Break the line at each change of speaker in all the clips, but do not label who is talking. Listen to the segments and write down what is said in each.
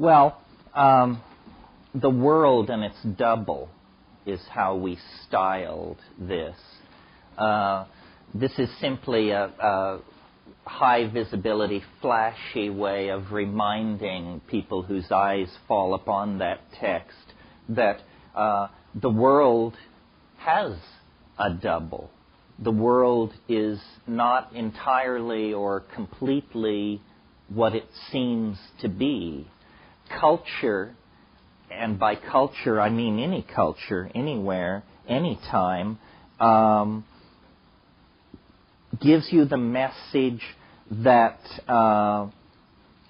Well, the world and its double is how we styled this. This is simply a high visibility, flashy way of reminding people whose eyes fall upon that text that the world has a double. The world is not entirely or completely what it seems to be. Culture, and by culture I mean any culture, anywhere, anytime, gives you the message that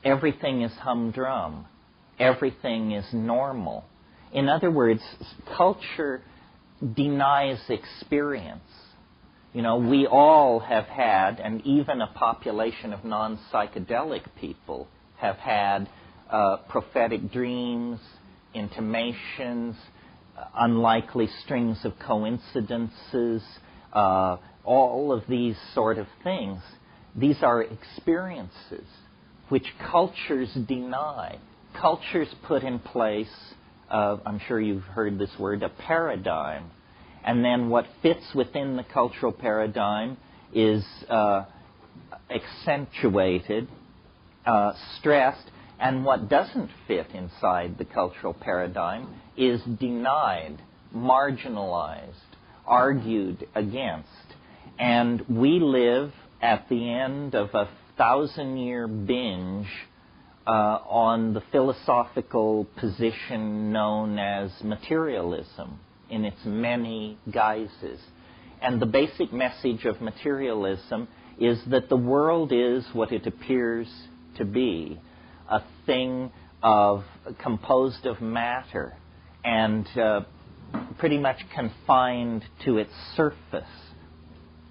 everything is humdrum, everything is normal. In other words, culture denies experience. You know, we all have had, and even a population of non-psychedelic people have had prophetic dreams, intimations, unlikely strings of coincidences, all of these sort of things. These are experiences which cultures deny. Cultures put in place, I'm sure you've heard this word, a paradigm. And then what fits within the cultural paradigm is accentuated, stressed, and what doesn't fit inside the cultural paradigm is denied, marginalized, argued against. And we live at the end of a 1,000-year binge on the philosophical position known as materialism in its many guises. And the basic message of materialism is that the world is what it appears to be, a thing composed of matter and pretty much confined to its surface.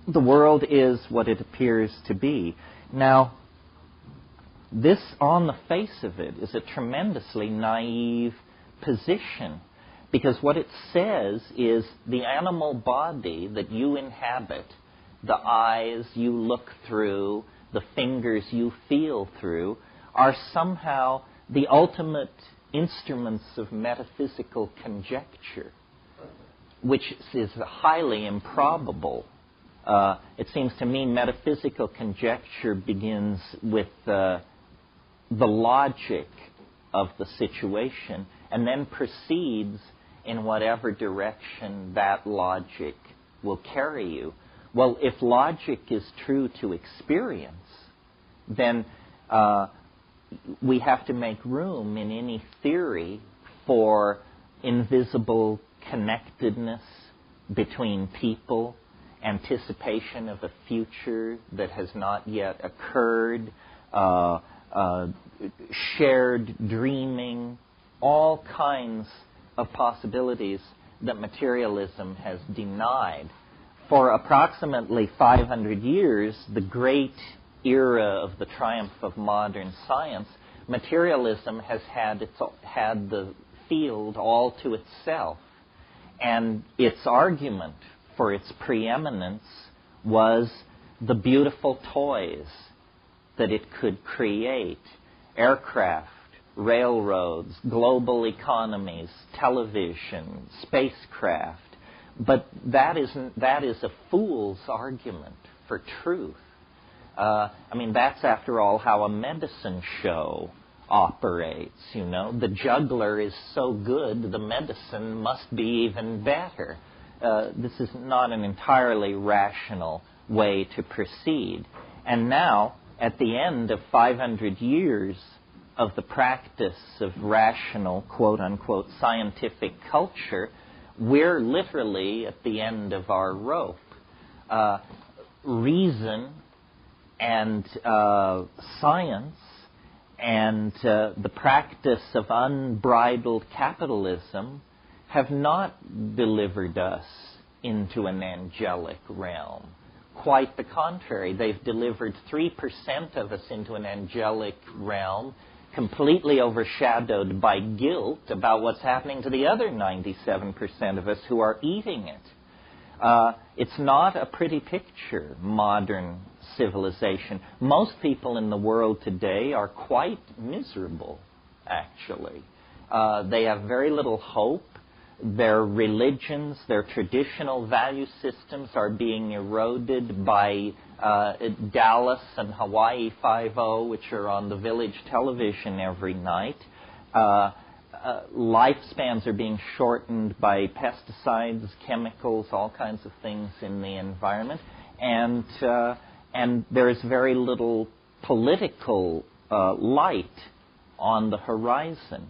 The world is what it appears to be. Now, this, on the face of it, is a tremendously naive position, because what it says is the animal body that you inhabit, the eyes you look through, the fingers you feel through, are somehow the ultimate instruments of metaphysical conjecture, which is highly improbable. It seems to me metaphysical conjecture begins with the logic of the situation and then proceeds in whatever direction that logic will carry you. Well, if logic is true to experience, then we have to make room in any theory for invisible connectedness between people, anticipation of a future that has not yet occurred, shared dreaming, all kinds of possibilities that materialism has denied. For approximately 500 years, the great era of the triumph of modern science, materialism has had the field all to itself. And its argument for its preeminence was the beautiful toys that it could create: aircraft, railroads, global economies, television, spacecraft. But that is a fool's argument for truth. That's, after all, how a medicine show operates, you know. The juggler is so good, the medicine must be even better. This is not an entirely rational way to proceed. And now, at the end of 500 years of the practice of rational, quote-unquote, scientific culture, we're literally at the end of our rope. Reason and science and the practice of unbridled capitalism have not delivered us into an angelic realm. Quite the contrary. They've delivered 3% of us into an angelic realm, completely overshadowed by guilt about what's happening to the other 97% of us who are eating it. It's not a pretty picture, modern civilization. Most people in the world today are quite miserable, actually. They have very little hope. Their religions, their traditional value systems are being eroded by Dallas and Hawaii Five-0, which are on the village television every night. Lifespans are being shortened by pesticides, chemicals, all kinds of things in the environment. And there is very little political light on the horizon.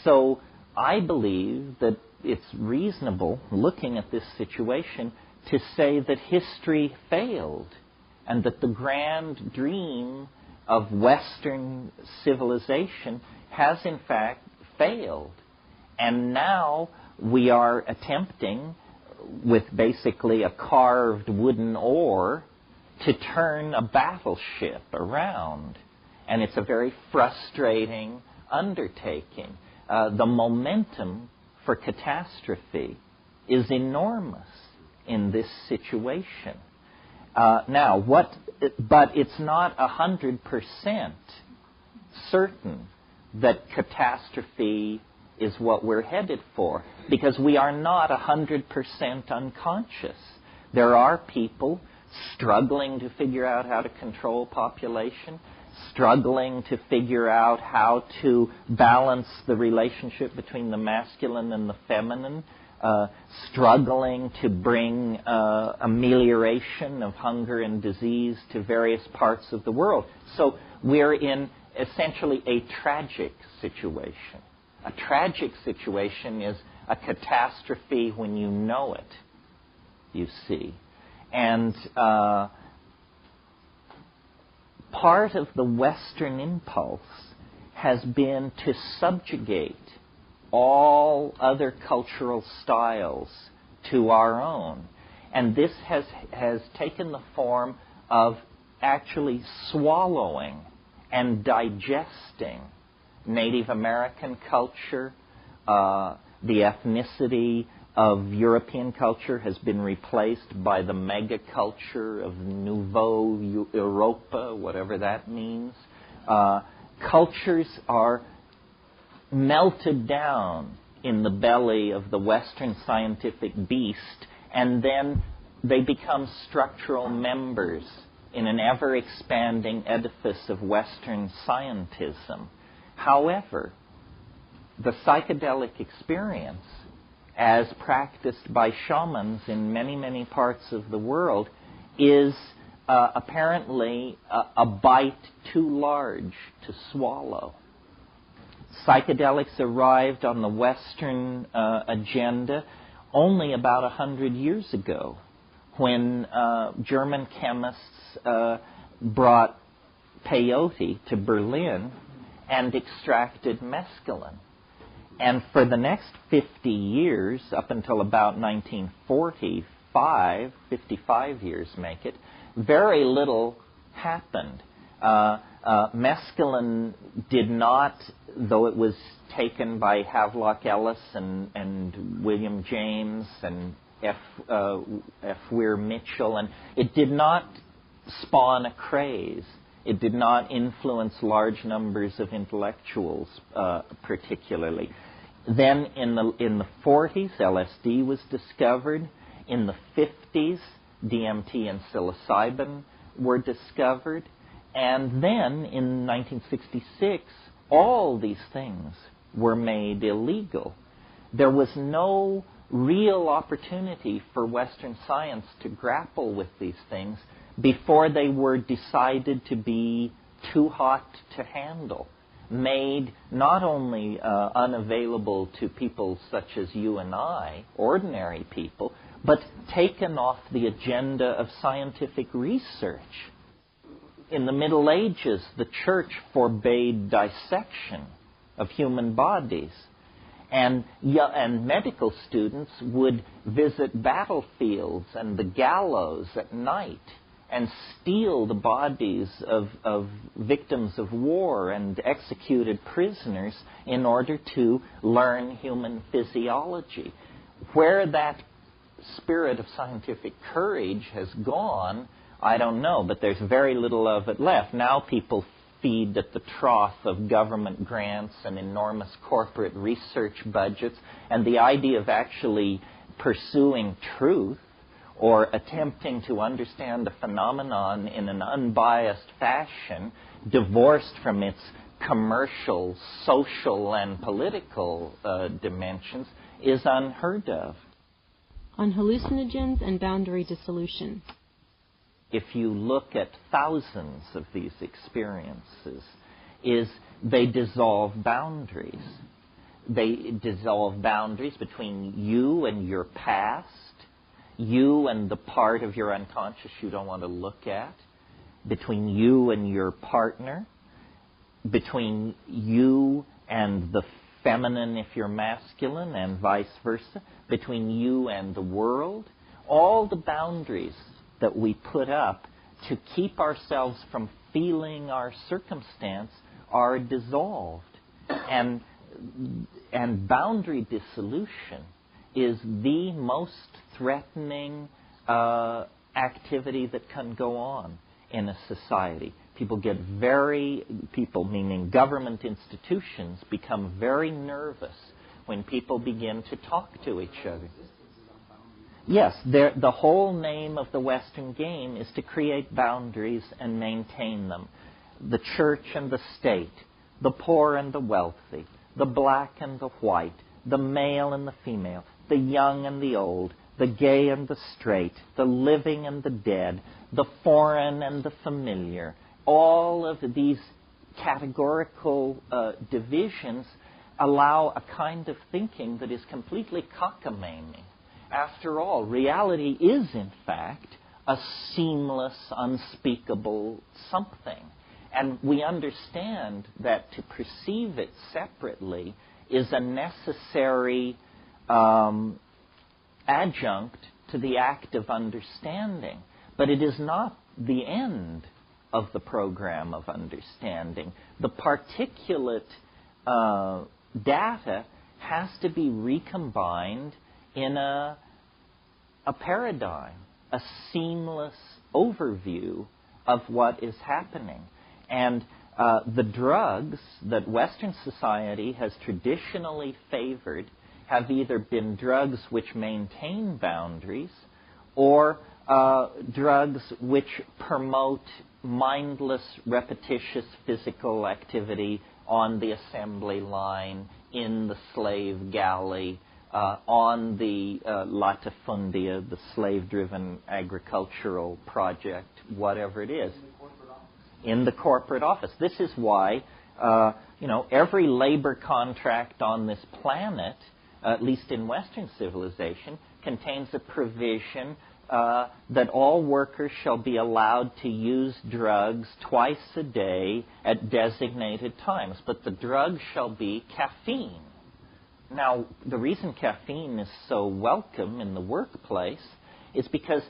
So I believe that it's reasonable, looking at this situation, to say that history failed and that the grand dream of Western civilization has in fact failed. And now we are attempting, with basically a carved wooden oar, to turn a battleship around. And it's a very frustrating undertaking. The momentum for catastrophe is enormous in this situation. But it's not 100% certain that catastrophe is what we're headed for, because we are not 100% unconscious. There are people struggling to figure out how to control population, struggling to figure out how to balance the relationship between the masculine and the feminine, struggling to bring amelioration of hunger and disease to various parts of the world. So we're in essentially a tragic situation. A tragic situation is a catastrophe when you know it, you see. And part of the Western impulse has been to subjugate all other cultural styles to our own. And this has taken the form of actually swallowing and digesting Native American culture. The ethnicity of European culture has been replaced by the mega culture of Nouveau Europa, whatever that means. Cultures are melted down in the belly of the Western scientific beast, and then they become structural members in an ever-expanding edifice of Western scientism. However, the psychedelic experience, as practiced by shamans in many, many parts of the world, is apparently a bite too large to swallow. Psychedelics arrived on the Western agenda only about 100 years ago, when German chemists brought peyote to Berlin and extracted mescaline. And for the next 50 years, up until about 1945, 55 years make it, very little happened. Mescaline did not, though it was taken by Havelock Ellis and William James and F. Weir Mitchell, and it did not spawn a craze. It did not influence large numbers of intellectuals particularly. Then in the 40s, LSD was discovered. In the 50s, DMT and psilocybin were discovered. And then in 1966, all these things were made illegal. There was no real opportunity for Western science to grapple with these things before they were decided to be too hot to handle, made not only unavailable to people such as you and I, ordinary people, but taken off the agenda of scientific research. In the Middle Ages, the Church forbade dissection of human bodies. And medical students would visit battlefields and the gallows at night and steal the bodies of victims of war and executed prisoners in order to learn human physiology. Where that spirit of scientific courage has gone, I don't know, but there's very little of it left. Now people feed at the trough of government grants and enormous corporate research budgets, and the idea of actually pursuing truth or attempting to understand a phenomenon in an unbiased fashion, divorced from its commercial, social, and political dimensions, is unheard of.
On hallucinogens and boundary dissolution.
If you look at thousands of these experiences, they dissolve boundaries. They dissolve boundaries between you and your past, you and the part of your unconscious you don't want to look at, between you and your partner, between you and the feminine if you're masculine, and vice versa, between you and the world. All the boundaries that we put up to keep ourselves from feeling our circumstance are dissolved. And boundary dissolution is the most threatening activity that can go on in a society. People meaning government institutions, become very nervous when people begin to talk to each other. Yes, the whole name of the Western game is to create boundaries and maintain them. The church and the state, the poor and the wealthy, the black and the white, the male and the female, the young and the old, the gay and the straight, the living and the dead, the foreign and the familiar. All of these categorical divisions allow a kind of thinking that is completely cockamamie. After all, reality is, in fact, a seamless, unspeakable something. And we understand that to perceive it separately is a necessary adjunct to the act of understanding. But it is not the end of the program of understanding. The particulate data has to be recombined in a paradigm, a seamless overview of what is happening. And the drugs that Western society has traditionally favored have either been drugs which maintain boundaries or drugs which promote mindless, repetitious physical activity on the assembly line, in the slave galley, on the latifundia, the slave-driven agricultural project, whatever it is. In the corporate office. This is why, every labor contract on this planet, at least in Western civilization, contains a provision that all workers shall be allowed to use drugs twice a day at designated times. But the drug shall be caffeine. Now, the reason caffeine is so welcome in the workplace is because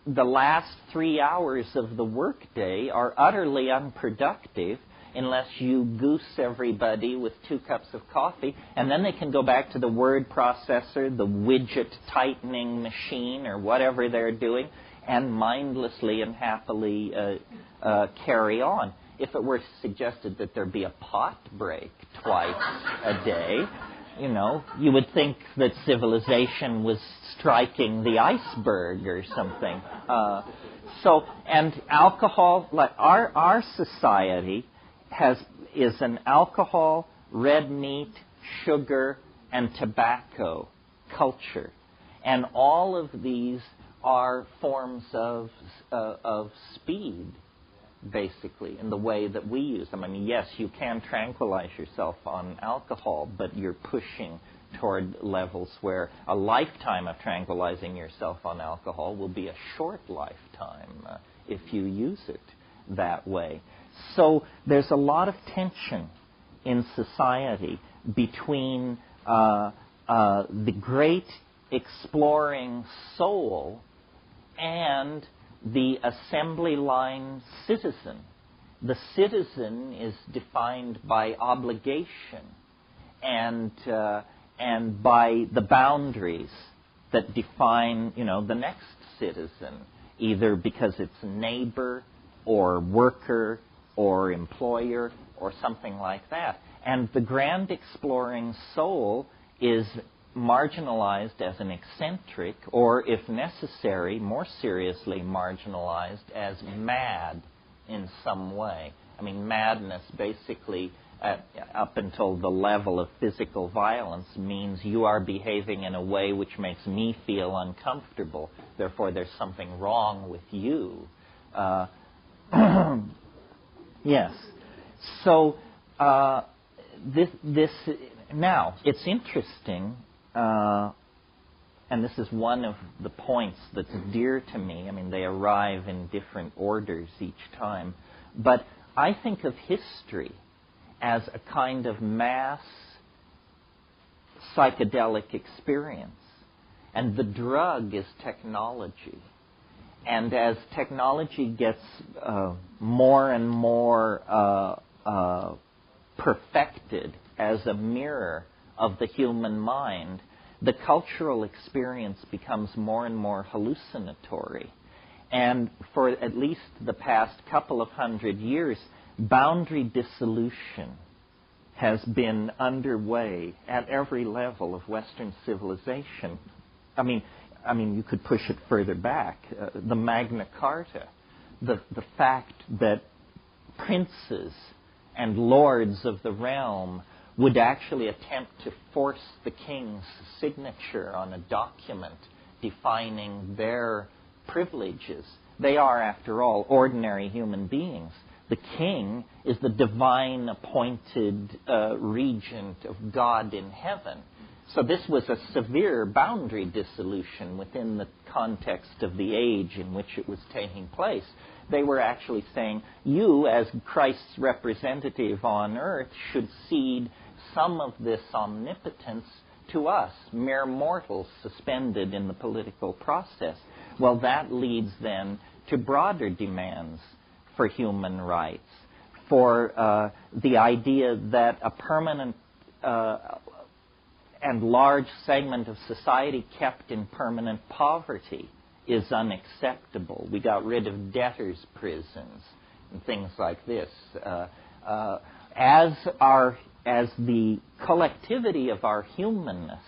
the last 3 hours of the workday are utterly unproductive unless you goose everybody with 2 cups of coffee, and then they can go back to the word processor, the widget tightening machine, or whatever they're doing, and mindlessly and happily carry on. If it were suggested that there be a pot break twice a day, you would think that civilization was striking the iceberg or something. And alcohol, like our society is an alcohol, red meat, sugar, and tobacco culture. And all of these are forms of speed, basically, in the way that we use them. I mean, yes, you can tranquilize yourself on alcohol, but you're pushing toward levels where a lifetime of tranquilizing yourself on alcohol will be a short lifetime if you use it that way. So there's a lot of tension in society between the great exploring soul and the assembly line citizen. The citizen is defined by obligation and by the boundaries that define, the next citizen, either because it's neighbor or worker or employer or something like that. And the grand exploring soul is marginalized as an eccentric, or if necessary, more seriously marginalized as mad in some way. I mean, madness basically, up until the level of physical violence, means you are behaving in a way which makes me feel uncomfortable. Therefore, there's something wrong with you. Yes. So this now it's interesting, and this is one of the points that's dear to me. I mean, they arrive in different orders each time, but I think of history as a kind of mass psychedelic experience, and the drug is technology. And as technology gets more and more perfected as a mirror of the human mind, the cultural experience becomes more and more hallucinatory. And for at least the past couple of 100 years, boundary dissolution has been underway at every level of Western civilization. I mean, you could push it further back. The Magna Carta, the fact that princes and lords of the realm would actually attempt to force the king's signature on a document defining their privileges. They are, after all, ordinary human beings. The king is the divine appointed regent of God in heaven. So this was a severe boundary dissolution within the context of the age in which it was taking place. They were actually saying, you, as Christ's representative on earth, should cede some of this omnipotence to us, mere mortals suspended in the political process. Well, that leads then to broader demands for human rights, for the idea that a permanent and large segment of society kept in permanent poverty is unacceptable. We got rid of debtors' prisons and things like this. As the collectivity of our humanness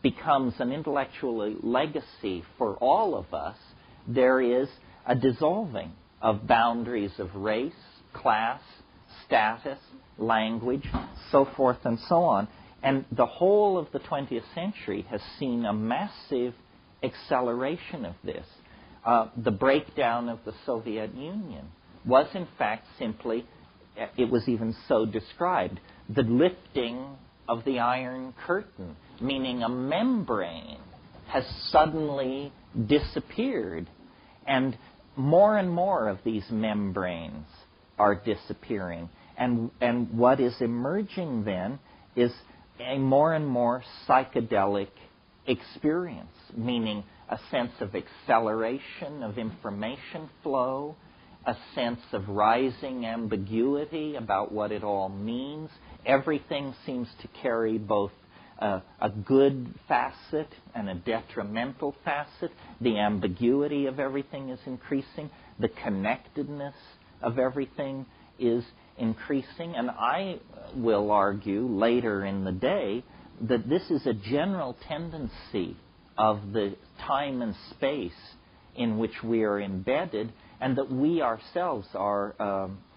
becomes an intellectual legacy for all of us, there is a dissolving of boundaries of race, class, status, language, so forth and so on. And the whole of the 20th century has seen a massive acceleration of this. The breakdown of the Soviet Union was in fact simply, it was even so described, the lifting of the Iron Curtain, meaning a membrane has suddenly disappeared. And more of these membranes are disappearing. And what is emerging then is a more and more psychedelic experience, meaning a sense of acceleration of information flow, a sense of rising ambiguity about what it all means. Everything seems to carry both a good facet and a detrimental facet. The ambiguity of everything is increasing. The connectedness of everything is increasing. And I will argue later in the day that this is a general tendency of the time and space in which we are embedded, and that we ourselves are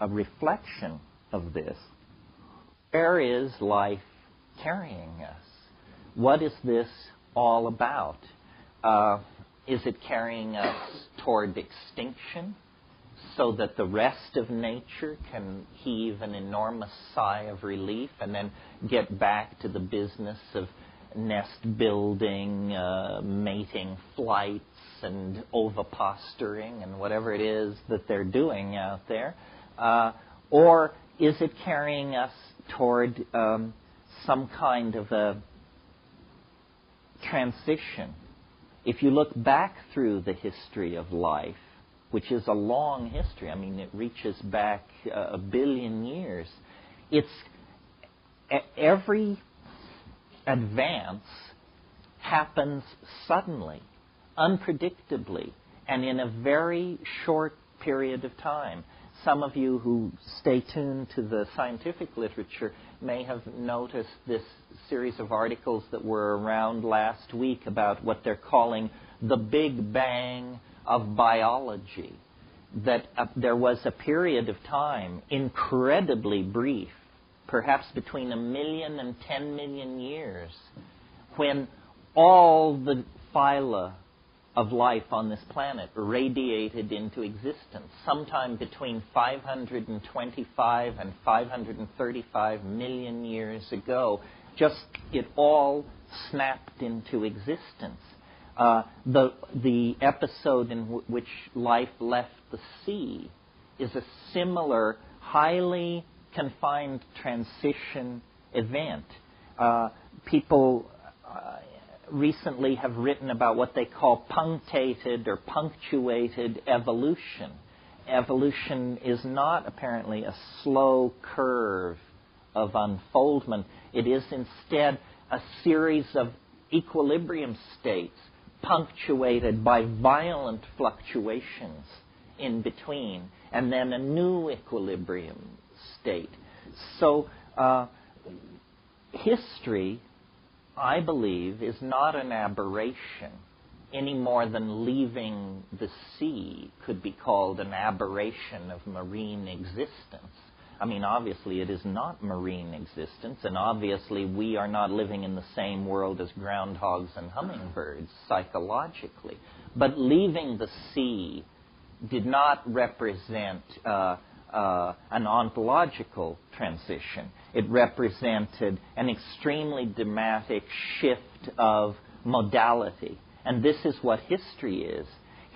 a reflection of this. Where is life carrying us? What is this all about? Is it carrying us toward extinction so that the rest of nature can heave an enormous sigh of relief and then get back to the business of nest building, mating flights, and oviposturing, and whatever it is that they're doing out there? Or is it carrying us toward some kind of a transition? If you look back through the history of life, which is a long history, I mean, it reaches back a billion years, it's every advance happens suddenly, unpredictably, and in a very short period of time. some of you who stay tuned to the scientific literature may have noticed this series of articles that were around last week about what they're calling the Big Bang of biology. That there was a period of time, incredibly brief, perhaps between 1 million and 10 million years, when all the phyla of life on this planet radiated into existence, sometime between 525 and 535 million years ago. Just it all snapped into existence. The episode in which life left the sea is a similar, highly confined transition event. People recently have written about what they call punctated or punctuated evolution. Evolution is not apparently a slow curve of unfoldment. It is instead a series of equilibrium states punctuated by violent fluctuations in between, and then a new equilibrium state. So history, I believe, is not an aberration any more than leaving the sea could be called an aberration of marine existence. I mean, obviously it is not marine existence, and obviously we are not living in the same world as groundhogs and hummingbirds psychologically. But leaving the sea did not represent an ontological transition. It represented an extremely dramatic shift of modality. And this is what history is.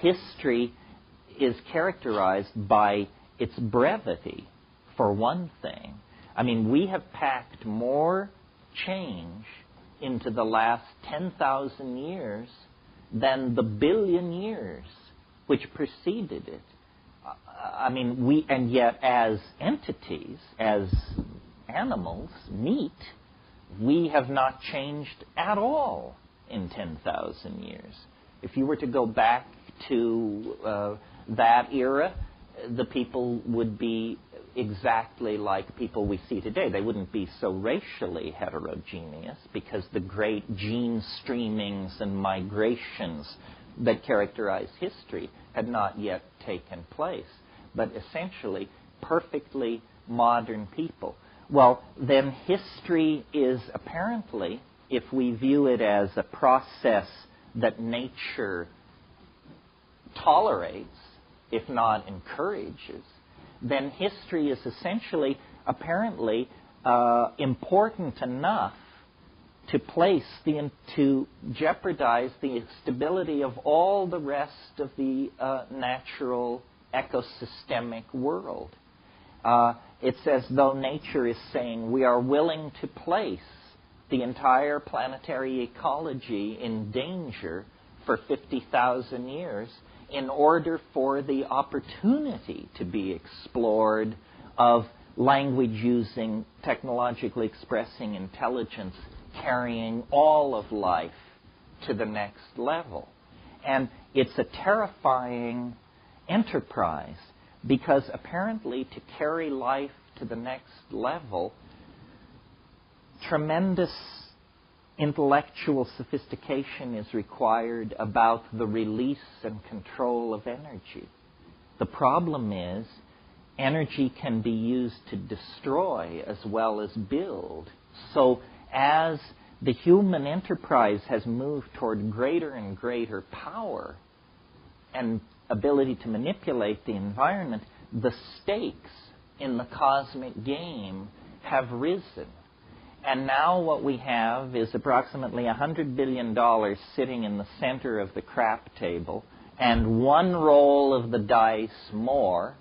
History is characterized by its brevity, for one thing. I mean, we have packed more change into the last 10,000 years than the billion years which preceded it. I mean, and yet as entities, as animals, meat, we have not changed at all in 10,000 years. If you were to go back to that era, the people would be exactly like people we see today. They wouldn't be so racially heterogeneous because the great gene streamings and migrations that characterize history had not yet taken place. But essentially, perfectly modern people. Well, then history is apparently, if we view it as a process that nature tolerates, if not encourages, then history is essentially, apparently, important enough to jeopardize the stability of all the rest of the natural ecosystemic world. It's as though nature is saying we are willing to place the entire planetary ecology in danger for 50,000 years in order for the opportunity to be explored of language using, technologically expressing intelligence, carrying all of life to the next level. And it's a terrifying enterprise because apparently to carry life to the next level, tremendous intellectual sophistication is required about the release and control of energy. The problem is energy can be used to destroy as well as build. So as the human enterprise has moved toward greater and greater power and ability to manipulate the environment, the stakes in the cosmic game have risen. And now what we have is approximately $100 billion sitting in the center of the crap table, and one roll of the dice more,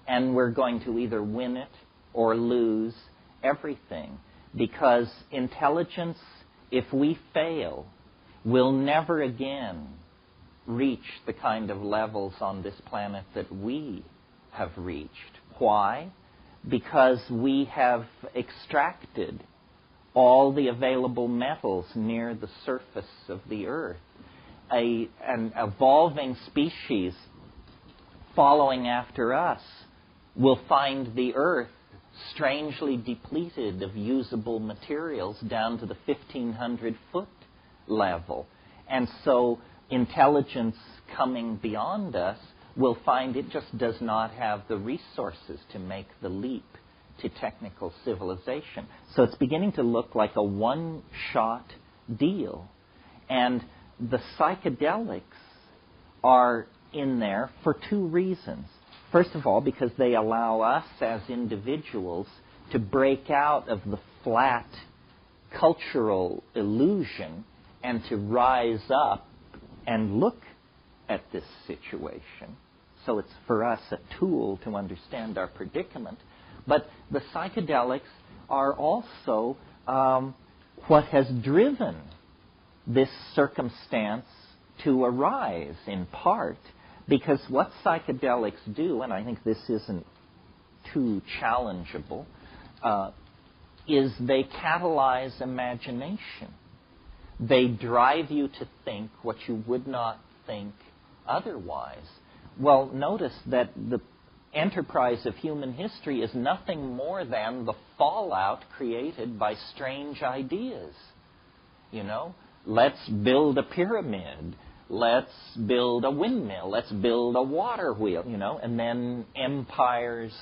and we're going to either win it or lose everything. Because intelligence, if we fail, will never again reach the kind of levels on this planet that we have reached. Why? Because we have extracted all the available metals near the surface of the earth. An evolving species following after us will find the Earth strangely depleted of usable materials down to the 1,500-foot level. And so intelligence coming beyond us will find it just does not have the resources to make the leap to technical civilization. So it's beginning to look like a one-shot deal. And the psychedelics are in there for two reasons. First of all, because they allow us as individuals to break out of the flat cultural illusion and to rise up and look at this situation. So it's for us a tool to understand our predicament. But the psychedelics are also what has driven this circumstance to arise, in part, because what psychedelics do, and I think this isn't too challengeable, is they catalyze imagination. They drive you to think what you would not think otherwise. Well, notice that the enterprise of human history is nothing more than the fallout created by strange ideas. You know, let's build a pyramid. Let's build a windmill. Let's build a water wheel, you know, and then empires,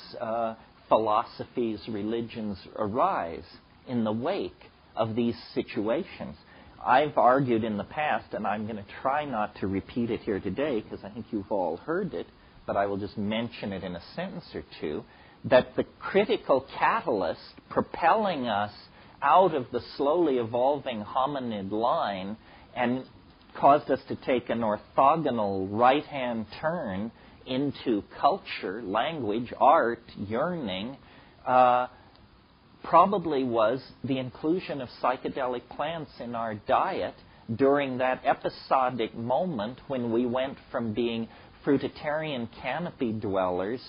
philosophies, religions arise in the wake of these situations. I've argued in the past, and I'm going to try not to repeat it here today because I think you've all heard it, but I will just mention it in a sentence or two, that the critical catalyst propelling us out of the slowly evolving hominid line and caused us to take an orthogonal right-hand turn into culture, language, art, yearning, probably was the inclusion of psychedelic plants in our diet during that episodic moment when we went from being fruitarian canopy dwellers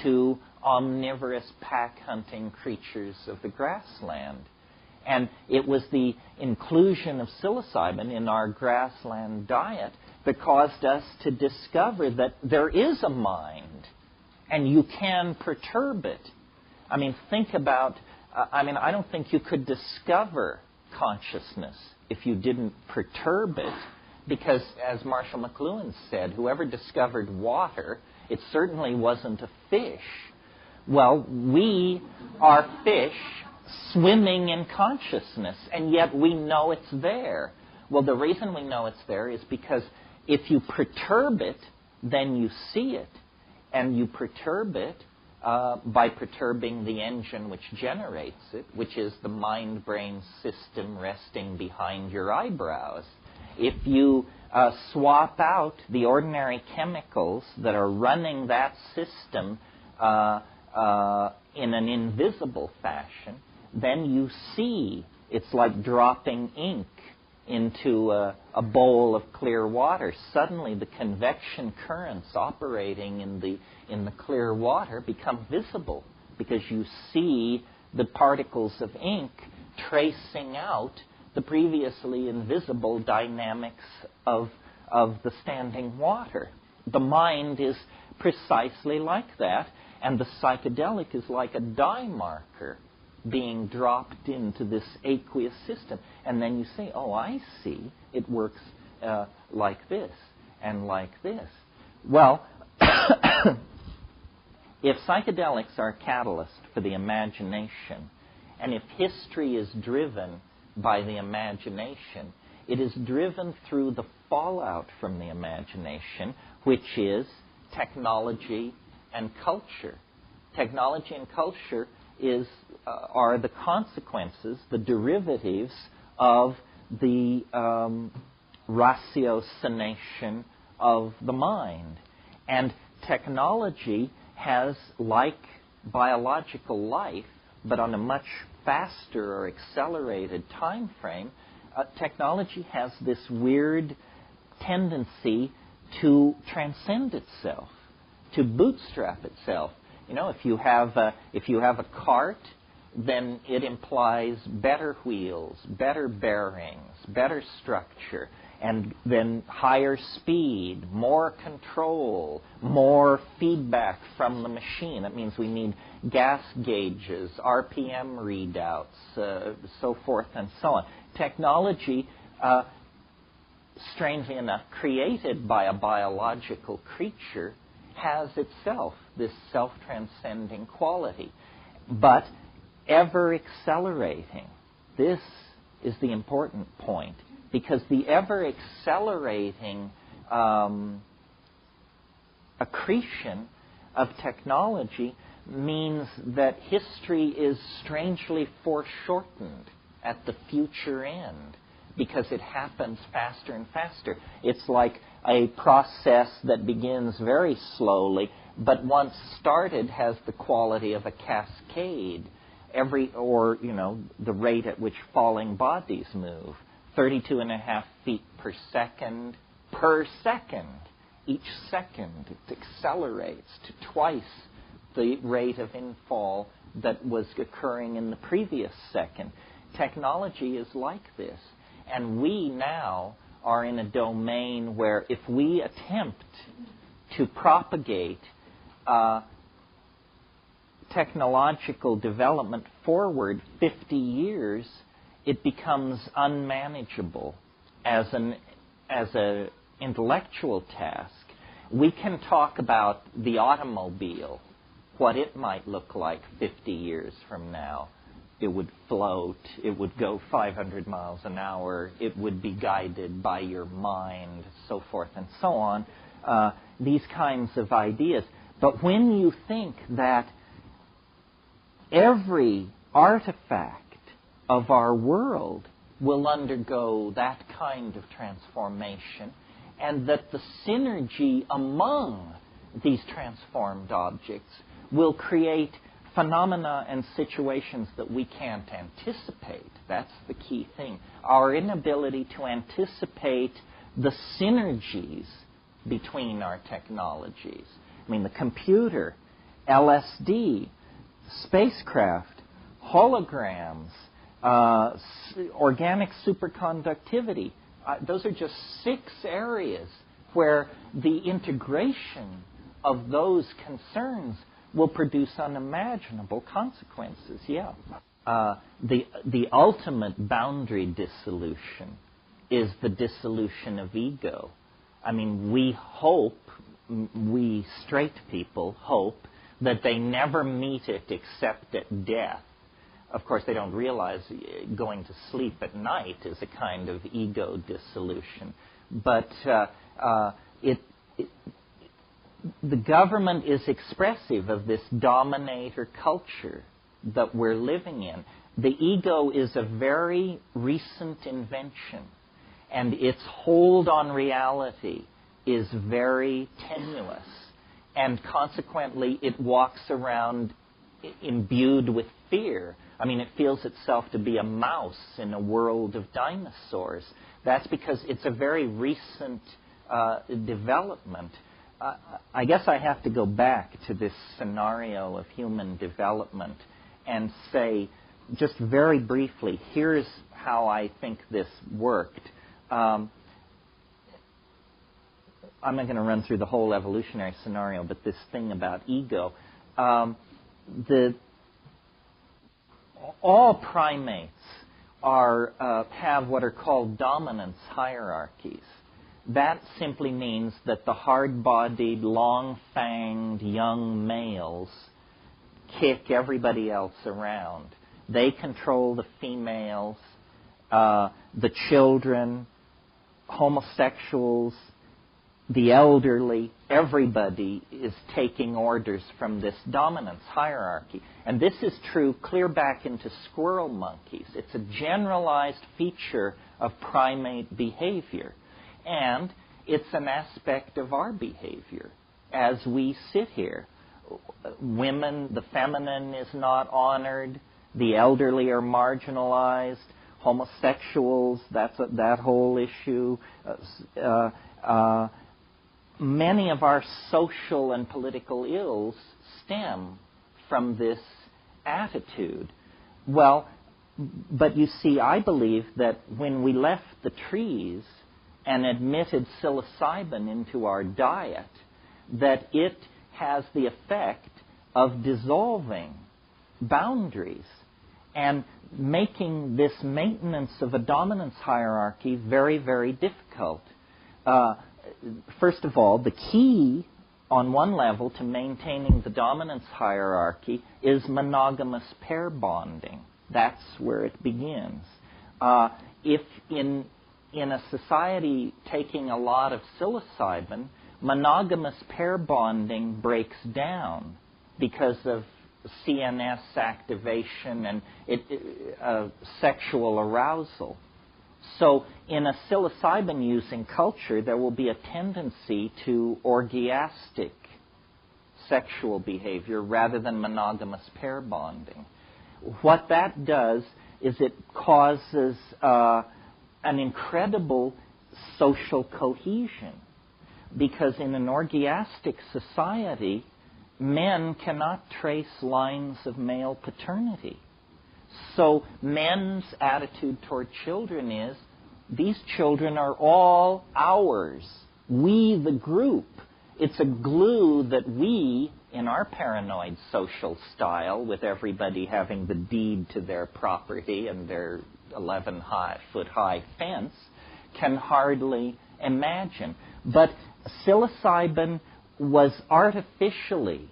to omnivorous pack-hunting creatures of the grassland. And it was the inclusion of psilocybin in our grassland diet that caused us to discover that there is a mind, and you can perturb it. I mean, think about, I don't think you could discover consciousness if you didn't perturb it, because, as Marshall McLuhan said, whoever discovered water, it certainly wasn't a fish. Well, we are fish swimming in consciousness, and yet we know it's there. Well, the reason we know it's there is because if you perturb it, then you see it. And you perturb it by perturbing the engine which generates it, which is the mind-brain system resting behind your eyebrows. If you swap out the ordinary chemicals that are running that system in an invisible fashion, then you see it's like dropping ink into a bowl of clear water. Suddenly the convection currents operating in the clear water become visible because you see the particles of ink tracing out the previously invisible dynamics of the standing water. The mind is precisely like that, and the psychedelic is like a dye marker being dropped into this aqueous system. And then you say, oh, I see, it works like this and like this. Well, if psychedelics are a catalyst for the imagination, and if history is driven by the imagination, it is driven through the fallout from the imagination, which is technology and culture. Technology and culture are the consequences, the derivatives of the ratiocination of the mind. And technology has, like biological life, but on a much faster or accelerated time frame, technology has this weird tendency to transcend itself, to bootstrap itself. You know, if you have a cart, then it implies better wheels, better bearings, better structure. and then higher speed, more control, more feedback from the machine. That means we need gas gauges, RPM readouts, so forth and so on. Technology, strangely enough, created by a biological creature, has itself this self-transcending quality, but ever accelerating. This is the important point, because the ever-accelerating accretion of technology means that history is strangely foreshortened at the future end, because it happens faster and faster. It's like a process that begins very slowly, but once started has the quality of a cascade. The rate at which falling bodies move. 32.5 feet per second. Each second it accelerates to twice the rate of infall that was occurring in the previous second. Technology is like this. And we now are in a domain where if we attempt to propagate technological development forward 50 years, it becomes unmanageable as an intellectual task. We can talk about the automobile, what it might look like 50 years from now. It would float, it would go 500 miles an hour, it would be guided by your mind, so forth and so on. These kinds of ideas. But when you think that every artifact of our world will undergo that kind of transformation, and that the synergy among these transformed objects will create phenomena and situations that we can't anticipate. That's the key thing. Our inability to anticipate the synergies between our technologies. I mean, the computer, LSD, spacecraft, holograms, organic superconductivity. Those are just 6 areas where the integration of those concerns will produce unimaginable consequences. Yeah. The ultimate boundary dissolution is the dissolution of ego. I mean, we straight people hope that they never meet it except at death. Of course, they don't realize going to sleep at night is a kind of ego dissolution. But the government is expressive of this dominator culture that we're living in. The ego is a very recent invention, and its hold on reality is very tenuous, and consequently it walks around imbued with fear. I mean, it feels itself to be a mouse in a world of dinosaurs. That's because it's a very recent development. I guess I have to go back to this scenario of human development and say, just very briefly, here's how I think this worked. I'm not going to run through the whole evolutionary scenario, but this thing about ego. All primates have what are called dominance hierarchies. That simply means that the hard-bodied, long-fanged young males kick everybody else around. They control the females, the children, homosexuals, the elderly. Everybody is taking orders from this dominance hierarchy. And this is true clear back into squirrel monkeys. It's a generalized feature of primate behavior. And it's an aspect of our behavior as we sit here. Women, the feminine is not honored. The elderly are marginalized. Homosexuals, that whole issue. Many of our social and political ills stem from this attitude. Well, but you see, I believe that when we left the trees and admitted psilocybin into our diet, that it has the effect of dissolving boundaries and making this maintenance of a dominance hierarchy very, very difficult. First of all, the key on one level to maintaining the dominance hierarchy is monogamous pair bonding. That's where it begins. If in a society taking a lot of psilocybin, monogamous pair bonding breaks down because of CNS activation and sexual arousal. So in a psilocybin-using culture, there will be a tendency to orgiastic sexual behavior rather than monogamous pair bonding. What that does is it causes an incredible social cohesion, because in an orgiastic society, men cannot trace lines of male paternity. So men's attitude toward children is, these children are all ours. We, the group. It's a glue that we, in our paranoid social style, with everybody having the deed to their property and their 11-foot-high fence, can hardly imagine. But psilocybin was artificially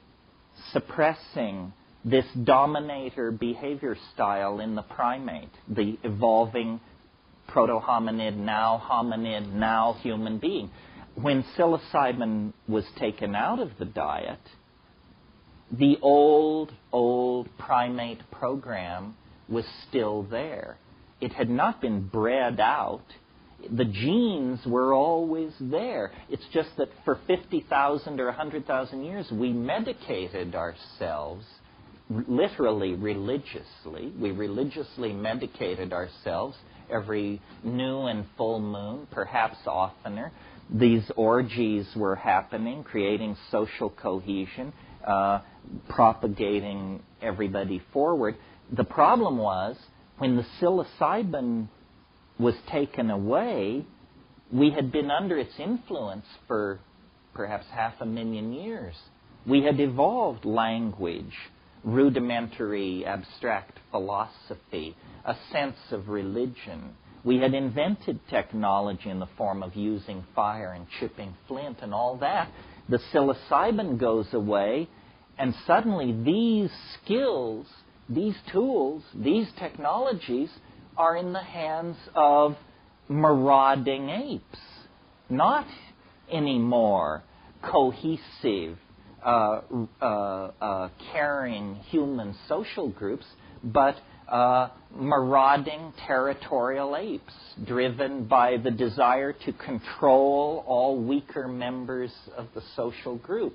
suppressing this dominator behavior style in the primate, the evolving proto-hominid, now human being. When psilocybin was taken out of the diet, the old primate program was still there. It had not been bred out. The genes were always there. It's just that for 50,000 or 100,000 years, we medicated ourselves, literally religiously. We religiously medicated ourselves every new and full moon, perhaps oftener. These orgies were happening, creating social cohesion, propagating everybody forward. The problem was, when the psilocybin was taken away, we had been under its influence for perhaps 500,000 years. We had evolved language, rudimentary abstract philosophy, a sense of religion. We had invented technology in the form of using fire and chipping flint and all that. The psilocybin goes away, and suddenly these skills, these tools, these technologies are in the hands of marauding apes, not anymore cohesive, caring human social groups, but marauding territorial apes, driven by the desire to control all weaker members of the social group.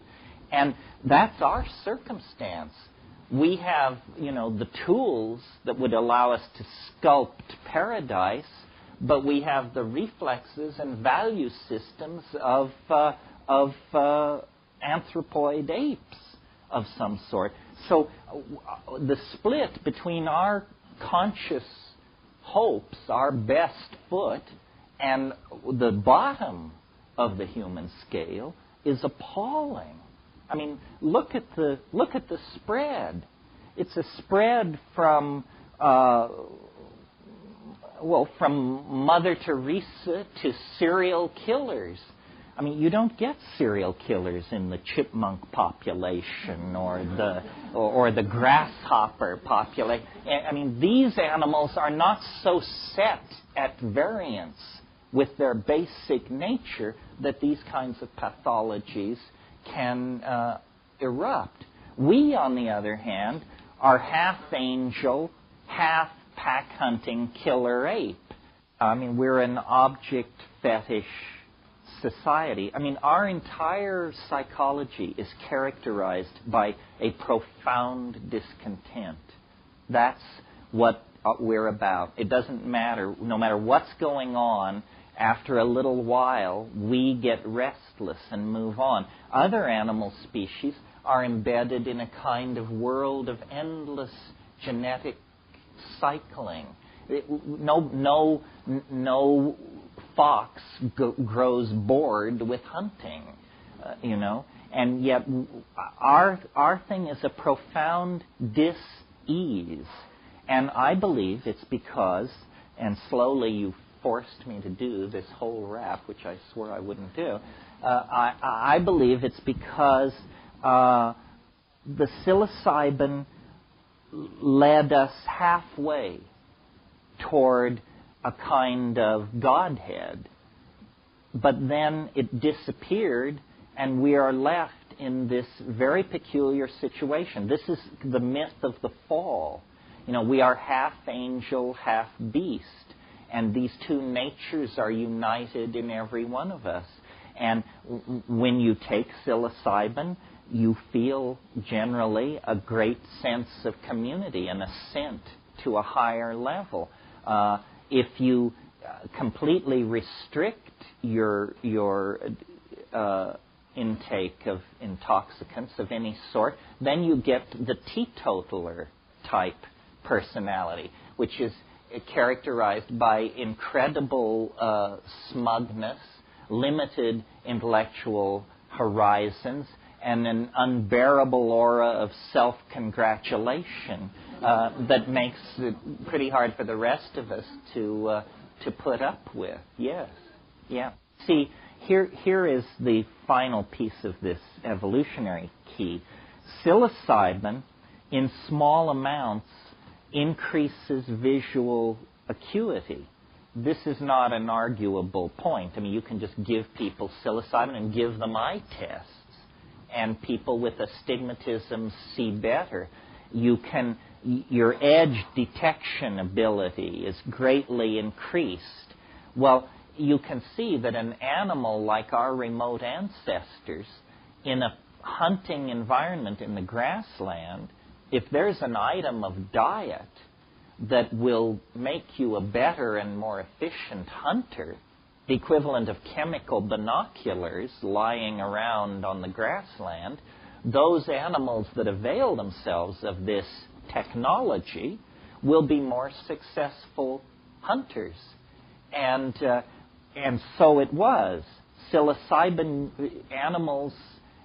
And that's our circumstance. We have, the tools that would allow us to sculpt paradise, but we have the reflexes and value systems of anthropoid apes of some sort. So the split between our conscious hopes, our best foot, and the bottom of the human scale is appalling. I mean, look at the spread. It's a spread from from Mother Teresa to serial killers. I mean, you don't get serial killers in the chipmunk population or the grasshopper population. I mean, these animals are not so set at variance with their basic nature that these kinds of pathologies can erupt. We, on the other hand, are half angel, half pack-hunting killer ape. I mean, we're an object fetish society. I mean, our entire psychology is characterized by a profound discontent. That's what we're about. It doesn't matter. No matter what's going on, after a little while, we get restless and move on. Other animal species are embedded in a kind of world of endless genetic cycling. No fox grows bored with hunting, and yet our thing is a profound dis-ease. And I believe it's because, and slowly you forced me to do this whole rap, which I swore I wouldn't do, I believe it's because the psilocybin led us halfway toward a kind of Godhead, but then it disappeared, and we are left in this very peculiar situation. This is the myth of the fall. We are half angel, half beast, and these two natures are united in every one of us. And when you take psilocybin, you feel generally a great sense of community, an ascent to a higher level. If you completely restrict your intake of intoxicants of any sort, then you get the teetotaler type personality, which is characterized by incredible smugness, limited intellectual horizons, and an unbearable aura of self-congratulation that makes it pretty hard for the rest of us to put up with. Yes, yeah. See, here is the final piece of this evolutionary key. Psilocybin, in small amounts, increases visual acuity. This is not an arguable point. I mean, you can just give people psilocybin and give them eye tests, and people with astigmatism see better. Your edge detection ability is greatly increased. Well, you can see that an animal like our remote ancestors, in a hunting environment in the grassland, if there's an item of diet that will make you a better and more efficient hunter, the equivalent of chemical binoculars lying around on the grassland, those animals that avail themselves of this technology will be more successful hunters. And so it was. Psilocybin animals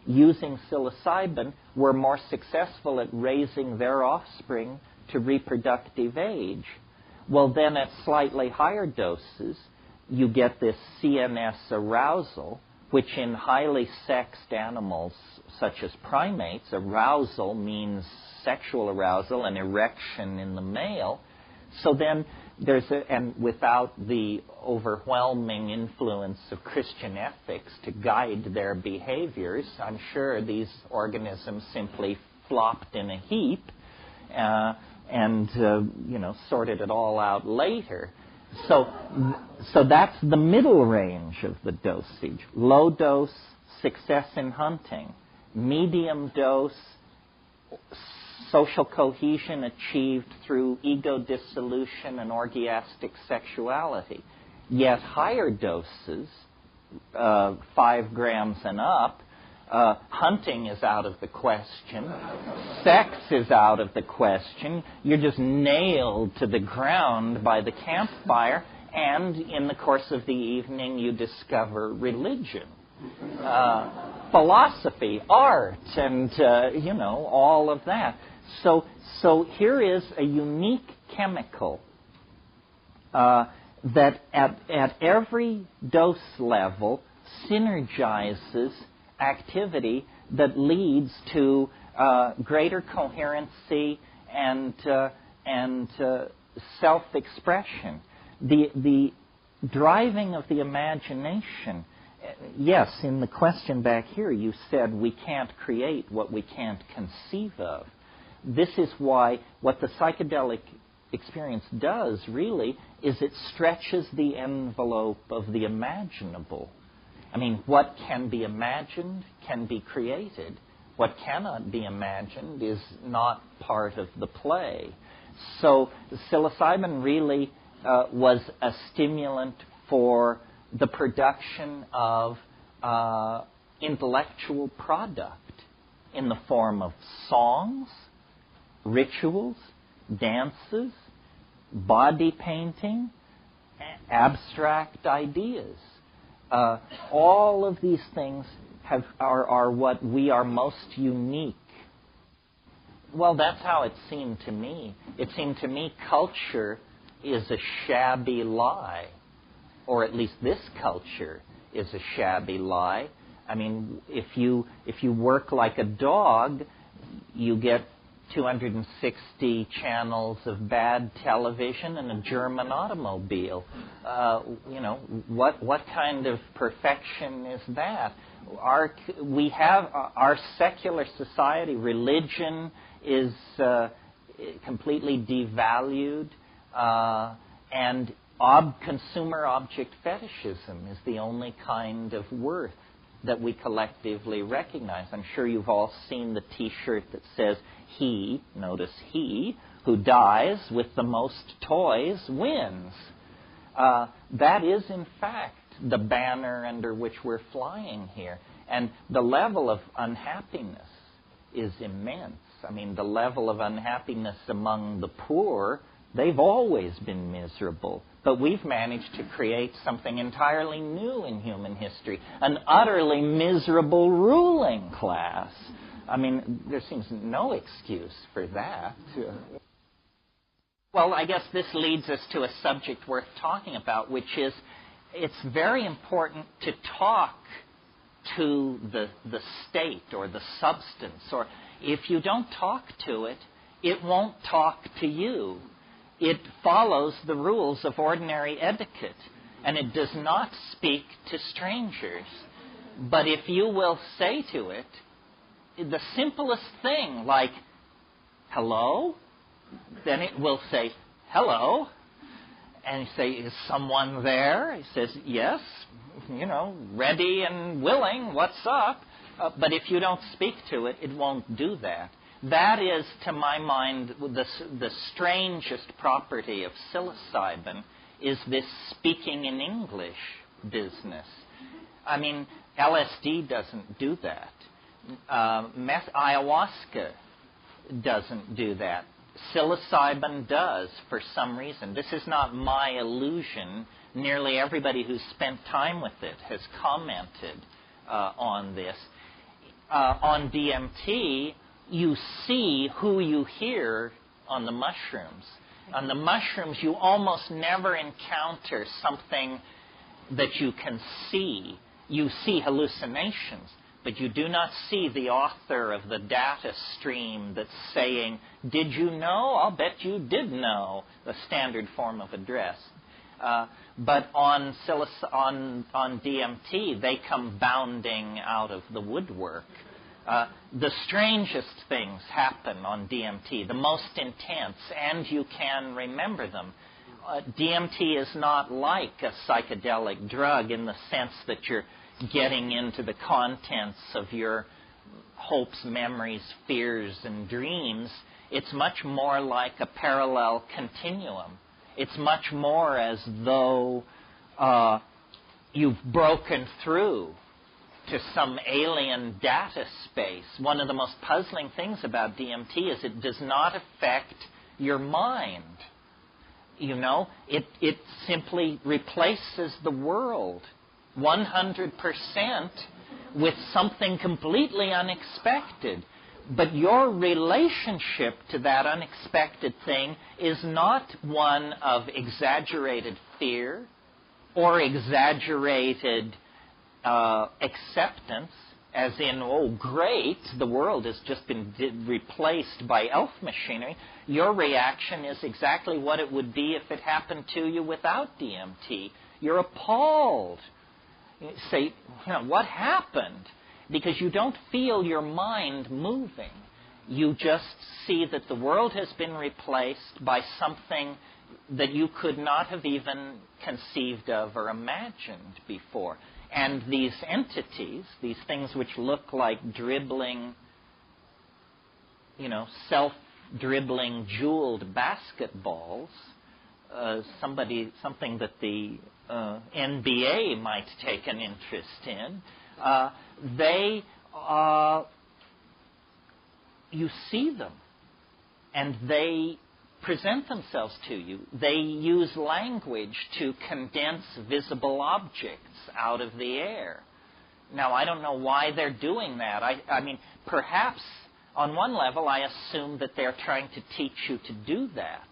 using psilocybin were more successful at raising their offspring to reproductive age. Well, then at slightly higher doses, you get this CNS arousal, which in highly sexed animals such as primates, arousal means sexual arousal, an erection in the male. So then and without the overwhelming influence of Christian ethics to guide their behaviors, I'm sure these organisms simply flopped in a heap and sorted it all out later. So that's the middle range of the dosage. Low dose, success in hunting. Medium dose, social cohesion achieved through ego dissolution and orgiastic sexuality. Yet higher doses, 5 grams and up, hunting is out of the question. Sex is out of the question. You're just nailed to the ground by the campfire, and in the course of the evening you discover religion, philosophy, art, and all of that. So here is a unique chemical that at every dose level synergizes activity that leads to greater coherency and self-expression. The driving of the imagination. Yes, in the question back here you said we can't create what we can't conceive of. This is why what the psychedelic experience does really is it stretches the envelope of the imaginable. I mean, what can be imagined can be created. What cannot be imagined is not part of the play. So psilocybin really was a stimulant for the production of intellectual product in the form of songs, rituals, dances, body painting, abstract ideas. All of these things are what we are most unique. Well, that's how it seemed to me. It seemed to me culture is a shabby lie, or at least this culture is a shabby lie. I mean, if you work like a dog, you get 260 channels of bad television and a German automobile. What kind of perfection is that? Our secular society, religion is completely devalued, and consumer object fetishism is the only kind of worth that we collectively recognize. I'm sure you've all seen the T-shirt that says, "He," notice he, "who dies with the most toys wins." That is, in fact, the banner under which we're flying here. And the level of unhappiness is immense. I mean, the level of unhappiness among the poor, they've always been miserable. But we've managed to create something entirely new in human history, an utterly miserable ruling class. I mean, there seems no excuse for that. Well, I guess this leads us to a subject worth talking about, which is it's very important to talk to the state or the substance. Or if you don't talk to it, it won't talk to you. It follows the rules of ordinary etiquette, and it does not speak to strangers. But if you will say to it the simplest thing, like, "Hello?" then it will say, "Hello." And you say, "Is someone there?" He says, "Yes, ready and willing, what's up?" But if you don't speak to it, it won't do that. That is, to my mind, the strangest property of psilocybin is this speaking in English business. I mean, LSD doesn't do that. Ayahuasca doesn't do that. Psilocybin does, for some reason. This is not my illusion. Nearly everybody who's spent time with it has commented on this. On DMT, you see who you hear on the mushrooms. On the mushrooms, you almost never encounter something that you can see. You see hallucinations, but you do not see the author of the data stream that's saying, "Did you know? I'll bet you did know," the standard form of address. But on DMT, they come bounding out of the woodwork. The strangest things happen on DMT, the most intense, and you can remember them. DMT is not like a psychedelic drug in the sense that you're getting into the contents of your hopes, memories, fears, and dreams. It's much more like a parallel continuum. It's much more as though you've broken through to some alien data space. One of the most puzzling things about DMT is it does not affect your mind. It simply replaces the world 100% with something completely unexpected. But your relationship to that unexpected thing is not one of exaggerated fear or exaggerated acceptance, as in, "Oh, great, the world has just been replaced by elf machinery." Your reaction is exactly what it would be if it happened to you without DMT. You're appalled. You say, "What happened?" Because you don't feel your mind moving. You just see that the world has been replaced by something that you could not have even conceived of or imagined before. And these entities, these things which look like dribbling, self-dribbling jeweled basketballs, something that the NBA might take an interest in, you see them, and they present themselves to you. They use language to condense visible objects out of the air. Now, I don't know why they're doing that. I mean, perhaps on one level, I assume that they're trying to teach you to do that.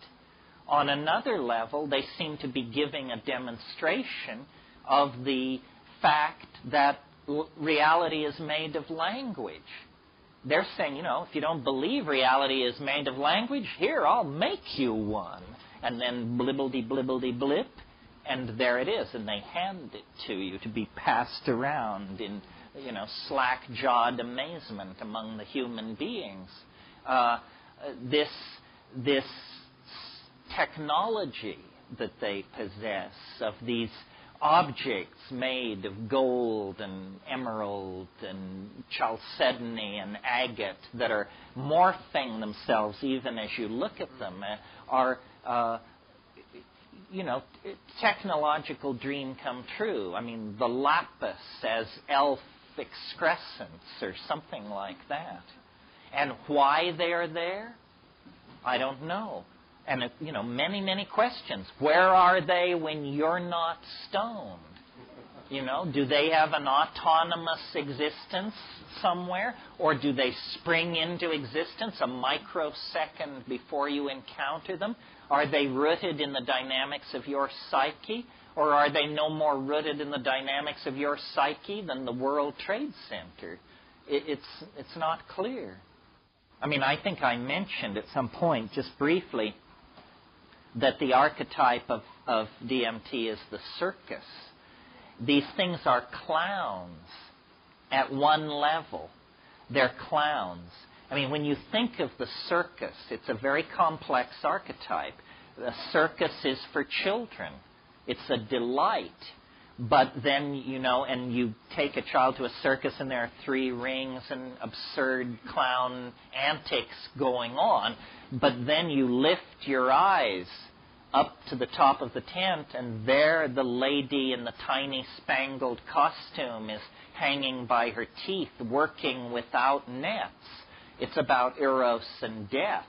On another level, they seem to be giving a demonstration of the fact that reality is made of language. They're saying, if you don't believe reality is made of language, here, I'll make you one. And then blibbledy-blibbledy-blip, and there it is. And they hand it to you to be passed around in, slack-jawed amazement among the human beings. This technology that they possess of these objects made of gold and emerald and chalcedony and agate that are morphing themselves even as you look at them are, technological dream come true. I mean, the lapis as elf excrescence or something like that. And why they are there, I don't know. And, many, many questions. Where are they when you're not stoned? Do they have an autonomous existence somewhere? Or do they spring into existence a microsecond before you encounter them? Are they rooted in the dynamics of your psyche? Or are they no more rooted in the dynamics of your psyche than the World Trade Center? It's not clear. I mean, I think I mentioned at some point, just briefly, that the archetype of DMT is the circus. These things are clowns at one level. They're clowns. I mean, when you think of the circus, it's a very complex archetype. The circus is for children. It's a delight. But then, and you take a child to a circus and there are 3 rings and absurd clown antics going on. But then you lift your eyes up to the top of the tent, and there the lady in the tiny spangled costume is hanging by her teeth, working without nets. It's about Eros and death.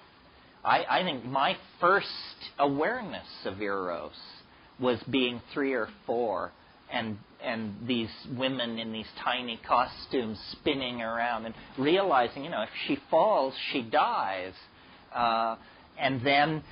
I think my first awareness of Eros was being 3 or 4, and these women in these tiny costumes spinning around and realizing, if she falls, she dies. And then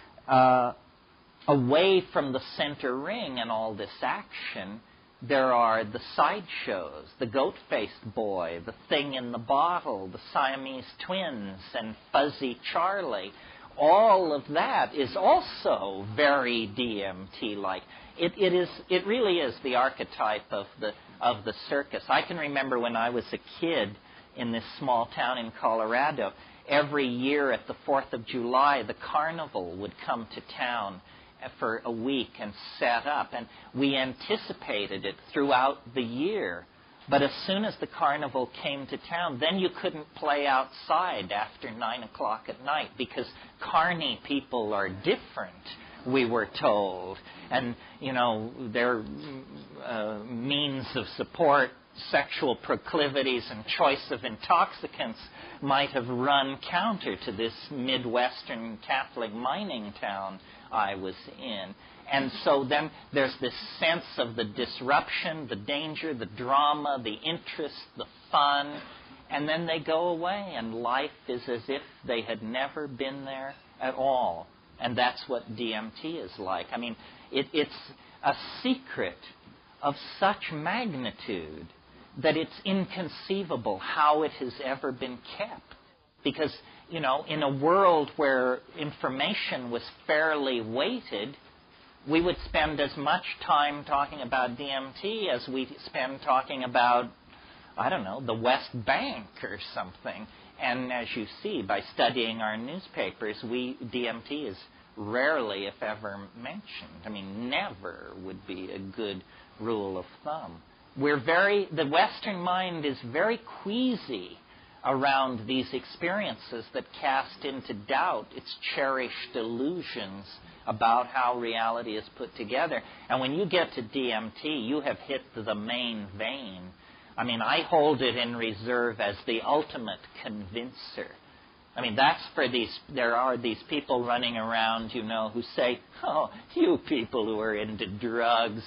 away from the center ring and all this action, there are the sideshows, the goat-faced boy, the thing in the bottle, the Siamese twins, and Fuzzy Charlie. All of that is also very DMT-like. It really is the archetype of the circus. I can remember when I was a kid in this small town in Colorado, every year at the 4th of July, the carnival would come to town for a week and set up, and we anticipated it throughout the year. But as soon as the carnival came to town, then you couldn't play outside after 9 o'clock at night because carny people are different, we were told. And, their means of support, sexual proclivities, and choice of intoxicants might have run counter to this Midwestern Catholic mining town I was in. And so then there's this sense of the disruption, the danger, the drama, the interest, the fun, and then they go away, and life is as if they had never been there at all. And that's what DMT is like. I mean, it's a secret of such magnitude that it's inconceivable how it has ever been kept. Because, in a world where information was fairly weighted, we would spend as much time talking about DMT as we spend talking about, the West Bank or something. And as you see, by studying our newspapers, DMT is rarely, if ever, mentioned. I mean, never would be a good rule of thumb. The Western mind is very queasy around these experiences that cast into doubt its cherished illusions about how reality is put together. And when you get to DMT, you have hit the main vein. I mean, I hold it in reserve as the ultimate convincer. I mean, that's for there are these people running around, who say, oh, you people who are into drugs,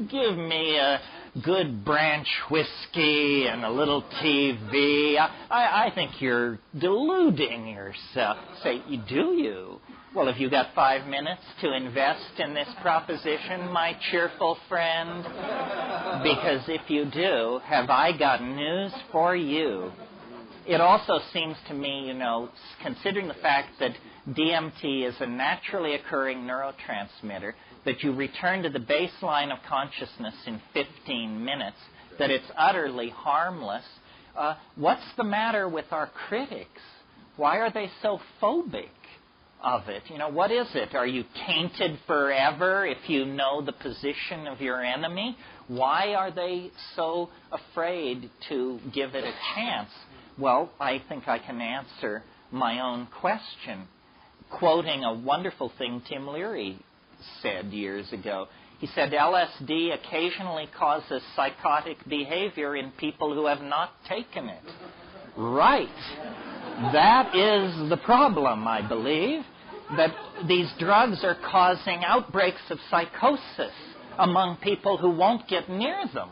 give me a good branch whiskey and a little TV. I think you're deluding yourself. Say, do you? Well, have you got 5 minutes to invest in this proposition, my cheerful friend? Because if you do, have I got news for you. It also seems to me, considering the fact that DMT is a naturally occurring neurotransmitter, that you return to the baseline of consciousness in 15 minutes, that it's utterly harmless. What's the matter with our critics? Why are they so phobic of it? What is it? Are you tainted forever if you know the position of your enemy? Why are they so afraid to give it a chance? Well, I think I can answer my own question, quoting a wonderful thing Tim Leary said years ago. He said, LSD occasionally causes psychotic behavior in people who have not taken it. Right. That is the problem, I believe, that these drugs are causing outbreaks of psychosis among people who won't get near them.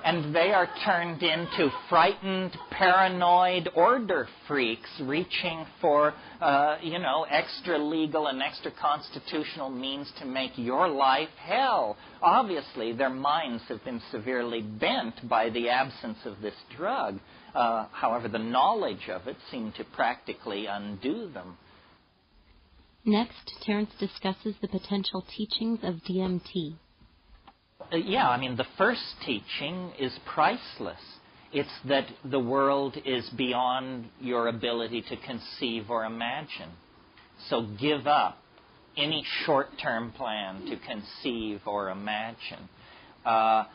And they are turned into frightened, paranoid order freaks reaching for, extra-legal and extra-constitutional means to make your life hell. Obviously, their minds have been severely bent by the absence of this drug. However, the knowledge of it seemed to practically undo them.
Next, Terence discusses the potential teachings of DMT.
The first teaching is priceless. It's that the world is beyond your ability to conceive or imagine. So give up any short-term plan to conceive or imagine. I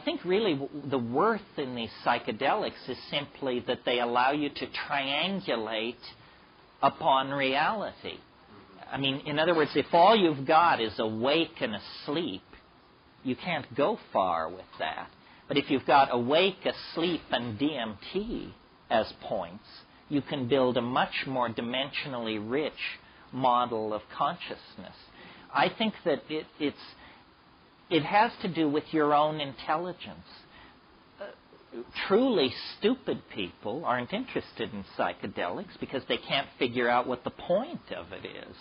think really the worth in these psychedelics is simply that they allow you to triangulate upon reality. In other words, if all you've got is awake and asleep, you can't go far with that. But if you've got awake, asleep, and DMT as points, you can build a much more dimensionally rich model of consciousness. I think that it has to do with your own intelligence. Truly stupid people aren't interested in psychedelics because they can't figure out what the point of it is.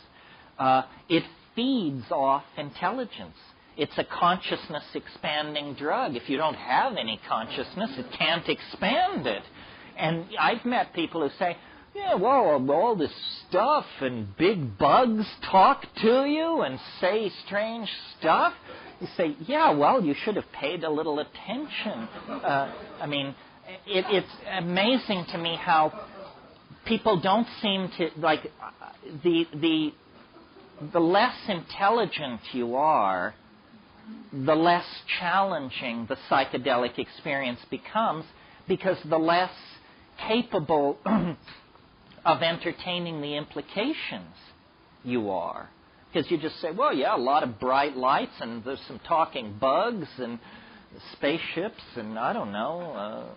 It feeds off intelligence. It's a consciousness-expanding drug. If you don't have any consciousness, it can't expand it. And I've met people who say, yeah, well, all this stuff and big bugs talk to you and say strange stuff. You say, yeah, well, you should have paid a little attention. It's amazing to me how people don't seem to, the less intelligent you are, the less challenging the psychedelic experience becomes, because the less capable of entertaining the implications you are. Because you just say, well, yeah, a lot of bright lights, and there's some talking bugs, and spaceships, and I don't know,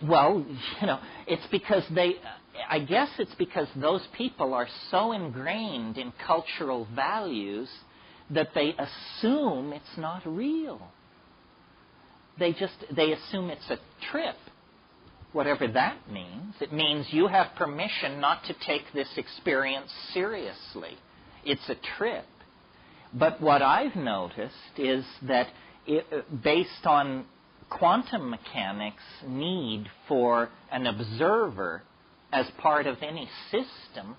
Well, it's because I guess it's because those people are so ingrained in cultural values that they assume it's not real. They assume it's a trip, whatever that means. It means you have permission not to take this experience seriously. It's a trip. But what I've noticed is that based on quantum mechanics' need for an observer as part of any system,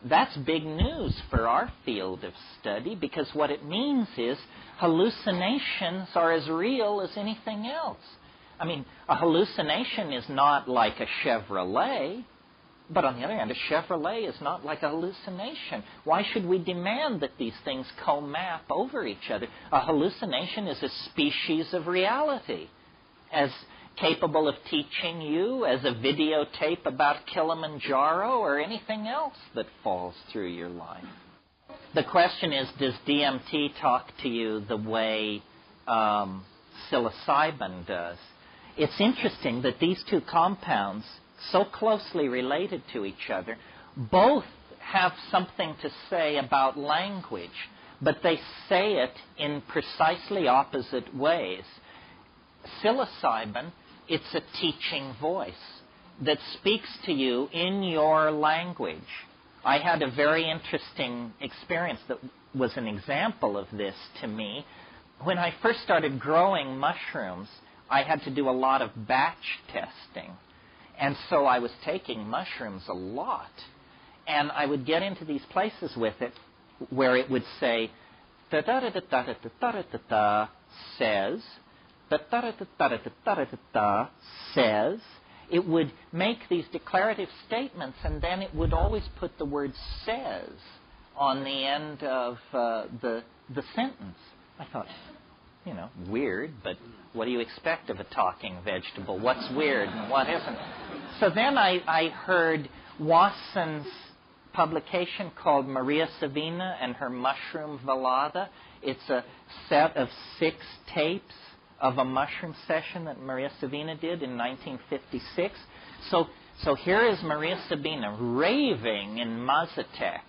that's big news for our field of study, because what it means is hallucinations are as real as anything else. A hallucination is not like a Chevrolet, but on the other hand, a Chevrolet is not like a hallucination. Why should we demand that these things co-map over each other? A hallucination is a species of reality, as capable of teaching you as a videotape about Kilimanjaro or anything else that falls through your life. The question is, does DMT talk to you the way psilocybin does? It's interesting that these two compounds, so closely related to each other. Both have something to say about language, but they say it in precisely opposite ways. Psilocybin, it's a teaching voice that speaks to you in your language. I had a very interesting experience that was an example of this to me. When I first started growing mushrooms, I had to do a lot of batch testing. And so I was taking mushrooms a lot. And I would get into these places with it where it would say, da-da-da-da-da-da-da-da-da, says, da-da-da-da-da-da-da-da, says. It would make these declarative statements, and then it would always put the word says on the end of the sentence. I thought, weird, but what do you expect of a talking vegetable? What's weird and what isn't? So then I heard Wasson's publication called Maria Savina and her Mushroom Velada. It's a set of 6 tapes of a mushroom session that Maria Savina did in 1956. So here is Maria Sabina raving in Mazatec,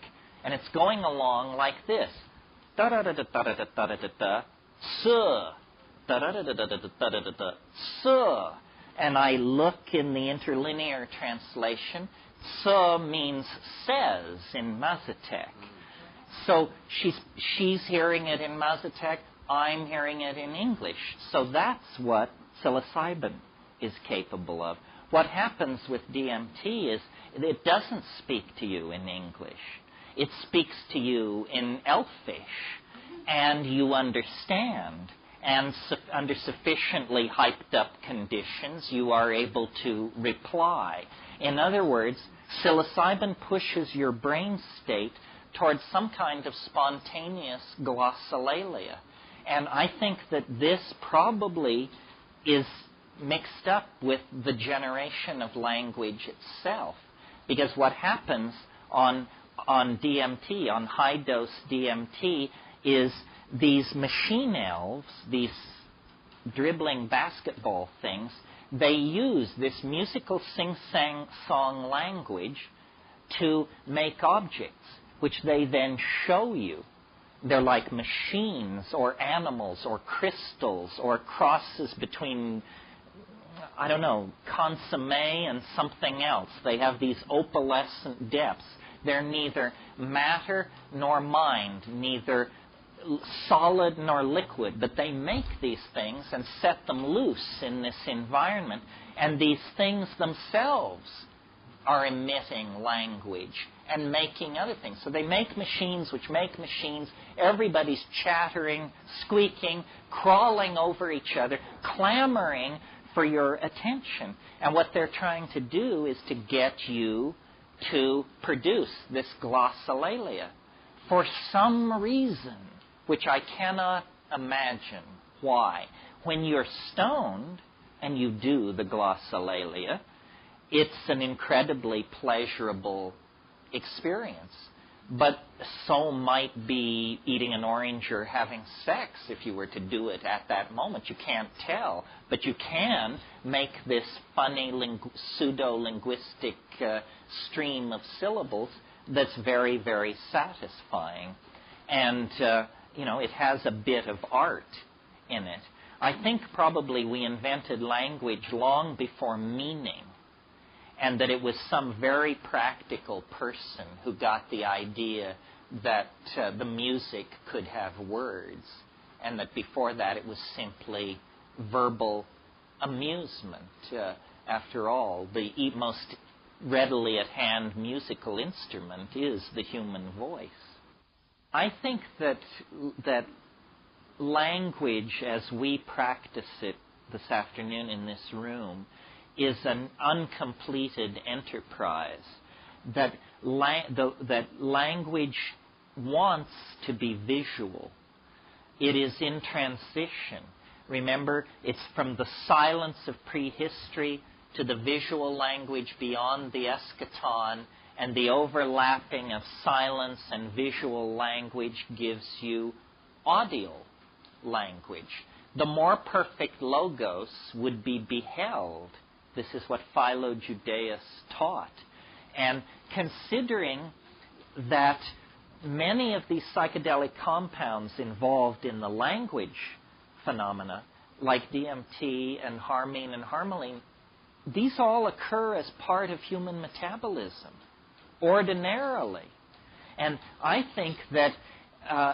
and it's going along like this. Da-da-da-da-da-da-da-da-da, suh. Da-da-da-da-da-da-da-da-da, suh. And I look in the interlinear translation. Suh means says in Mazatec. So she's hearing it in Mazatec. I'm hearing it in English. So that's what psilocybin is capable of. What happens with DMT is it doesn't speak to you in English. It speaks to you in Elfish, and you understand. And under sufficiently hyped up conditions, you are able to reply. In other words, psilocybin pushes your brain state towards some kind of spontaneous glossolalia. And I think that this probably is mixed up with the generation of language itself. Because what happens on DMT, on high-dose DMT, is these machine elves, these dribbling basketball things, they use this musical sing-song language to make objects, which they then show you. They're like machines or animals or crystals or crosses between, I don't know, consomme and something else. They have these opalescent depths. They're neither matter nor mind, neither solid nor liquid, but they make these things and set them loose in this environment, and these things themselves are emitting language and making other things. So they make machines which make machines. Everybody's chattering, squeaking, crawling over each other, clamoring for your attention. And what they're trying to do is to get you to produce this glossolalia for some reason, which I cannot imagine why. When you're stoned and you do the glossolalia, it's an incredibly pleasurable experience. But so might be eating an orange or having sex if you were to do it at that moment. You can't tell, but you can make this funny pseudo-linguistic stream of syllables that's very, very satisfying. And, it has a bit of art in it. I think probably we invented language long before meaning, and that it was some very practical person who got the idea that the music could have words, and that before that it was simply verbal amusement. After all, the most readily at hand musical instrument is the human voice. I think that language as we practice it this afternoon in this room is an uncompleted enterprise, that language wants to be visual. It is in transition. Remember, it's from the silence of prehistory to the visual language beyond the eschaton, and the overlapping of silence and visual language gives you audio language. The more perfect logos would be beheld This is what Philo Judaeus taught. And considering that many of these psychedelic compounds involved in the language phenomena, like DMT and harmine and harmaline, these all occur as part of human metabolism, ordinarily. And I think that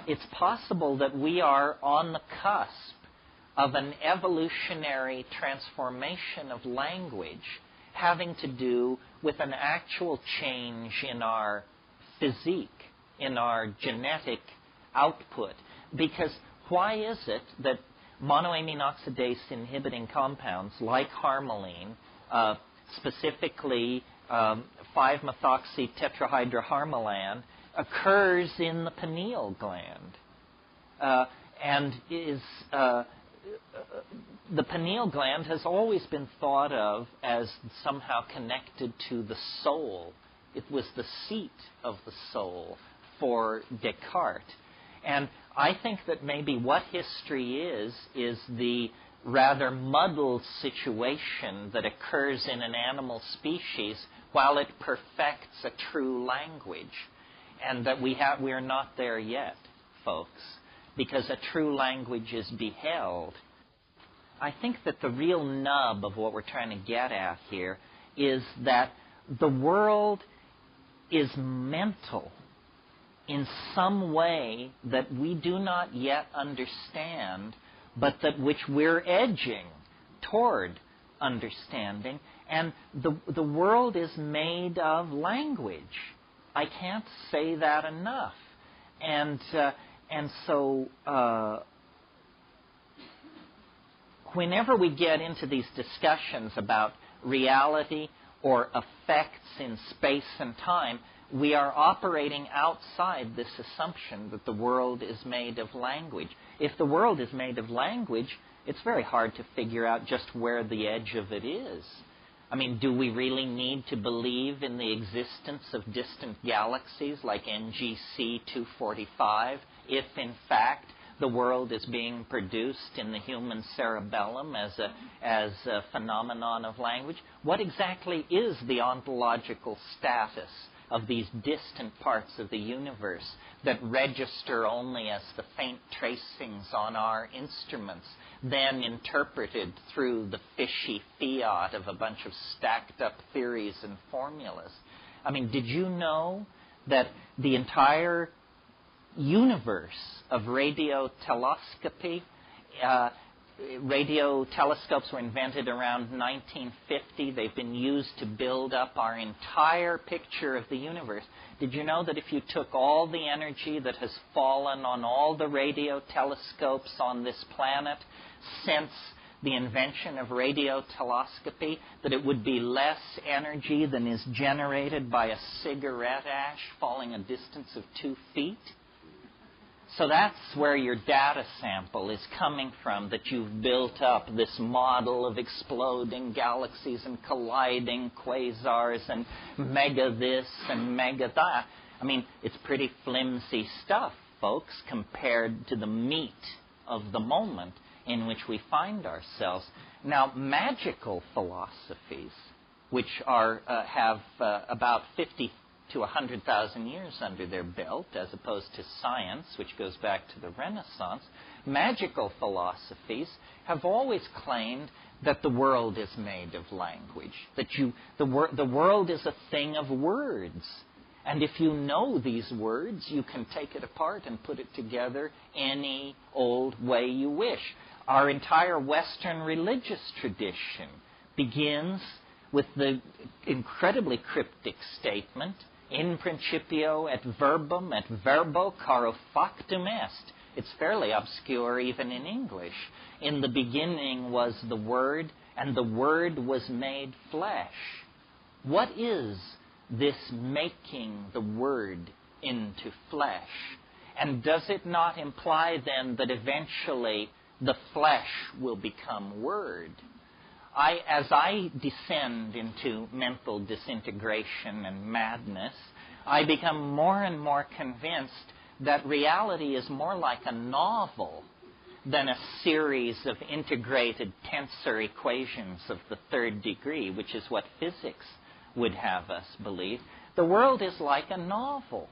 it's possible that we are on the cusp of an evolutionary transformation of language having to do with an actual change in our physique, in our genetic output. Because why is it that monoamine oxidase inhibiting compounds like harmaline, specifically 5-methoxy-tetrahydroharmalan, occurs in the pineal gland and is the pineal gland has always been thought of as somehow connected to the soul. It was the seat of the soul for Descartes. And I think that maybe what history is the rather muddled situation that occurs in an animal species while it perfects a true language. And that we are not there yet, folks, because a true language is beheld. I think that the real nub of what we're trying to get at here is that the world is mental in some way that we do not yet understand, but that which we're edging toward understanding. And the world is made of language. I can't say that enough. And so whenever we get into these discussions about reality or effects in space and time, we are operating outside this assumption that the world is made of language. If the world is made of language, it's very hard to figure out just where the edge of it is. I mean, do we really need to believe in the existence of distant galaxies like NGC 245 if, in fact, the world is being produced in the human cerebellum as a phenomenon of language? What exactly is the ontological status of these distant parts of the universe that register only as the faint tracings on our instruments, then interpreted through the fishy fiat of a bunch of stacked up theories and formulas? I mean, did you know that the entire universe of radio telescopy, radio telescopes were invented around 1950. They've been used to build up our entire picture of the universe. Did you know that if you took all the energy that has fallen on all the radio telescopes on this planet since the invention of radio telescopy, that it would be less energy than is generated by a cigarette ash falling a distance of 2 feet? So that's where your data sample is coming from, that you've built up this model of exploding galaxies and colliding quasars and mega this and mega that. I mean, it's pretty flimsy stuff, folks, compared to the meat of the moment in which we find ourselves. Now, magical philosophies, which have about 50 to 100,000 years under their belt, as opposed to science, which goes back to the Renaissance, magical philosophies have always claimed that the world is made of language, that the world is a thing of words. And if you know these words, you can take it apart and put it together any old way you wish. Our entire Western religious tradition begins with the incredibly cryptic statement, in principio et verbum et verbo caro factum est. It's fairly obscure even in English. In the beginning was the Word, and the Word was made flesh. What is this making the Word into flesh? And does it not imply then that eventually the flesh will become Word? As I descend into mental disintegration and madness, I become more and more convinced that reality is more like a novel than a series of integrated tensor equations of the third degree, which is what physics would have us believe. The world is like a novel.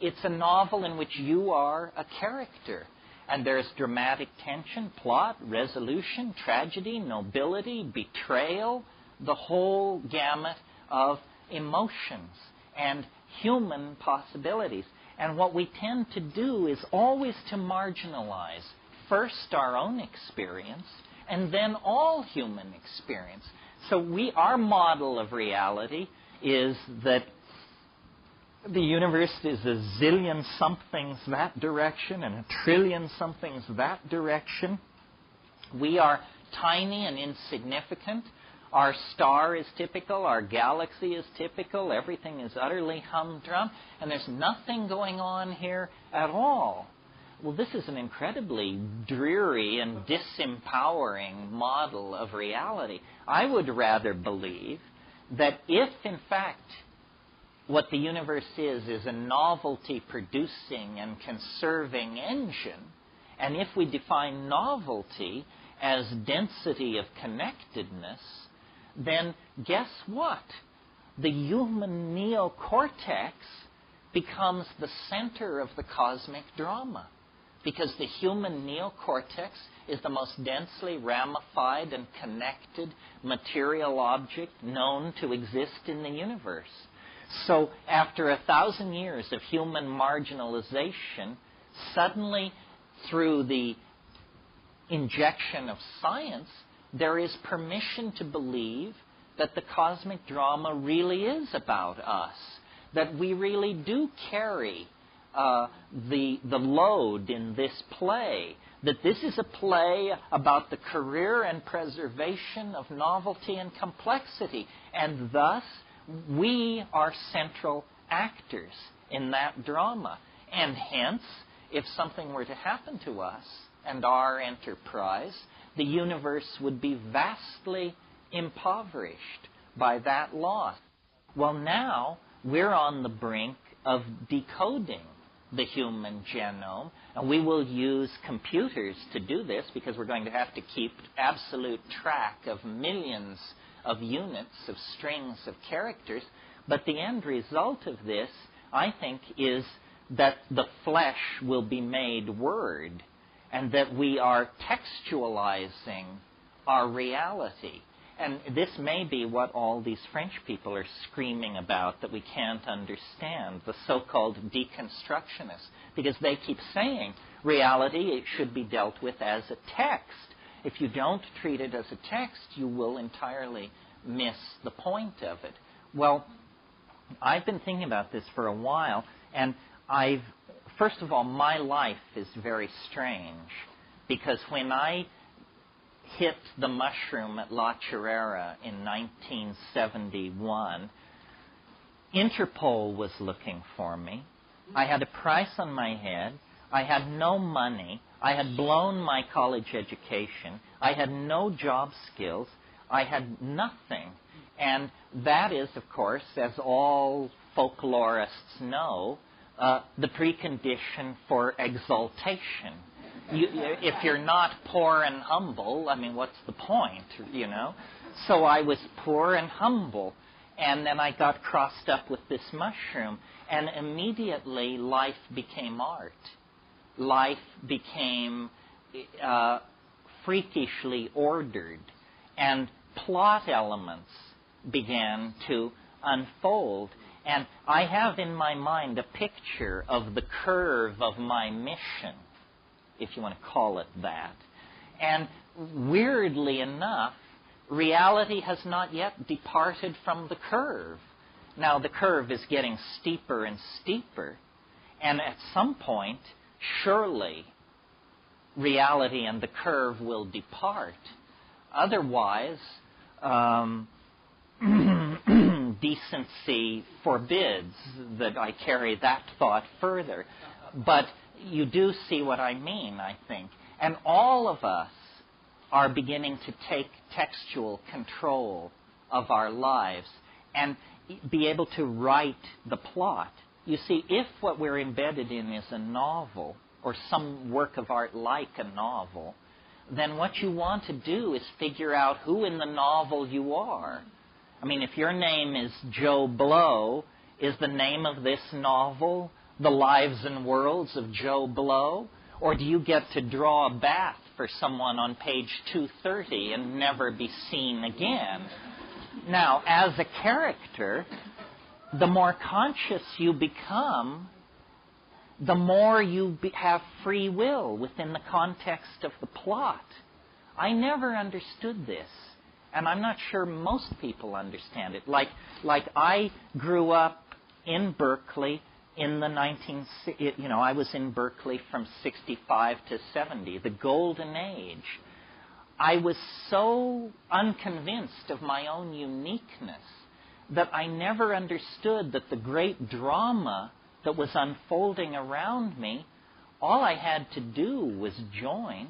It's a novel in which you are a character. And there's dramatic tension, plot, resolution, tragedy, nobility, betrayal, the whole gamut of emotions and human possibilities. And what we tend to do is always to marginalize first our own experience and then all human experience. So our model of reality is that the universe is a zillion somethings that direction and a trillion somethings that direction. We are tiny and insignificant. Our star is typical. Our galaxy is typical. Everything is utterly humdrum. And there's nothing going on here at all. Well, this is an incredibly dreary and disempowering model of reality. I would rather believe that if, in fact, what the universe is a novelty-producing and conserving engine, and if we define novelty as density of connectedness, then guess what? The human neocortex becomes the center of the cosmic drama, because the human neocortex is the most densely ramified and connected material object known to exist in the universe. So after 1,000 years of human marginalization, suddenly through the injection of science, there is permission to believe that the cosmic drama really is about us, that we really do carry the load in this play, that this is a play about the career and preservation of novelty and complexity, and thus we are central actors in that drama. And hence, if something were to happen to us and our enterprise, the universe would be vastly impoverished by that loss. Well, now we're on the brink of decoding the human genome, and we will use computers to do this because we're going to have to keep absolute track of millions of units, of strings of characters. But the end result of this, I think, is that the flesh will be made word, and that we are textualizing our reality. And this may be what all these French people are screaming about that we can't understand, the so-called deconstructionists, because they keep saying reality, it should be dealt with as a text. If you don't treat it as a text, you will entirely miss the point of it. Well, I've been thinking about this for a while, and first of all, my life is very strange, because when I hit the mushroom at La Chirera in 1971, Interpol was looking for me. I had a price on my head. I had no money. I had blown my college education. I had no job skills. I had nothing. And that is, of course, as all folklorists know, the precondition for exaltation. If you're not poor and humble, I mean, what's the point, you know? So I was poor and humble, and then I got crossed up with this mushroom, and immediately life became art. Life became freakishly ordered, and plot elements began to unfold. And I have in my mind a picture of the curve of my mission, if you want to call it that. And weirdly enough, reality has not yet departed from the curve. Now, the curve is getting steeper and steeper, and at some point, surely, reality and the curve will depart. Otherwise, decency forbids that I carry that thought further. But you do see what I mean, I think. And all of us are beginning to take textual control of our lives and be able to write the plot. You see, if what we're embedded in is a novel or some work of art like a novel, then what you want to do is figure out who in the novel you are. I mean, if your name is Joe Blow, is the name of this novel The Lives and Worlds of Joe Blow? Or do you get to draw a bath for someone on page 230 and never be seen again? Now, as a character, the more conscious you become, the more you have free will within the context of the plot. I never understood this, and I'm not sure most people understand it. Like I grew up in Berkeley in the I was in Berkeley from 65 to 70, the golden age. I was so unconvinced of my own uniqueness that I never understood that the great drama that was unfolding around me, all I had to do was join,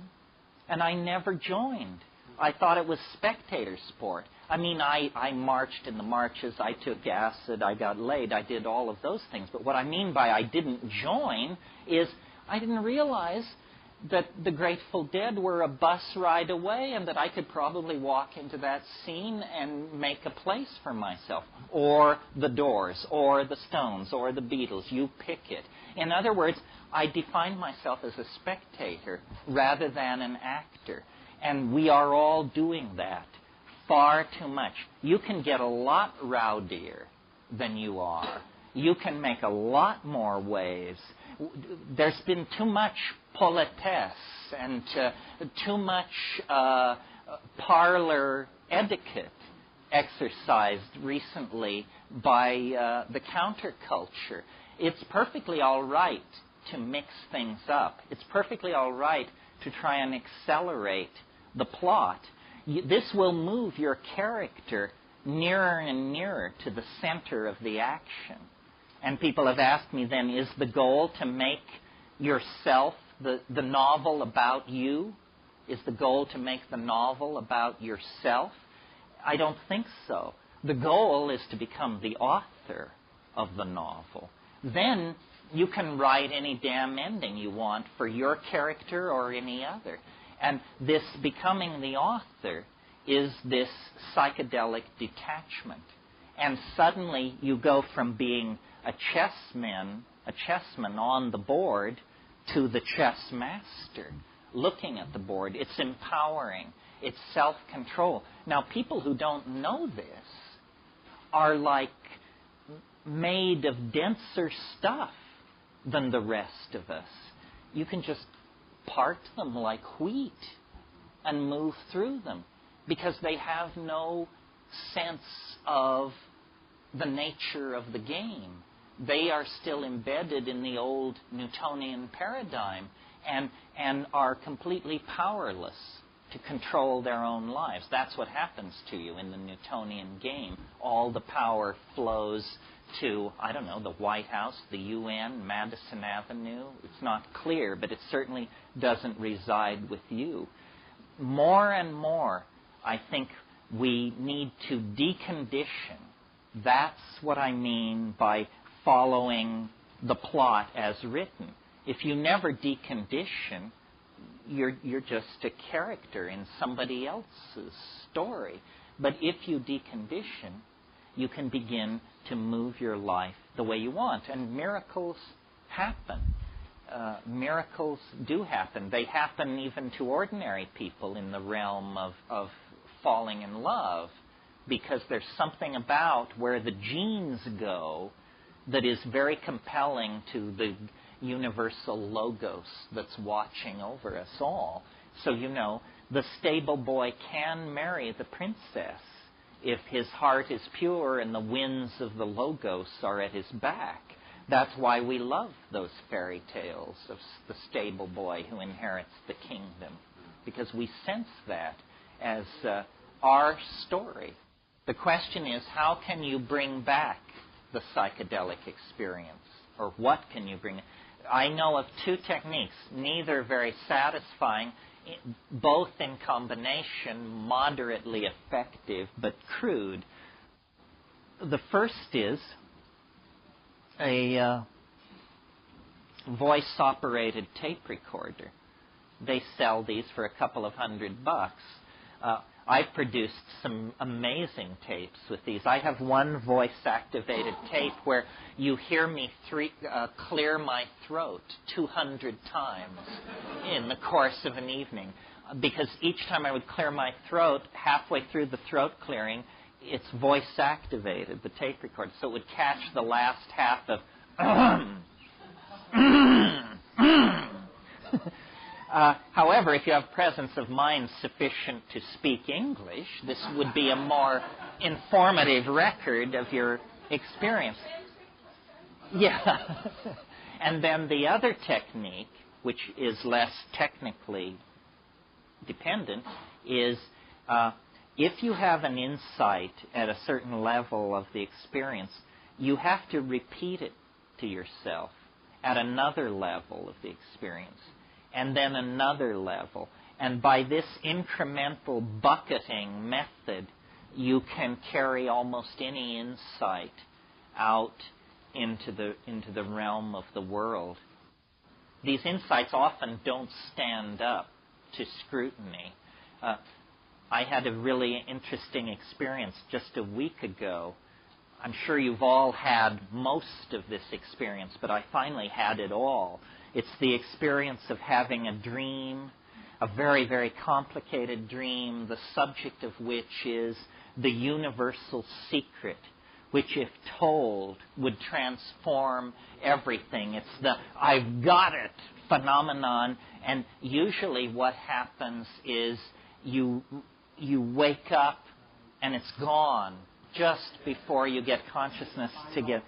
and I never joined. I thought it was spectator sport. I mean, I marched in the marches, I took acid, I got laid, I did all of those things. But what I mean by I didn't join is I didn't realize that the Grateful Dead were a bus ride away and that I could probably walk into that scene and make a place for myself. Or the Doors, or the Stones, or the Beatles. You pick it. In other words, I defined myself as a spectator rather than an actor. And we are all doing that far too much. You can get a lot rowdier than you are. You can make a lot more waves. There's been too much politesse and too much parlor etiquette exercised recently by the counterculture. It's perfectly all right to mix things up. It's perfectly all right to try and accelerate the plot. This will move your character nearer and nearer to the center of the action. And people have asked me then, is the goal to make yourself the novel about you? Is the goal to make the novel about yourself? I don't think so. The goal is to become the author of the novel. Then you can write any damn ending you want for your character or any other. And this becoming the author is this psychedelic detachment. And suddenly you go from being a chessman on the board, to the chess master, looking at the board. It's empowering. It's self-control. Now, people who don't know this are like made of denser stuff than the rest of us. You can just part them like wheat and move through them because they have no sense of the nature of the game. They are still embedded in the old Newtonian paradigm and are completely powerless to control their own lives. That's what happens to you in the Newtonian game. All the power flows to, I don't know, the White House, the UN, Madison Avenue. It's not clear, but it certainly doesn't reside with you. More and more, I think we need to decondition. That's what I mean by following the plot as written. If you never decondition, you're just a character in somebody else's story. But if you decondition, you can begin to move your life the way you want. And miracles happen. Miracles do happen. They happen even to ordinary people in the realm of falling in love, because there's something about where the genes go that is very compelling to the universal logos that's watching over us all. So, the stable boy can marry the princess if his heart is pure and the winds of the logos are at his back. That's why we love those fairy tales of the stable boy who inherits the kingdom, because we sense that as our story. The question is, how can you bring back the psychedelic experience? Or what can you bring? I know of two techniques, neither very satisfying, both in combination moderately effective but crude. The first is a voice-operated tape recorder. They sell these for a couple of $100. I've produced some amazing tapes with these. I have one voice-activated tape where you hear me clear my throat 200 times in the course of an evening. Because each time I would clear my throat, halfway through the throat clearing, it's voice-activated, the tape recorder. So it would catch the last half of however, if you have presence of mind sufficient to speak English, this would be a more informative record of your experience. Yeah. And then the other technique, which is less technically dependent, is if you have an insight at a certain level of the experience, you have to repeat it to yourself at another level of the experience, and then another level. And by this incremental bucketing method, you can carry almost any insight out into the realm of the world. These insights often don't stand up to scrutiny. I had a really interesting experience just a week ago. I'm sure you've all had most of this experience, but I finally had it all. It's the experience of having a dream, a very, very complicated dream, the subject of which is the universal secret, which, if told, would transform everything. It's the "I've got it" phenomenon, and usually what happens is you wake up and it's gone just before you get consciousness to get...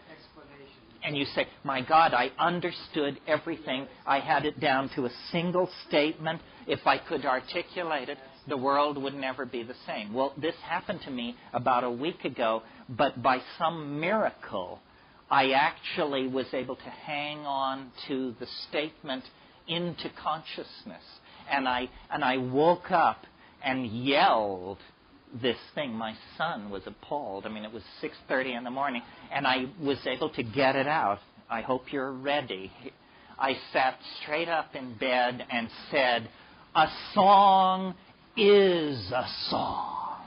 And you say, "My God, I understood everything. I had it down to a single statement. If I could articulate it, the world would never be the same." Well, this happened to me about a week ago, but by some miracle, I actually was able to hang on to the statement into consciousness. And I woke up and yelled this thing. My son was appalled. I mean, it was 6:30 in the morning, and I was able to get it out. I hope you're ready. I sat straight up in bed and said, "A song is a song."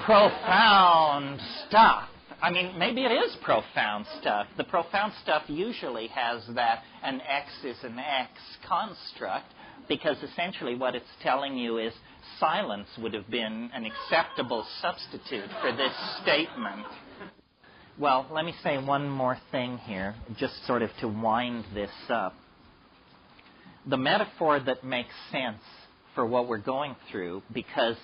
Profound stuff. I mean, maybe it is profound stuff. The profound stuff usually has that an X is an X construct, because essentially what it's telling you is silence would have been an acceptable substitute for this statement. Well, let me say one more thing here, just sort of to wind this up. The metaphor that makes sense for what we're going through, because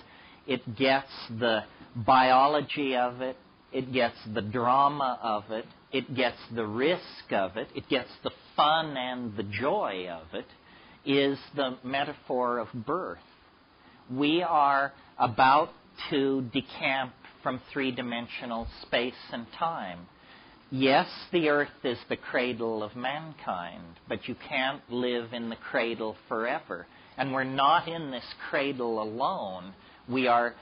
it gets the biology of it, it gets the drama of it, it gets the risk of it, it gets the fun and the joy of it, is the metaphor of birth. We are about to decamp from three-dimensional space and time. Yes, the earth is the cradle of mankind, but you can't live in the cradle forever. And we're not in this cradle alone. We are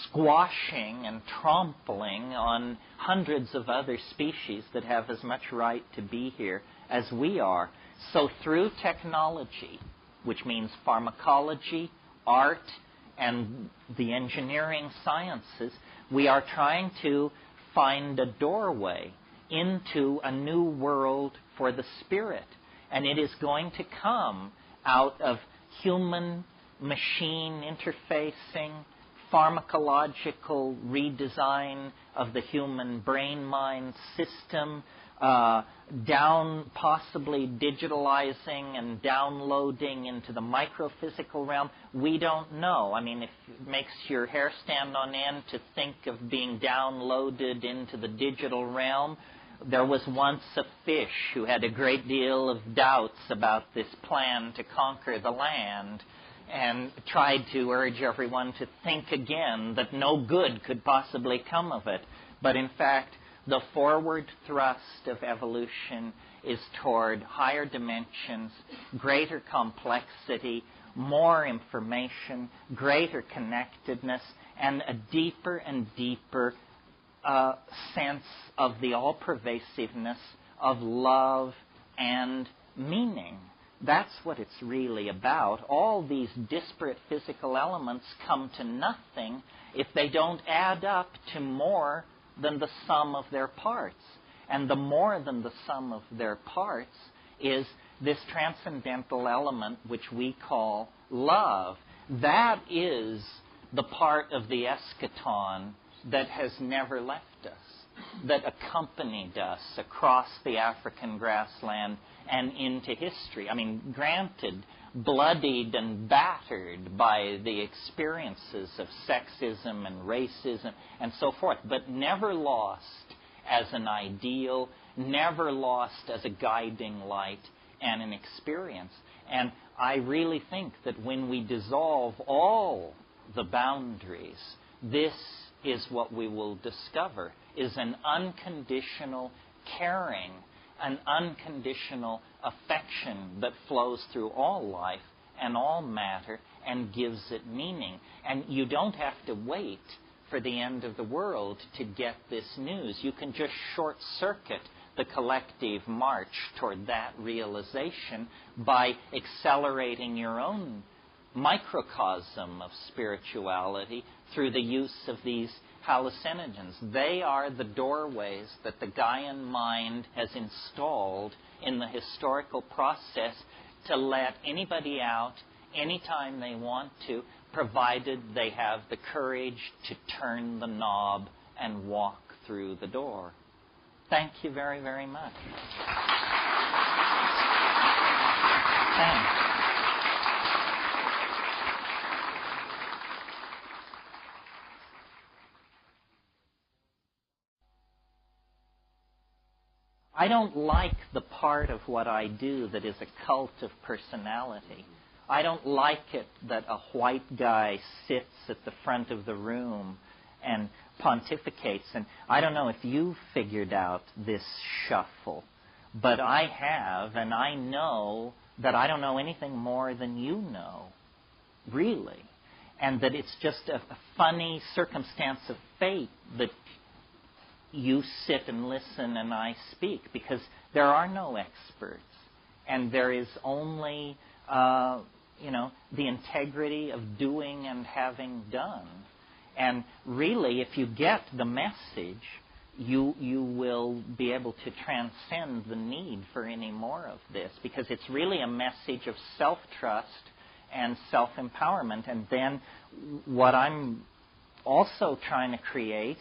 squashing and trampling on hundreds of other species that have as much right to be here as we are. So through technology, which means pharmacology, art, and the engineering sciences, we are trying to find a doorway into a new world for the spirit. And it is going to come out of human-machine interfacing, pharmacological redesign of the human brain-mind system, down possibly digitalizing and downloading into the microphysical realm. We don't know. I mean, if it makes your hair stand on end to think of being downloaded into the digital realm, there was once a fish who had a great deal of doubts about this plan to conquer the land, and tried to urge everyone to think again that no good could possibly come of it. But in fact, the forward thrust of evolution is toward higher dimensions, greater complexity, more information, greater connectedness, and a deeper and deeper sense of the all-pervasiveness of love and meaning. That's what it's really about. All these disparate physical elements come to nothing if they don't add up to more than the sum of their parts. And the more than the sum of their parts is this transcendental element which we call love. That is the part of the eschaton that has never left us, that accompanied us across the African grassland and into history. I mean, granted, bloodied and battered by the experiences of sexism and racism and so forth, but never lost as an ideal, never lost as a guiding light and an experience. And I really think that when we dissolve all the boundaries, this is what we will discover, is an unconditional caring, an unconditional affection that flows through all life and all matter and gives it meaning. And you don't have to wait for the end of the world to get this news. You can just short-circuit the collective march toward that realization by accelerating your own microcosm of spirituality through the use of these hallucinogens. They are the doorways that the Gaian mind has installed in the historical process to let anybody out anytime they want to, provided they have the courage to turn the knob and walk through the door. Thank you very, very much. Thanks. I don't like the part of what I do that is a cult of personality. I don't like it that a white guy sits at the front of the room and pontificates. And I don't know if you've figured out this shuffle, but I have, and I know that I don't know anything more than you know, really. And that it's just a funny circumstance of fate that you sit and listen and I speak, because there are no experts, and there is only, the integrity of doing and having done. And really, if you get the message, you will be able to transcend the need for any more of this, because it's really a message of self-trust and self-empowerment. And then what I'm also trying to create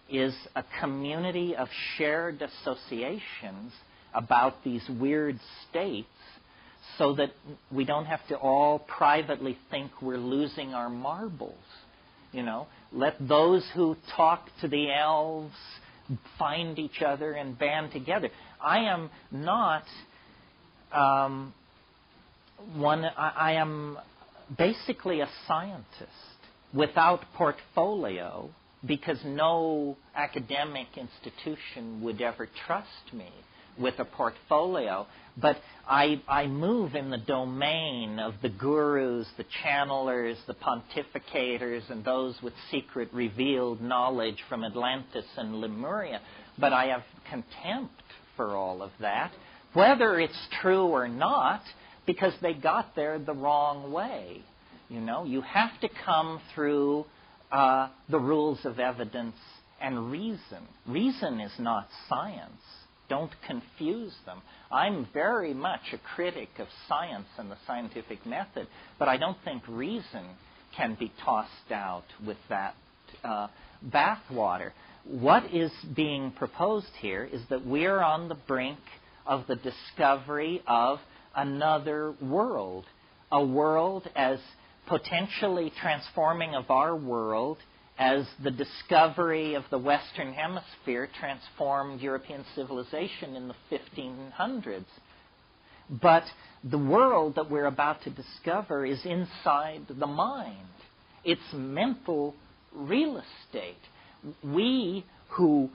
is a community of shared associations about these weird states, so that we don't have to all privately think we're losing our marbles. Let those who talk to the elves find each other and band together. I am not I am basically a scientist without portfolio, because no academic institution would ever trust me with a portfolio. But I move in the domain of the gurus, the channelers, the pontificators, and those with secret revealed knowledge from Atlantis and Lemuria. But I have contempt for all of that, whether it's true or not, because they got there the wrong way. You have to come through the rules of evidence and reason. Reason is not science. Don't confuse them. I'm very much a critic of science and the scientific method, but I don't think reason can be tossed out with that bathwater. What is being proposed here is that we're on the brink of the discovery of another world, a world as potentially transforming of our world as the discovery of the Western Hemisphere transformed European civilization in the 1500s. But the world that we're about to discover is inside the mind. It's mental real estate. We who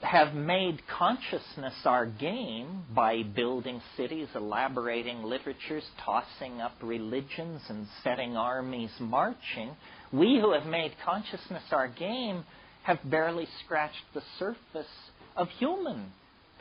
have made consciousness our game by building cities, elaborating literatures, tossing up religions, and setting armies marching, we who have made consciousness our game have barely scratched the surface of human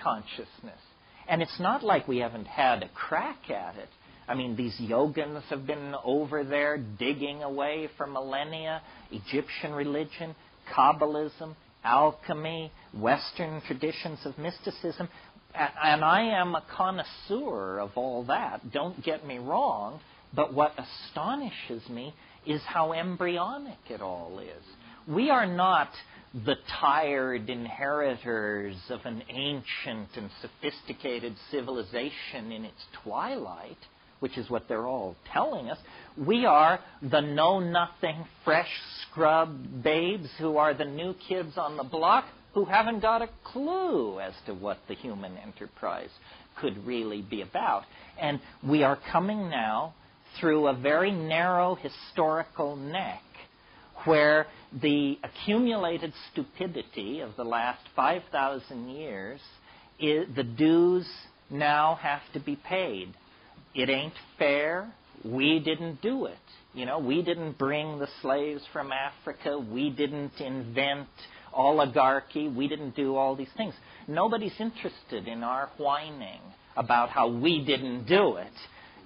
consciousness. And it's not like we haven't had a crack at it. I mean, these yogins have been over there digging away for millennia. Egyptian religion, Kabbalism, alchemy, Western traditions of mysticism. And I am a connoisseur of all that, don't get me wrong, but what astonishes me is how embryonic it all is. We are not the tired inheritors of an ancient and sophisticated civilization in its twilight, which is what they're all telling us. We are the know-nothing, fresh scrubbed babes who are the new kids on the block who haven't got a clue as to what the human enterprise could really be about. And we are coming now through a very narrow historical neck where the accumulated stupidity of the last 5,000 years, the dues now have to be paid. It ain't fair. We didn't do it. We didn't bring the slaves from Africa. We didn't invent oligarchy. We didn't do all these things. Nobody's interested in our whining about how we didn't do it.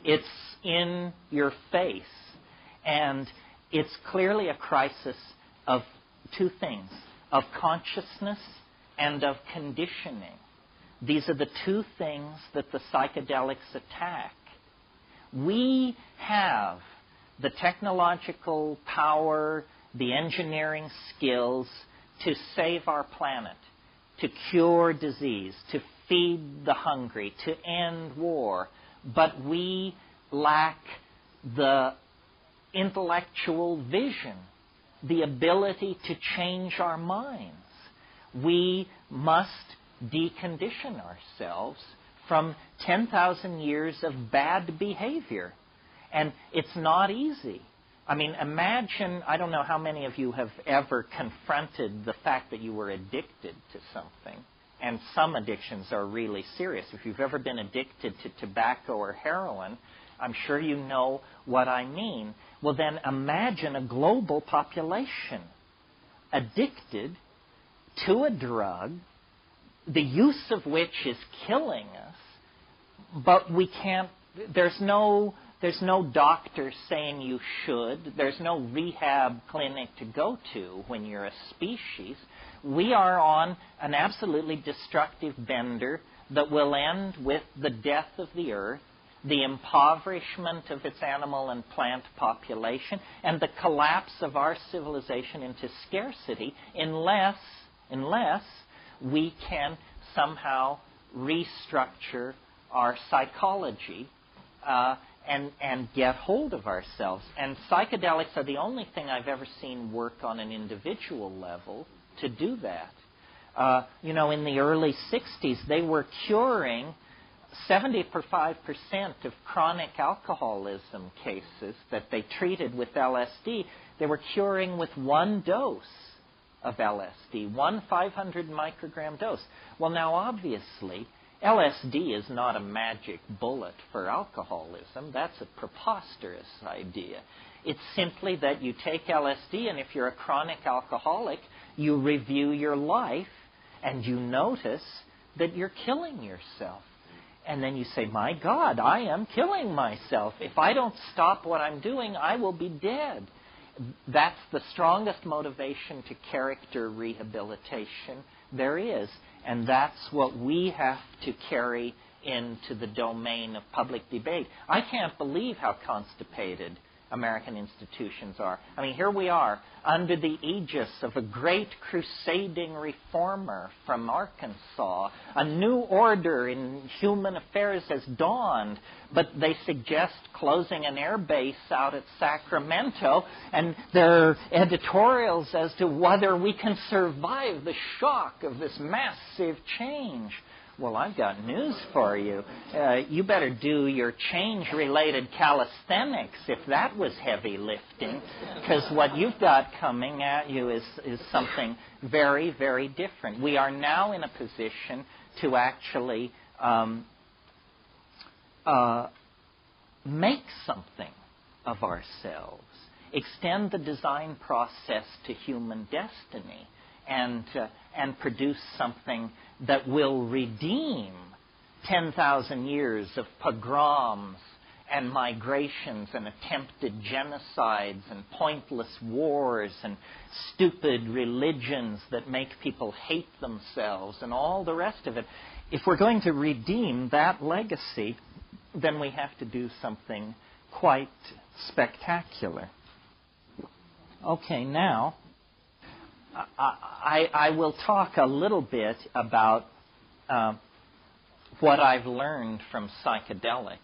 It's in your face. And it's clearly a crisis of two things, of consciousness and of conditioning. These are the two things that the psychedelics attack. We have the technological power, the engineering skills to save our planet, to cure disease, to feed the hungry, to end war. But we lack the intellectual vision, the ability to change our minds. We must decondition ourselves from 10,000 years of bad behavior. And it's not easy. I mean, imagine, I don't know how many of you have ever confronted the fact that you were addicted to something. And some addictions are really serious. If you've ever been addicted to tobacco or heroin, I'm sure you know what I mean. Well, then imagine a global population addicted to a drug, the use of which is killing us, but we can't, there's no doctor saying you should. There's no rehab clinic to go to when you're a species. We are on an absolutely destructive bender that will end with the death of the earth, the impoverishment of its animal and plant population, and the collapse of our civilization into scarcity unless we can somehow restructure our psychology and get hold of ourselves. And psychedelics are the only thing I've ever seen work on an individual level to do that. In the early 60s, they were curing 75% of chronic alcoholism cases that they treated with LSD. They were curing with one dose of LSD, one 500 microgram dose. Well, now, obviously, LSD is not a magic bullet for alcoholism. That's a preposterous idea. It's simply that you take LSD, and if you're a chronic alcoholic, you review your life, and you notice that you're killing yourself. And then you say, my God, I am killing myself. If I don't stop what I'm doing, I will be dead. That's the strongest motivation to character rehabilitation there is. And that's what we have to carry into the domain of public debate. I can't believe how constipated American institutions are. I mean, here we are under the aegis of a great crusading reformer from Arkansas. A new order in human affairs has dawned, but they suggest closing an air base out at Sacramento, and there are editorials as to whether we can survive the shock of this massive change. Well, I've got news for you. You better do your change-related calisthenics if that was heavy lifting, because what you've got coming at you is something very, very different. We are now in a position to actually make something of ourselves, extend the design process to human destiny, and produce something that will redeem 10,000 years of pogroms and migrations and attempted genocides and pointless wars and stupid religions that make people hate themselves and all the rest of it. If we're going to redeem that legacy, then we have to do something quite spectacular. Okay, now I will talk a little bit about what I've learned from psychedelics.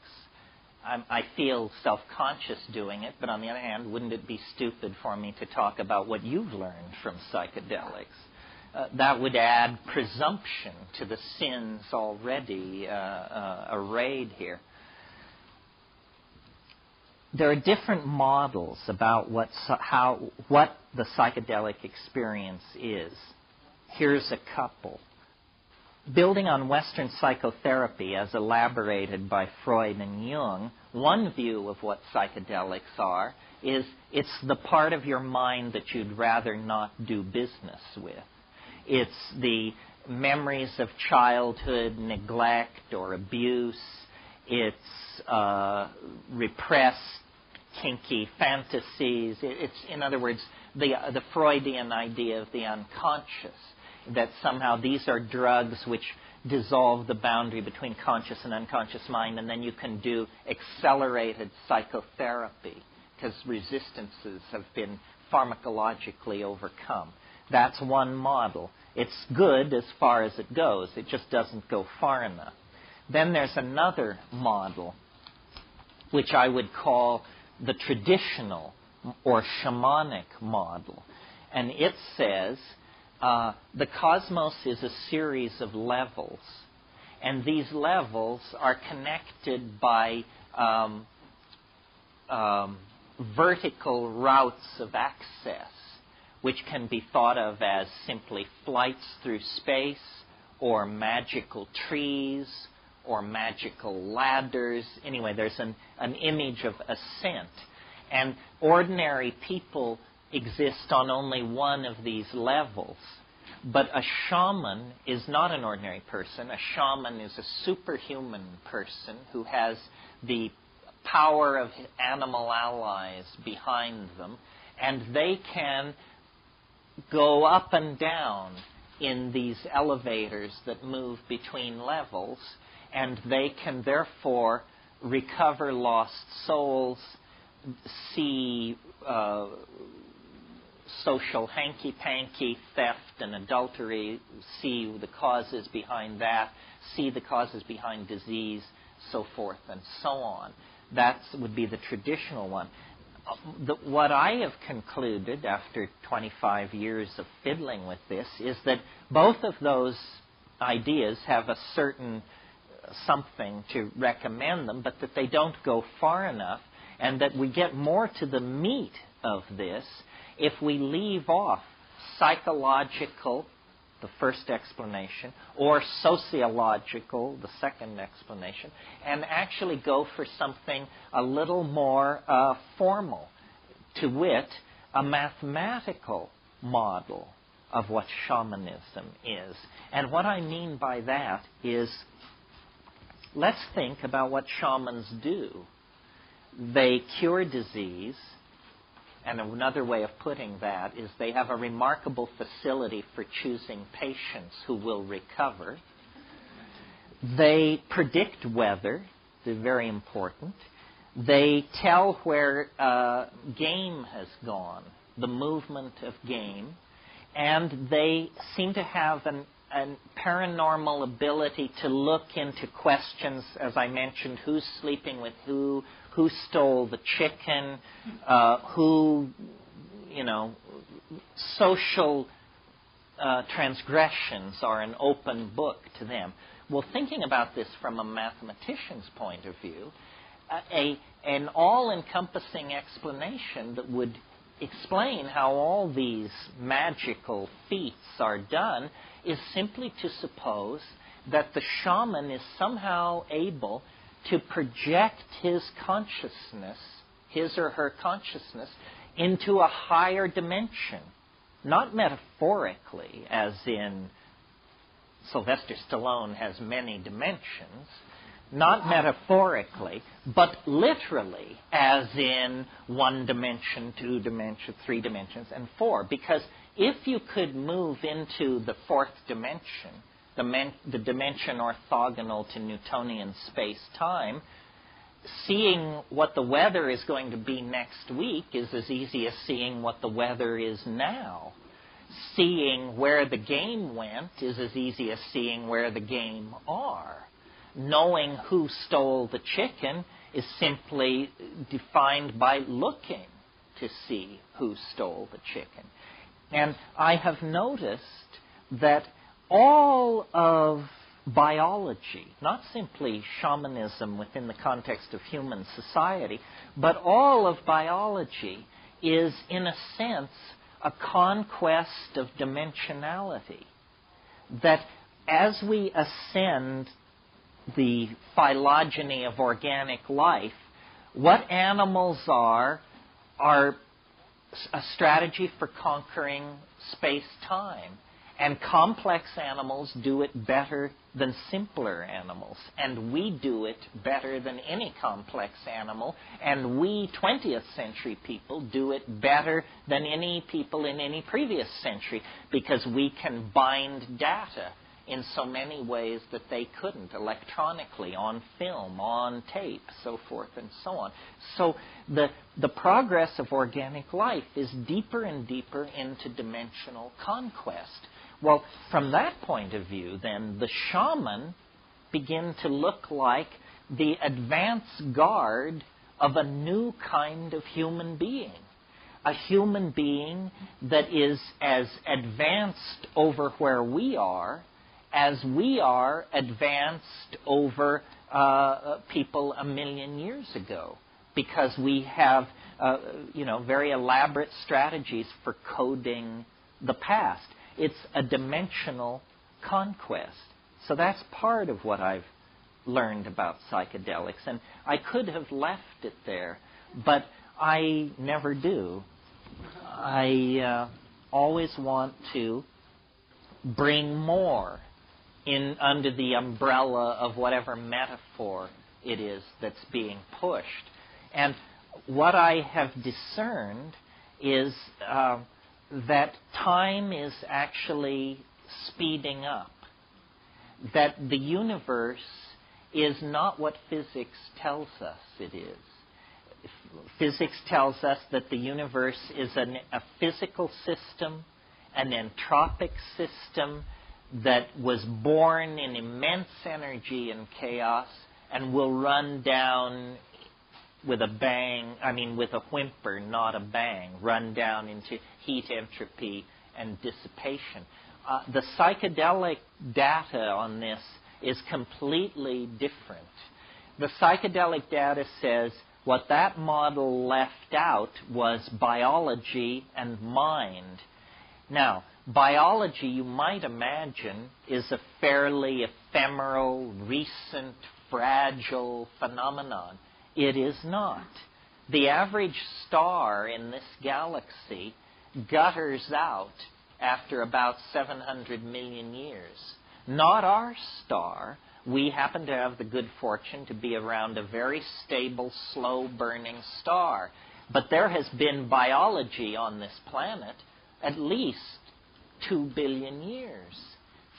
I feel self-conscious doing it, but on the other hand, wouldn't it be stupid for me to talk about what you've learned from psychedelics? That would add presumption to the sins already arrayed here. There are different models about what the psychedelic experience is. Here's a couple. Building on Western psychotherapy as elaborated by Freud and Jung, one view of what psychedelics are is it's the part of your mind that you'd rather not do business with. It's the memories of childhood neglect or abuse. It's repressed, kinky fantasies. It's, in other words, the Freudian idea of the unconscious, that somehow these are drugs which dissolve the boundary between conscious and unconscious mind, and then you can do accelerated psychotherapy because resistances have been pharmacologically overcome. That's one model. It's good as far as it goes. It just doesn't go far enough. Then there's another model, which I would call the traditional or shamanic model. And it says the cosmos is a series of levels, and these levels are connected by vertical routes of access, which can be thought of as simply flights through space, or magical trees, or magical ladders. Anyway, there's an image of ascent. And ordinary people exist on only one of these levels. But a shaman is not an ordinary person. A shaman is a superhuman person who has the power of animal allies behind them, and they can go up and down in these elevators that move between levels, and they can therefore recover lost souls, see social hanky-panky, theft and adultery, see the causes behind that, see the causes behind disease, so forth and so on. That would be the traditional one. What I have concluded after 25 years of fiddling with this is that both of those ideas have a certain something to recommend them, but that they don't go far enough, and that we get more to the meat of this if we leave off psychological, the first explanation, or sociological, the second explanation, and actually go for something a little more formal, to wit, a mathematical model of what shamanism is. And what I mean by that is, let's think about what shamans do. They cure disease, and another way of putting that is they have a remarkable facility for choosing patients who will recover. They predict weather, they're very important. They tell where game has gone, the movement of game, and they seem to have an paranormal ability to look into questions, as I mentioned, who's sleeping with who stole the chicken, social transgressions are an open book to them. Well, thinking about this from a mathematician's point of view, an all-encompassing explanation that would explain how all these magical feats are done is simply to suppose that the shaman is somehow able to project his consciousness, his or her consciousness, into a higher dimension not metaphorically, as in Sylvester Stallone has many dimensions, not metaphorically, but literally, as in 1 dimension, 2 dimensions, 3 dimensions, and 4. Because if you could move into the 4th dimension, the dimension orthogonal to Newtonian space-time, seeing what the weather is going to be next week is as easy as seeing what the weather is now. Seeing where the game went is as easy as seeing where the game are. Knowing who stole the chicken is simply defined by looking to see who stole the chicken. And I have noticed that all of biology, not simply shamanism within the context of human society, but all of biology is, in a sense, a conquest of dimensionality. That as we ascend the phylogeny of organic life, what animals are a strategy for conquering space-time. And complex animals do it better than simpler animals. And we do it better than any complex animal. And we 20th century people do it better than any people in any previous century, because we can bind data in so many ways that they couldn't, electronically, on film, on tape, so forth and so on. So the progress of organic life is deeper and deeper into dimensional conquest. Well, from that point of view, then, the shaman begin to look like the advance guard of a new kind of human being. A human being that is as advanced over where we are as we are advanced over people 1 million years ago. Because we have, very elaborate strategies for coding the past. It's a dimensional conquest. So that's part of what I've learned about psychedelics. And I could have left it there, but I never do. I always want to bring more in under the umbrella of whatever metaphor it is that's being pushed. And what I have discerned is that time is actually speeding up. That the universe is not what physics tells us it is. Physics tells us that the universe is a physical system, an entropic system that was born in immense energy and chaos and will run down with a bang, with a whimper, not a bang, run down into heat entropy and dissipation. The psychedelic data on this is completely different. The psychedelic data says what that model left out was biology and mind. Now, biology, you might imagine, is a fairly ephemeral, recent, fragile phenomenon. It is not. The average star in this galaxy gutters out after about 700 million years. Not our star. We happen to have the good fortune to be around a very stable, slow-burning star. But there has been biology on this planet at least 2 billion years.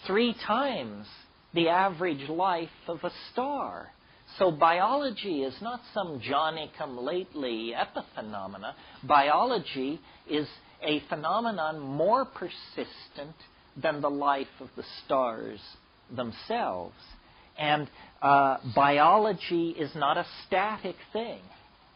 3 times the average life of a star. So biology is not some Johnny-come-lately epiphenomena. Biology is a phenomenon more persistent than the life of the stars themselves. And biology is not a static thing.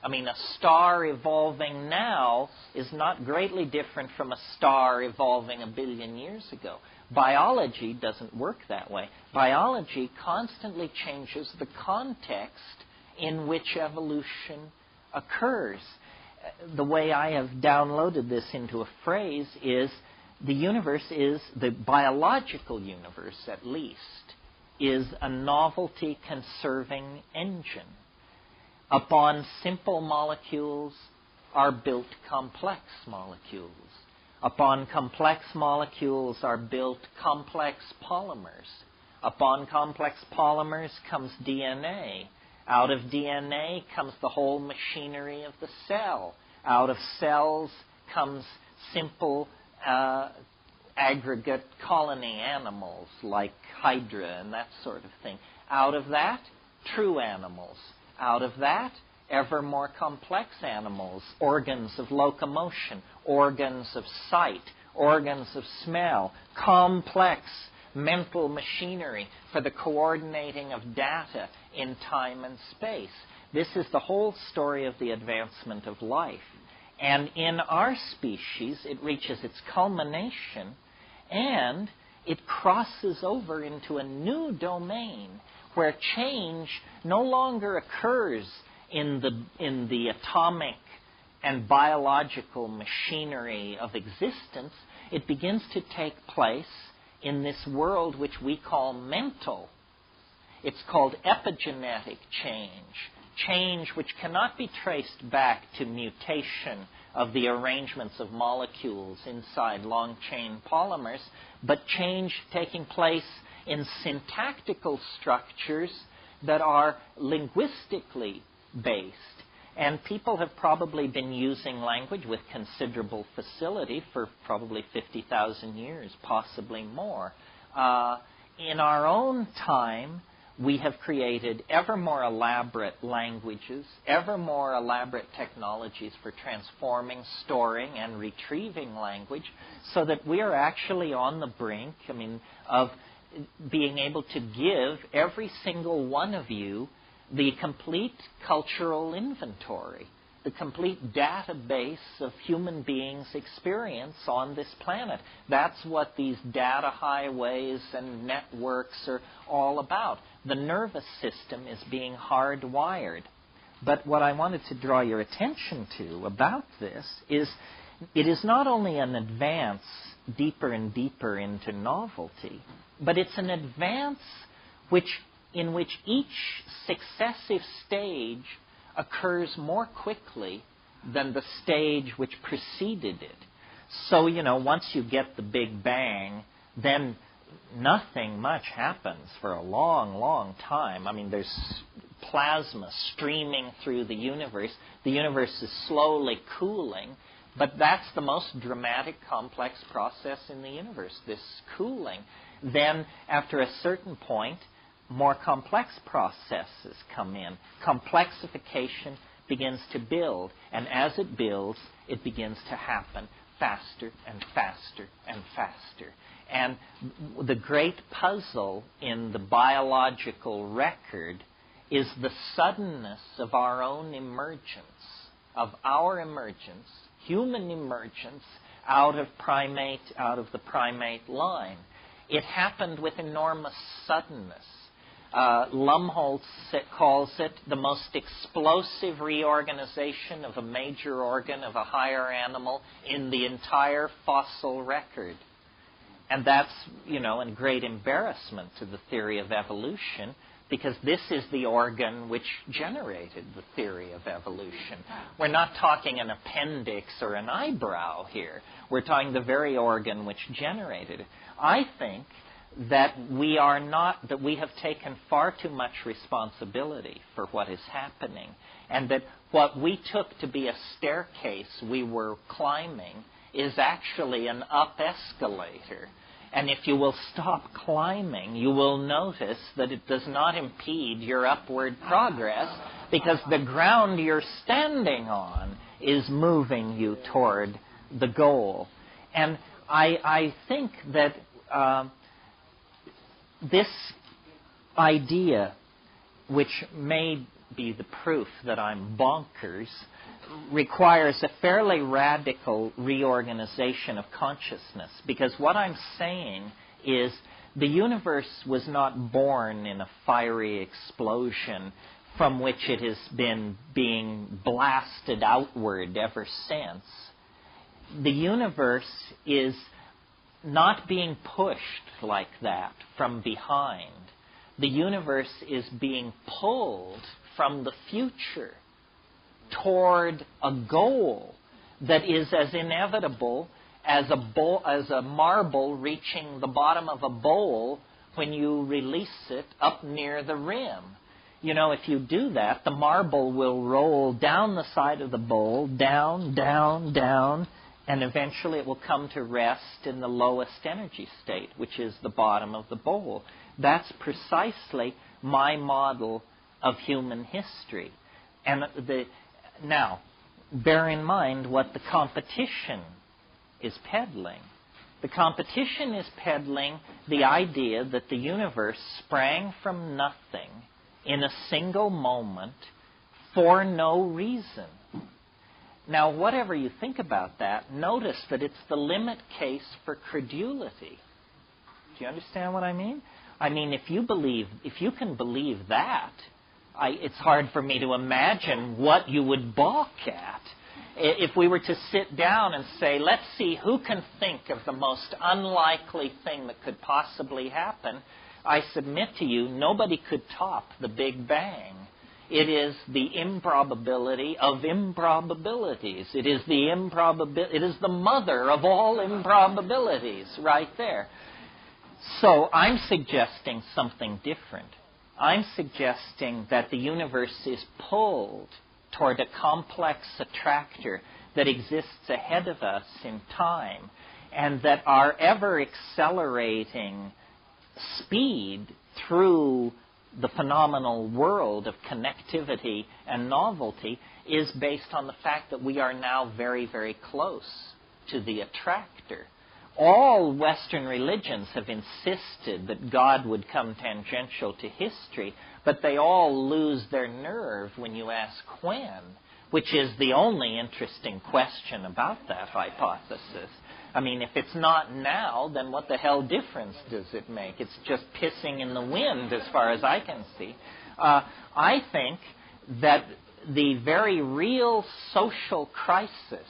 A star evolving now is not greatly different from a star evolving 1 billion years ago. Biology doesn't work that way. Biology constantly changes the context in which evolution occurs. The way I have downloaded this into a phrase is the universe is, the biological universe at least, is a novelty-conserving engine. Upon simple molecules are built complex molecules. Upon complex molecules are built complex polymers. Upon complex polymers comes DNA. Out of DNA comes the whole machinery of the cell. Out of cells comes simple aggregate colony animals like Hydra and that sort of thing. Out of that, true animals. Out of that, ever more complex animals, organs of locomotion, organs of sight, organs of smell, complex mental machinery for the coordinating of data in time and space. This is the whole story of the advancement of life. And in our species, it reaches its culmination and it crosses over into a new domain where change no longer occurs in the atomic and biological machinery of existence. It begins to take place in this world which we call mental. It's called epigenetic change which cannot be traced back to mutation of the arrangements of molecules inside long-chain polymers, but change taking place in syntactical structures that are linguistically based. And people have probably been using language with considerable facility for probably 50,000 years, possibly more. In our own time, we have created ever more elaborate languages, ever more elaborate technologies for transforming, storing, and retrieving language, so that we are actually on the brink, of being able to give every single one of you the complete cultural inventory, the complete database of human beings' experience on this planet. That's what these data highways and networks are all about. The nervous system is being hardwired. But what I wanted to draw your attention to about this is it is not only an advance deeper and deeper into novelty, but it's an advance in which each successive stage occurs more quickly than the stage which preceded it. So, once you get the Big Bang, then nothing much happens for a long, long time. There's plasma streaming through the universe. The universe is slowly cooling, but that's the most dramatic, complex process in the universe, this cooling. Then, after a certain point, more complex processes come in. Complexification begins to build, and as it builds, it begins to happen faster and faster and faster. And the great puzzle in the biological record is the suddenness of our own emergence, human emergence, out of the primate line. It happened with enormous suddenness. Lumholtz calls it the most explosive reorganization of a major organ of a higher animal in the entire fossil record. And that's, a great embarrassment to the theory of evolution, because this is the organ which generated the theory of evolution. We're not talking an appendix or an eyebrow here. We're talking the very organ which generated it. I think that we have taken far too much responsibility for what is happening, and that what we took to be a staircase we were climbing is actually an up escalator. And if you will stop climbing, you will notice that it does not impede your upward progress, because the ground you're standing on is moving you toward the goal. And I think that this idea, which may be the proof that I'm bonkers, requires a fairly radical reorganization of consciousness. Because what I'm saying is the universe was not born in a fiery explosion from which it has been being blasted outward ever since. The universe is not being pushed like that from behind. The universe is being pulled from the future toward a goal that is as inevitable as a marble reaching the bottom of a bowl when you release it up near the rim. You know, if you do that, the marble will roll down the side of the bowl, down, down, down, and eventually it will come to rest in the lowest energy state, which is the bottom of the bowl. That's precisely my model of human history. And now, bear in mind what the competition is peddling. The competition is peddling the idea that the universe sprang from nothing in a single moment for no reason. Now, whatever you think about that, notice that it's the limit case for credulity. Do you understand what I mean? I mean, if you can believe that, it's hard for me to imagine what you would balk at. If we were to sit down and say, let's see who can think of the most unlikely thing that could possibly happen, I submit to you, nobody could top the Big Bang. It is the improbability of improbabilities. It is the mother of all improbabilities right there. So I'm suggesting something different. I'm suggesting that the universe is pulled toward a complex attractor that exists ahead of us in time, and that our ever-accelerating speed through the phenomenal world of connectivity and novelty is based on the fact that we are now very, very close to the attractor. All Western religions have insisted that God would come tangential to history, but they all lose their nerve when you ask when, which is the only interesting question about that hypothesis. I mean, if it's not now, then what the hell difference does it make? It's just pissing in the wind as far as I can see. I think that the very real social crisis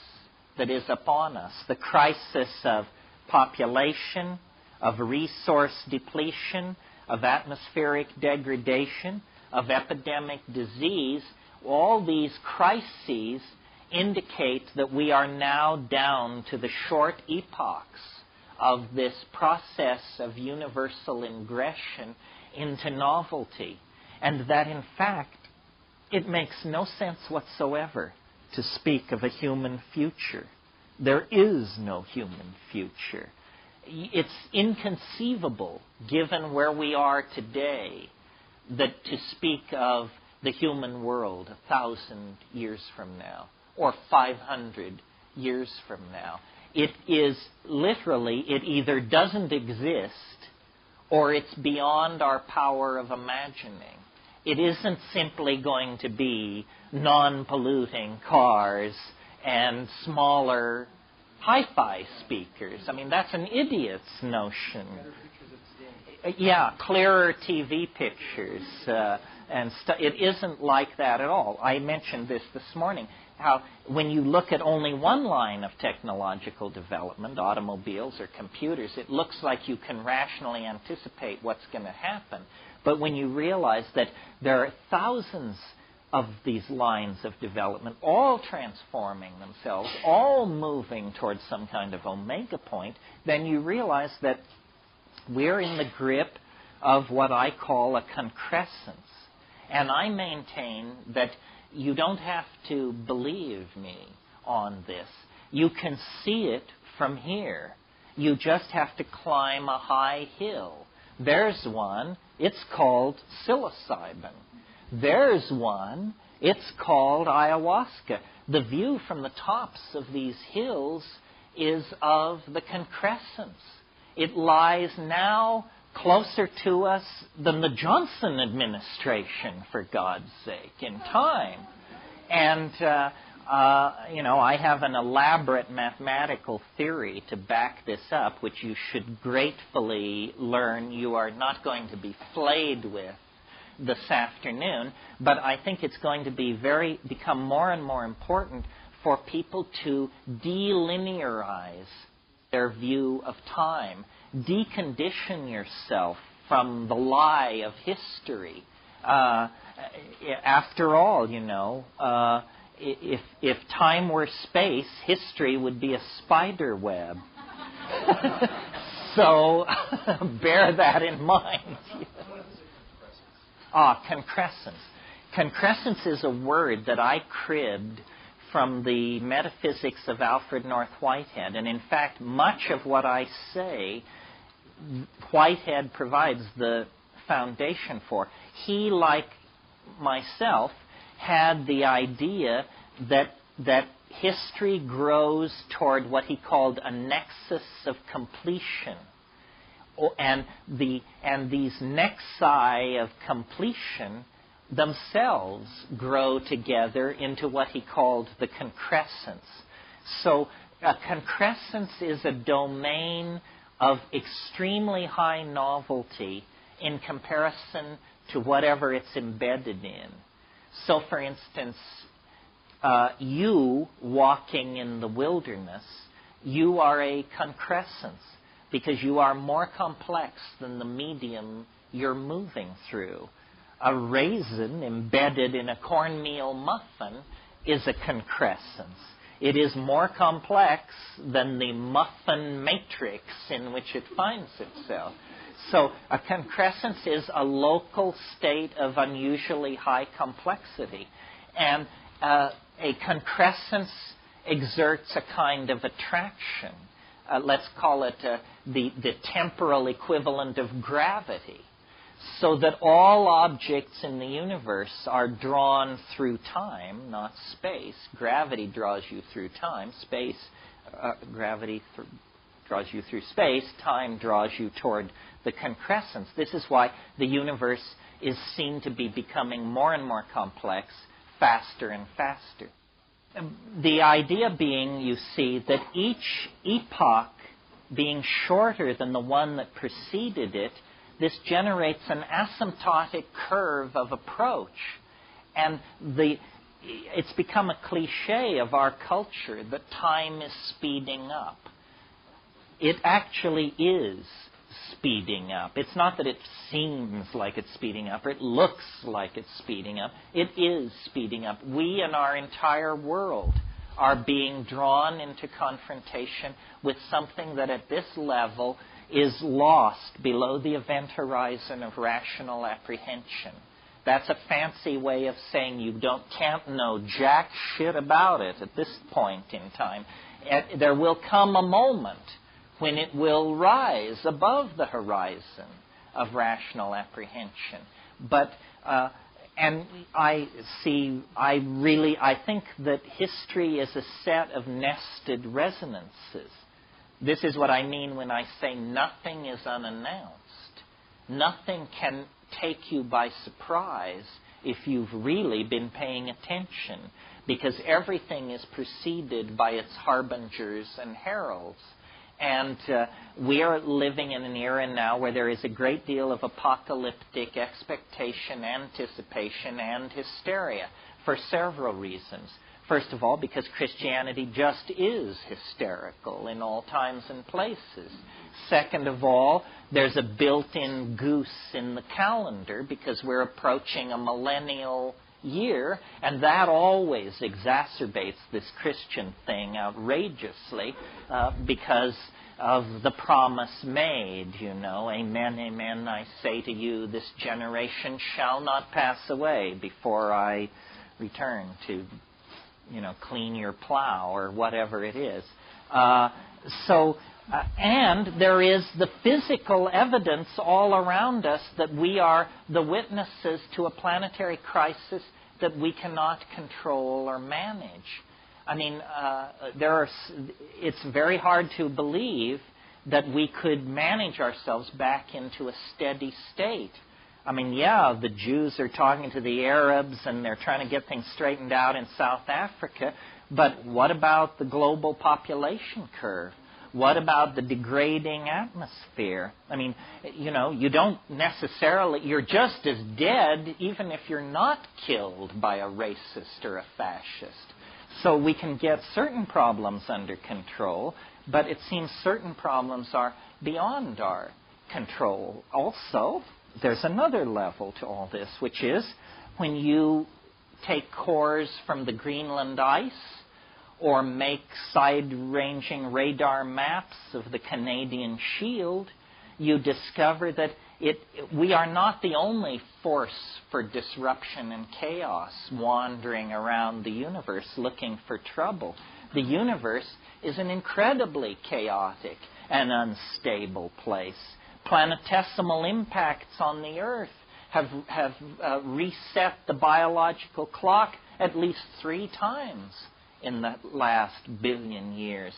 that is upon us, the crisis of population, of resource depletion, of atmospheric degradation, of epidemic disease, all these crises indicate that we are now down to the short epochs of this process of universal ingression into novelty, and that in fact it makes no sense whatsoever to speak of a human future. There is no human future. It's inconceivable, given where we are today, that to speak of the human world 1,000 years from now, or 500 years from now. It is literally, it either doesn't exist, or it's beyond our power of imagining. It isn't simply going to be non-polluting cars and smaller hi-fi speakers. I mean, that's an idiot's notion. Yeah, clearer TV pictures and stuff. It isn't like that at all. I mentioned this morning, how when you look at only one line of technological development, automobiles or computers, it looks like you can rationally anticipate what's going to happen. But when you realize that there are thousands of these lines of development, all transforming themselves, all moving towards some kind of omega point, then you realize that we're in the grip of what I call a concrescence. And I maintain that you don't have to believe me on this. You can see it from here. You just have to climb a high hill. There's one. It's called psilocybin. There's one. It's called ayahuasca. The view from the tops of these hills is of the concrescence. It lies now closer to us than the Johnson administration, for God's sake, in time. And, I have an elaborate mathematical theory to back this up, which you should gratefully learn you are not going to be flayed with this afternoon, but I think it's going to be become more and more important for people to delinearize their view of time. Decondition yourself from the lie of history. After all, if time were space, history would be a spider web. So bear that in mind. Concrescence. Concrescence is a word that I cribbed from the metaphysics of Alfred North Whitehead. And in fact, much of what I say, Whitehead provides the foundation for. He, like myself, had the idea that history grows toward what he called a nexus of completion. And these nexi of completion themselves grow together into what he called the concrescence. So a concrescence is a domain of extremely high novelty in comparison to whatever it's embedded in. So, for instance, you walking in the wilderness, you are a concrescence because you are more complex than the medium you're moving through. A raisin embedded in a cornmeal muffin is a concrescence. It is more complex than the muffin matrix in which it finds itself. So a concrescence is a local state of unusually high complexity. And a concrescence exerts a kind of attraction. Let's call it the temporal equivalent of gravity. So that all objects in the universe are drawn through time, not space. Gravity draws you through time. Gravity draws you through space. Time draws you toward the concrescence. This is why the universe is seen to be becoming more and more complex, faster and faster. The idea being, you see, that each epoch being shorter than the one that preceded it, this generates an asymptotic curve of approach. And it's become a cliche of our culture that time is speeding up. It actually is speeding up. It's not that it seems like it's speeding up, or it looks like it's speeding up. It is speeding up. We and our entire world are being drawn into confrontation with something that at this level is lost below the event horizon of rational apprehension. That's a fancy way of saying you can't know jack shit about it at this point in time. There will come a moment when it will rise above the horizon of rational apprehension. But and I think that history is a set of nested resonances. This is what I mean when I say nothing is unannounced. Nothing can take you by surprise if you've really been paying attention, because everything is preceded by its harbingers and heralds. And we are living in an era now where there is a great deal of apocalyptic expectation, anticipation, and hysteria for several reasons. First of all, because Christianity just is hysterical in all times and places. Second of all, there's a built-in goose in the calendar because we're approaching a millennial year, and that always exacerbates this Christian thing outrageously because of the promise made, Amen, amen, I say to you, this generation shall not pass away before I return to clean your plow or whatever it is. And there is the physical evidence all around us that we are the witnesses to a planetary crisis that we cannot control or manage. I mean, it's very hard to believe that we could manage ourselves back into a steady state. I mean, yeah, the Jews are talking to the Arabs and they're trying to get things straightened out in South Africa, but what about the global population curve? What about the degrading atmosphere? I mean, you don't necessarily, you're just as dead even if you're not killed by a racist or a fascist. So we can get certain problems under control, but it seems certain problems are beyond our control. Also, there's another level to all this, which is when you take cores from the Greenland ice or make side-ranging radar maps of the Canadian Shield, you discover that we are not the only force for disruption and chaos wandering around the universe looking for trouble. The universe is an incredibly chaotic and unstable place. Planetesimal impacts on the Earth have reset the biological clock at least 3 times in the last billion years.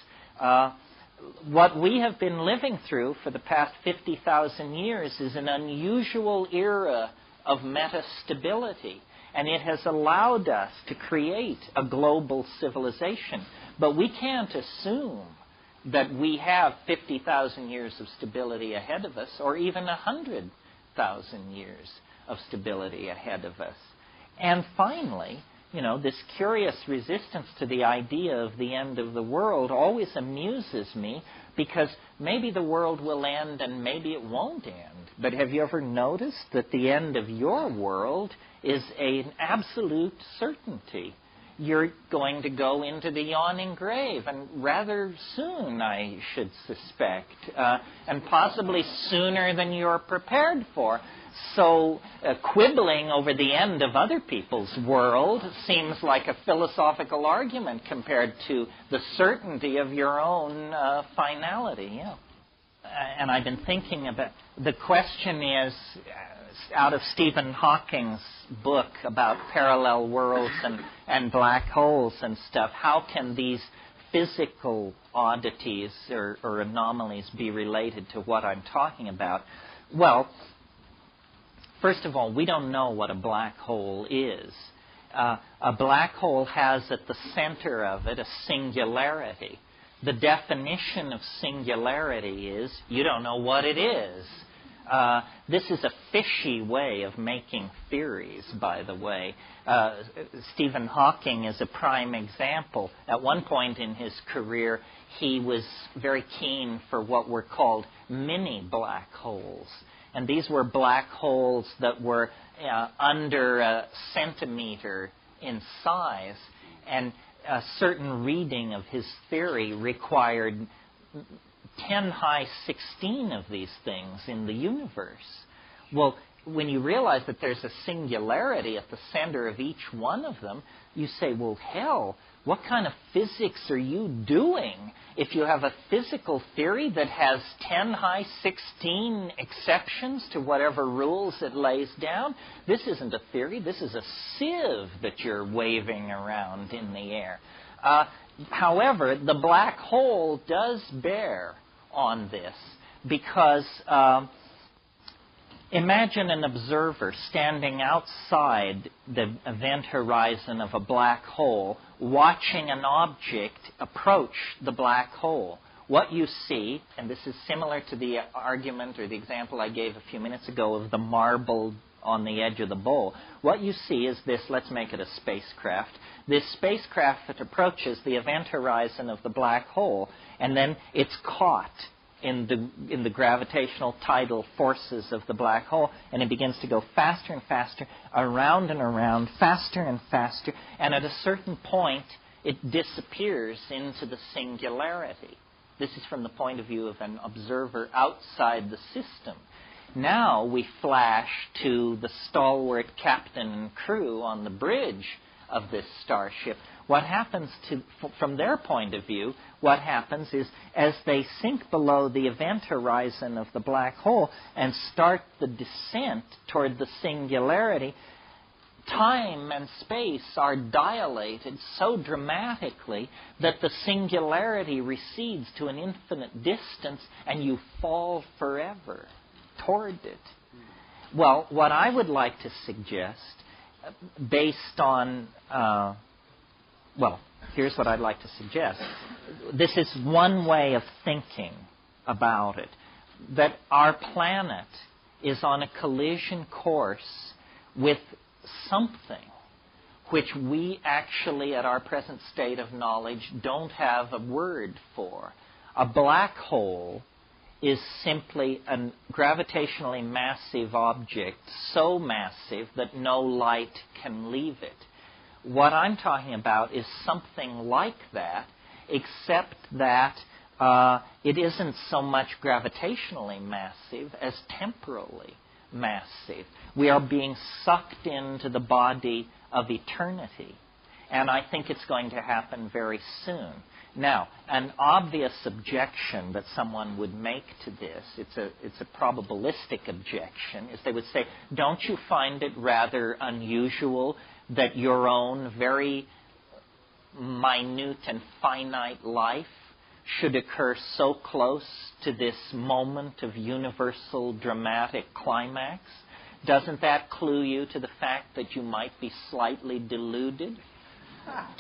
What we have been living through for the past 50,000 years is an unusual era of metastability, and it has allowed us to create a global civilization. But we can't assume that we have 50,000 years of stability ahead of us, or even 100,000 years of stability ahead of us. And finally, this curious resistance to the idea of the end of the world always amuses me, because maybe the world will end and maybe it won't end. But have you ever noticed that the end of your world is an absolute certainty? You're going to go into the yawning grave, and rather soon, I should suspect, and possibly sooner than you're prepared for. So quibbling over the end of other people's world seems like a philosophical argument compared to the certainty of your own finality. Yeah. And I've been thinking about, the question is, out of Stephen Hawking's book about parallel worlds and black holes and stuff, how can these physical oddities or anomalies be related to what I'm talking about? Well, first of all, we don't know what a black hole is. A black hole has at the center of it a singularity. The definition of singularity is you don't know what it is. This is a fishy way of making theories, by the way. Stephen Hawking is a prime example. At one point in his career, he was very keen for what were called mini black holes. And these were black holes that were under a centimeter in size. And a certain reading of his theory required 10 high 16 of these things in the universe. Well, when you realize that there's a singularity at the center of each one of them, you say, well, hell, what kind of physics are you doing if you have a physical theory that has 10 high 16 exceptions to whatever rules it lays down? This isn't a theory. This is a sieve that you're waving around in the air. However, the black hole does bear on this, because imagine an observer standing outside the event horizon of a black hole, watching an object approach the black hole. What you see, and this is similar to the argument or the example I gave a few minutes ago of the marble on the edge of the bowl, what you see is this, let's make it a spacecraft. This spacecraft that approaches the event horizon of the black hole, and then it's caught in the gravitational tidal forces of the black hole, and it begins to go faster and faster, around and around, faster and faster, and at a certain point, it disappears into the singularity. This is from the point of view of an observer outside the system. Now we flash to the stalwart captain and crew on the bridge of this starship. What happens from their point of view, what happens is as they sink below the event horizon of the black hole and start the descent toward the singularity, time and space are dilated so dramatically that the singularity recedes to an infinite distance and you fall forever toward it. Well, what I would like to suggest, based on, here's what I'd like to suggest. This is one way of thinking about it, that our planet is on a collision course with something which we actually, at our present state of knowledge, don't have a word for. A black hole is simply a gravitationally massive object, so massive that no light can leave it. what I'm talking about is something like that, except that it isn't so much gravitationally massive as temporally massive. We are being sucked into the body of eternity. And I think it's going to happen very soon. Now, an obvious objection that someone would make to this, it's a probabilistic objection, is they would say, don't you find it rather unusual that your own very minute and finite life should occur so close to this moment of universal dramatic climax? Doesn't that clue you to the fact that you might be slightly deluded?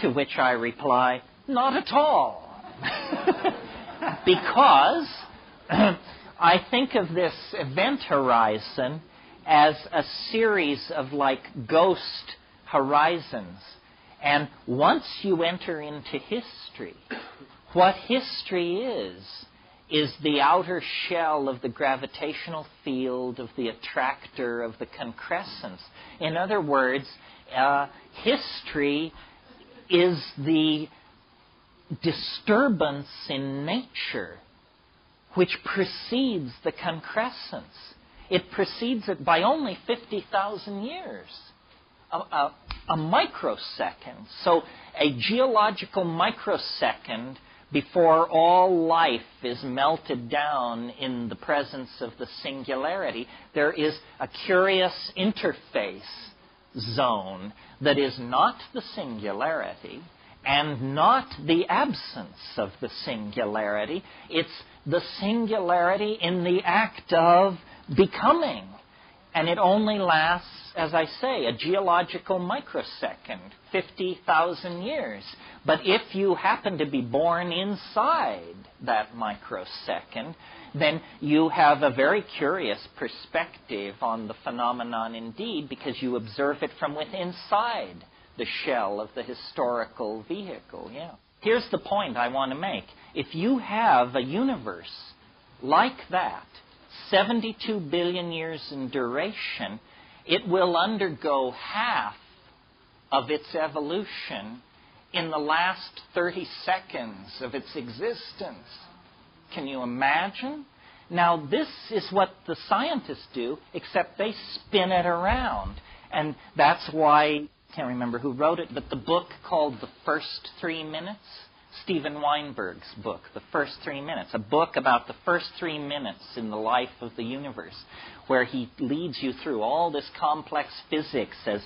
To which I reply, not at all. Because I think of this event horizon as a series of like ghost horizons. And once you enter into history, what history is the outer shell of the gravitational field of the attractor of the concrescence. In other words, history is the disturbance in nature which precedes the concrescence. It precedes it by only 50,000 years. A microsecond. So a geological microsecond before all life is melted down in the presence of the singularity, there is a curious interface zone that is not the singularity and not the absence of the singularity. It's the singularity in the act of becoming. And it only lasts, as I say, a geological microsecond, 50,000 years. But if you happen to be born inside that microsecond, then you have a very curious perspective on the phenomenon indeed, because you observe it from within inside the shell of the historical vehicle. Yeah. Here's the point I want to make. If you have a universe like that, 72 billion years in duration, it will undergo half of its evolution in the last 30 seconds of its existence. Can you imagine? Now, this is what the scientists do, except they spin it around. And that's why, I can't remember who wrote it, but the book called The First 3 Minutes, Steven Weinberg's book, The First 3 Minutes, a book about the first 3 minutes in the life of the universe, where he leads you through all this complex physics as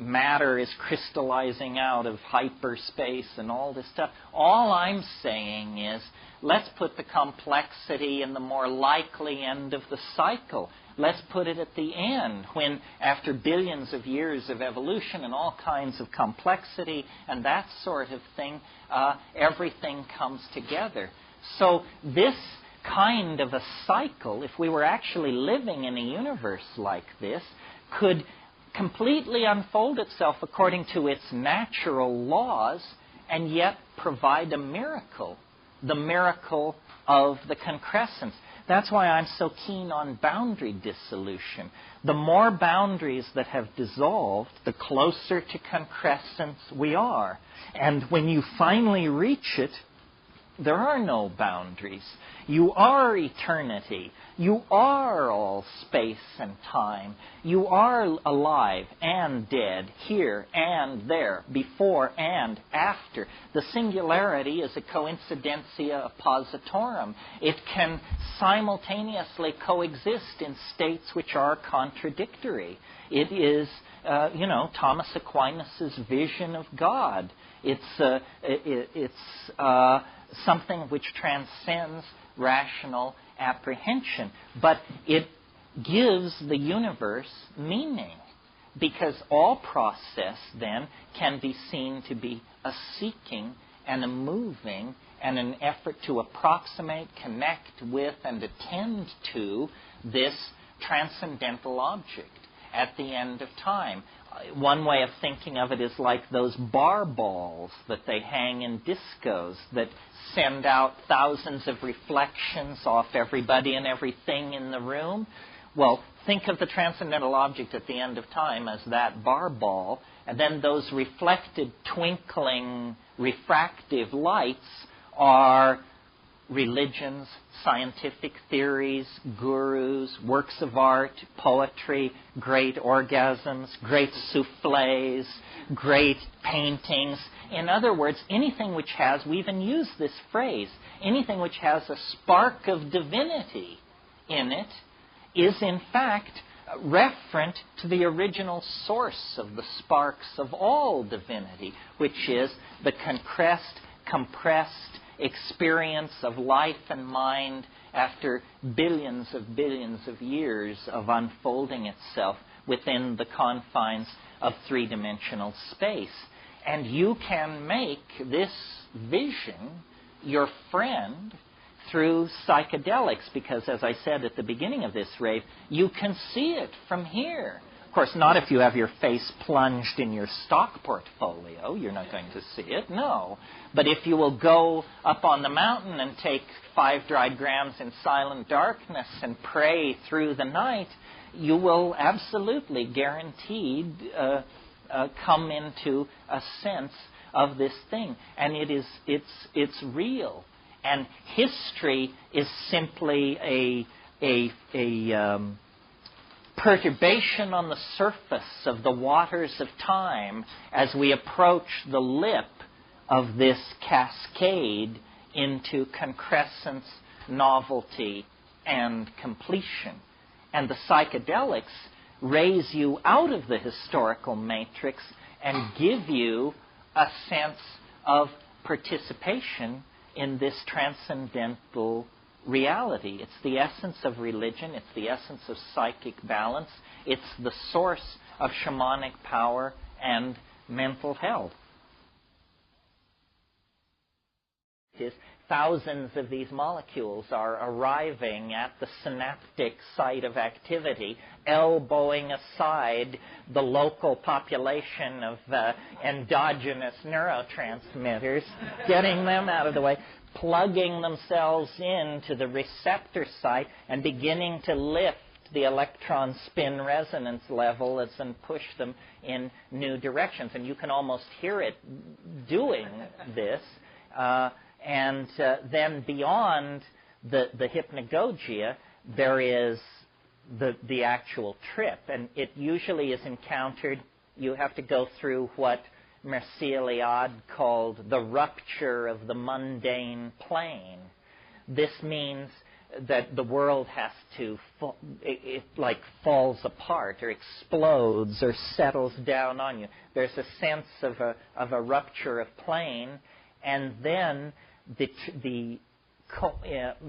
matter is crystallizing out of hyperspace and all this stuff. All I'm saying is, let's put the complexity in the more likely end of the cycle. Let's put it at the end, when after billions of years of evolution and all kinds of complexity and that sort of thing, everything comes together. So this kind of a cycle, if we were actually living in a universe like this, could completely unfold itself according to its natural laws and yet provide a miracle, the miracle of the concrescence. That's why I'm so keen on boundary dissolution. The more boundaries that have dissolved, the closer to concrescence we are. And when you finally reach it, there are no boundaries. You are eternity. You are all space and time. You are alive and dead, here and there, before and after. The singularity is a coincidentia oppositorum. It can simultaneously coexist in states which are contradictory. It is, Thomas Aquinas' vision of God. It's something which transcends rational apprehension. But it gives the universe meaning, because all process then can be seen to be a seeking and a moving and an effort to approximate, connect with, and attend to this transcendental object at the end of time. One way of thinking of it is like those bar balls that they hang in discos that send out thousands of reflections off everybody and everything in the room. Well, think of the transcendental object at the end of time as that bar ball, And then those reflected, twinkling, refractive lights are religions, scientific theories, gurus, works of art, poetry, great orgasms, great souffles, great paintings. In other words, anything which has, we even use this phrase, anything which has a spark of divinity in it is in fact referent to the original source of the sparks of all divinity, which is the compressed experience of life and mind after billions of years of unfolding itself within the confines of three-dimensional space. And you can make this vision your friend through psychedelics, because as I said at the beginning of this rave, you can see it from here. Of course, not if you have your face plunged in your stock portfolio. You're not going to see it, no. But if you will go up on the mountain and take 5 dried grams in silent darkness and pray through the night, you will absolutely guaranteed come into a sense of this thing. And it's real. And history is simply a perturbation on the surface of the waters of time as we approach the lip of this cascade into concrescence, novelty, and completion. And the psychedelics raise you out of the historical matrix and give you a sense of participation in this transcendental reality. It's the essence of religion. It's the essence of psychic balance. It's the source of shamanic power and mental health. Thousands of these molecules are arriving at the synaptic site of activity, elbowing aside the local population of endogenous neurotransmitters, getting them out of the way, plugging themselves into the receptor site and beginning to lift the electron spin resonance levels and push them in new directions. And you can almost hear it doing this. And then beyond the hypnagogia, there is the actual trip. And it usually is encountered, you have to go through what Mircea Eliade called the rupture of the mundane plane. This means that the world has to, it like falls apart or explodes or settles down on you. There's a sense of a rupture of plane, and then the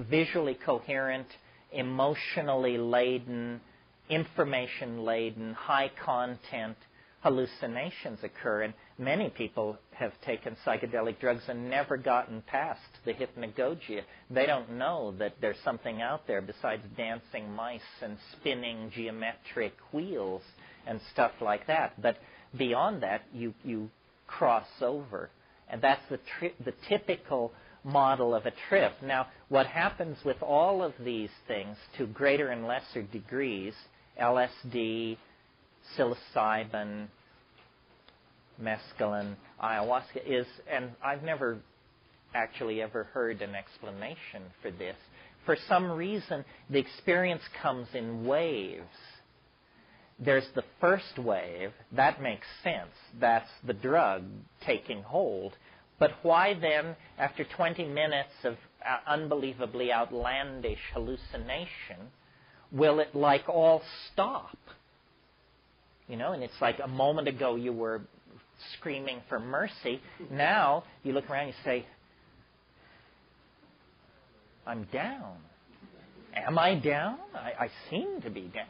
visually coherent, emotionally laden, information-laden, high-content hallucinations occur. And many people have taken psychedelic drugs and never gotten past the hypnagogia. They don't know that there's something out there besides dancing mice and spinning geometric wheels and stuff like that. But beyond that, you cross over. And that's the typical model of a trip. Now, what happens with all of these things to greater and lesser degrees, LSD, psilocybin, mescaline, ayahuasca, is, and I've never actually ever heard an explanation for this. For some reason, the experience comes in waves. There's the first wave. That makes sense. That's the drug taking hold. But why then, after 20 minutes of unbelievably outlandish hallucination, will it like all stop? You know, and it's like a moment ago you were screaming for mercy. Now you look around and you say, I'm down. Am I down? I seem to be down.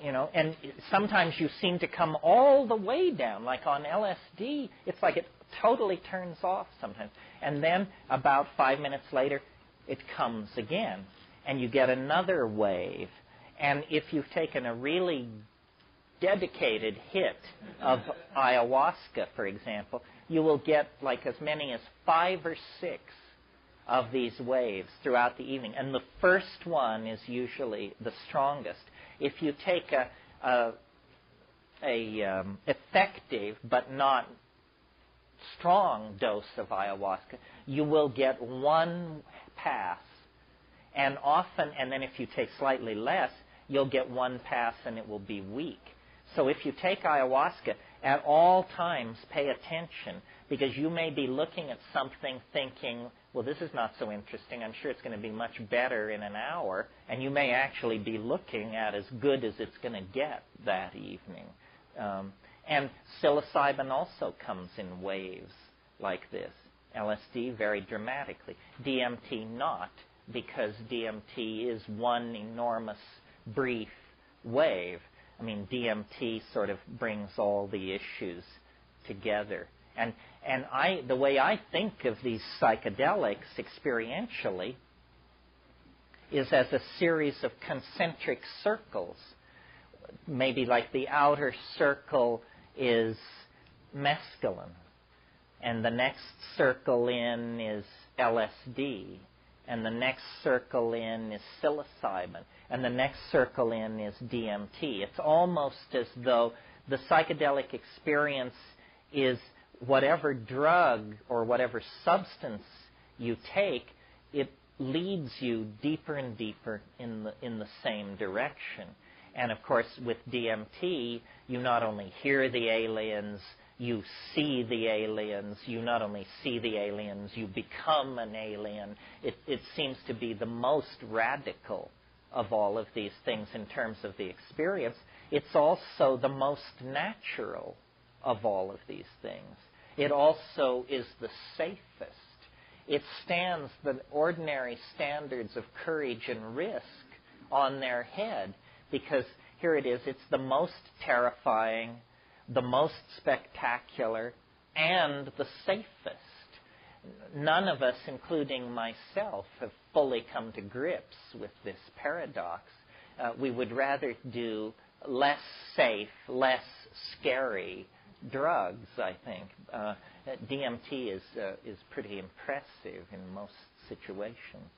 You know, and sometimes you seem to come all the way down. Like on LSD, it's like it totally turns off sometimes. And then about 5 minutes later, it comes again. And you get another wave. And if you've taken a really dedicated hit of ayahuasca, for example, you will get like as many as 5 or 6 of these waves throughout the evening. And the first one is usually the strongest. If you take a effective but not strong dose of ayahuasca, you will get one pass. And often, and then if you take slightly less, you'll get one pass and it will be weak. So if you take ayahuasca, at all times pay attention, because you may be looking at something thinking, well, this is not so interesting. I'm sure it's going to be much better in an hour. And you may actually be looking at as good as it's going to get that evening. And psilocybin also comes in waves like this. LSD very dramatically. DMT not, because DMT is one enormous brief wave. I mean, DMT sort of brings all the issues together. And the way I think of these psychedelics experientially is as a series of concentric circles. Maybe like the outer circle is mescaline, and the next circle in is LSD, and the next circle in is psilocybin, and the next circle in is DMT. It's almost as though the psychedelic experience is whatever drug or whatever substance you take, it leads you deeper and deeper in the same direction. And of course, with DMT, you not only hear the aliens, you see the aliens. You not only see the aliens, you become an alien. It seems to be the most radical of all of these things in terms of the experience. It's also the most natural of all of these things. It also is the safest. It stands the ordinary standards of courage and risk on their head, because here it is, it's the most terrifying, the most spectacular, and the safest. None of us, including myself, have fully come to grips with this paradox. We would rather do less safe, less scary drugs, I think. DMT is pretty impressive in most situations.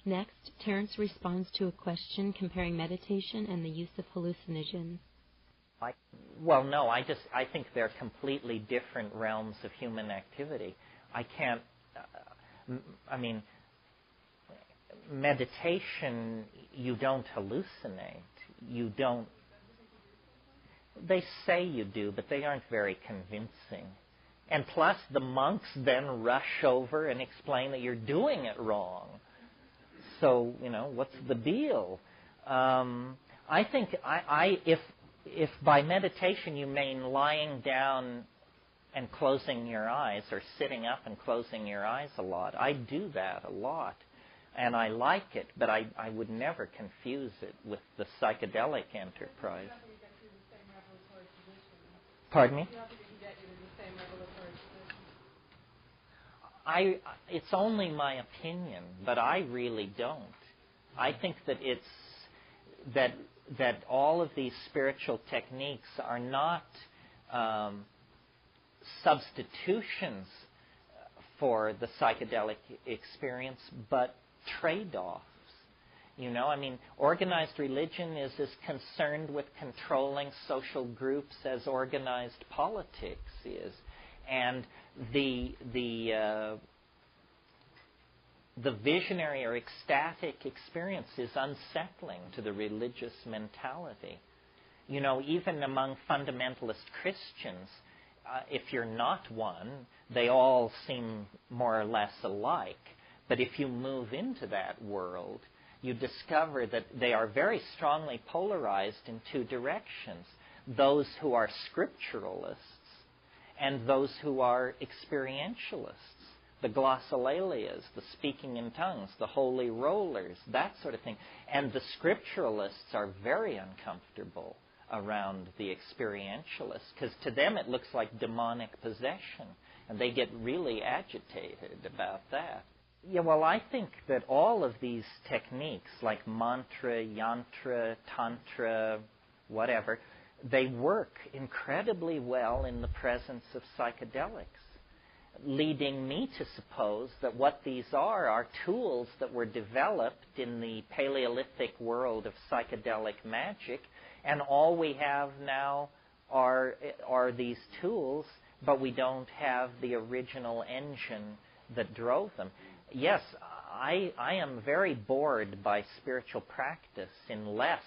Next, Terence responds to a question comparing meditation and the use of hallucinogens.
I think they're completely different realms of human activity. Meditation, you don't hallucinate. They say you do, but they aren't very convincing. And plus, the monks then rush over and explain that you're doing it wrong. So, what's the deal? I think if by meditation you mean lying down and closing your eyes, or sitting up and closing your eyes a lot, I do that a lot. And I like it, but I would never confuse it with the psychedelic enterprise. Pardon me? It's only my opinion, but I really don't. I think that that all of these spiritual techniques are not substitutions for the psychedelic experience, but trade-offs. Organized religion is as concerned with controlling social groups as organized politics is. And the visionary or ecstatic experience is unsettling to the religious mentality. Even among fundamentalist Christians, if you're not one, they all seem more or less alike. But if you move into that world, you discover that they are very strongly polarized in two directions. Those who are scripturalists and those who are experientialists. The glossolalias, the speaking in tongues, the holy rollers, that sort of thing. And the scripturalists are very uncomfortable around the experientialists, because to them it looks like demonic possession, and they get really agitated about that. I think that all of these techniques, like mantra, yantra, tantra, whatever, they work incredibly well in the presence of psychedelics, leading me to suppose that what these are tools that were developed in the Paleolithic world of psychedelic magic And all we have now are these tools, but we don't have the original engine that drove them. Yes, I am very bored by spiritual practice unless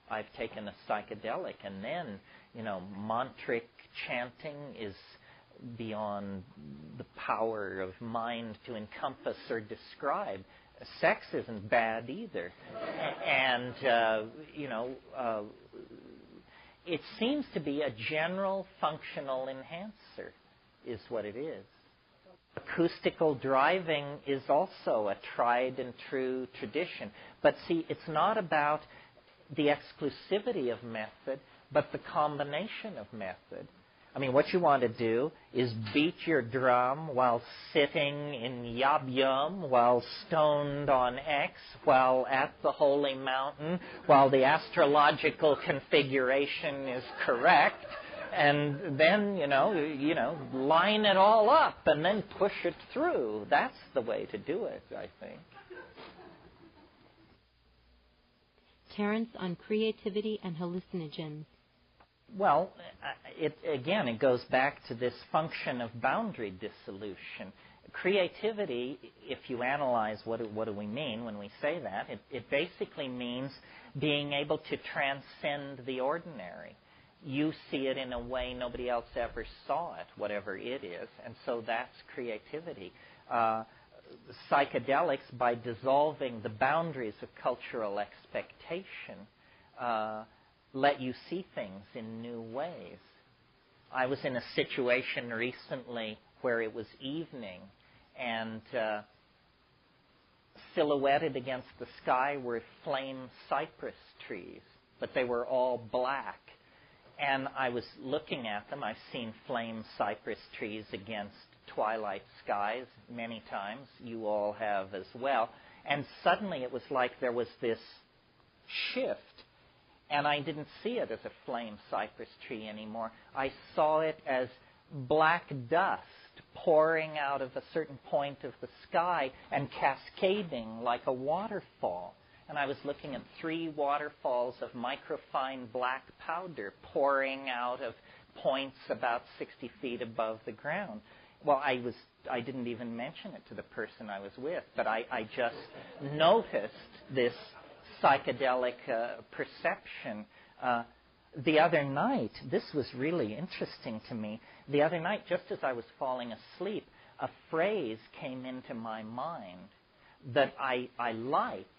I've taken a psychedelic, and then, mantric chanting is beyond the power of mind to encompass or describe. Sex isn't bad either. And, it seems to be a general functional enhancer is what it is. Acoustical driving is also a tried and true tradition. But see, it's not about the exclusivity of method, but the combination of method. I mean, what you want to do is beat your drum while sitting in Yab Yum, while stoned on X, while at the holy mountain, while the astrological configuration is correct, and then, line it all up and then push it through. That's the way to do it, I think.
Terence, on creativity and hallucinogens.
Well, it goes back to this function of boundary dissolution. Creativity, if you analyze what do we mean when we say that, it basically means being able to transcend the ordinary. You see it in a way nobody else ever saw it, whatever it is, and so that's creativity. Psychedelics, by dissolving the boundaries of cultural expectation, let you see things in new ways. I was in a situation recently where it was evening, and silhouetted against the sky were flame cypress trees, but they were all black. And I was looking at them. I've seen flame cypress trees against twilight skies many times. You all have as well. And suddenly it was like there was this shift. And I didn't see it as a flame cypress tree anymore. I saw it as black dust pouring out of a certain point of the sky and cascading like a waterfall. And I was looking at 3 waterfalls of microfine black powder pouring out of points about 60 feet above the ground. Well, I didn't even mention it to the person I was with, but I just noticed this psychedelic perception. The other night, this was really interesting to me. The other night, just as I was falling asleep, a phrase came into my mind that I liked,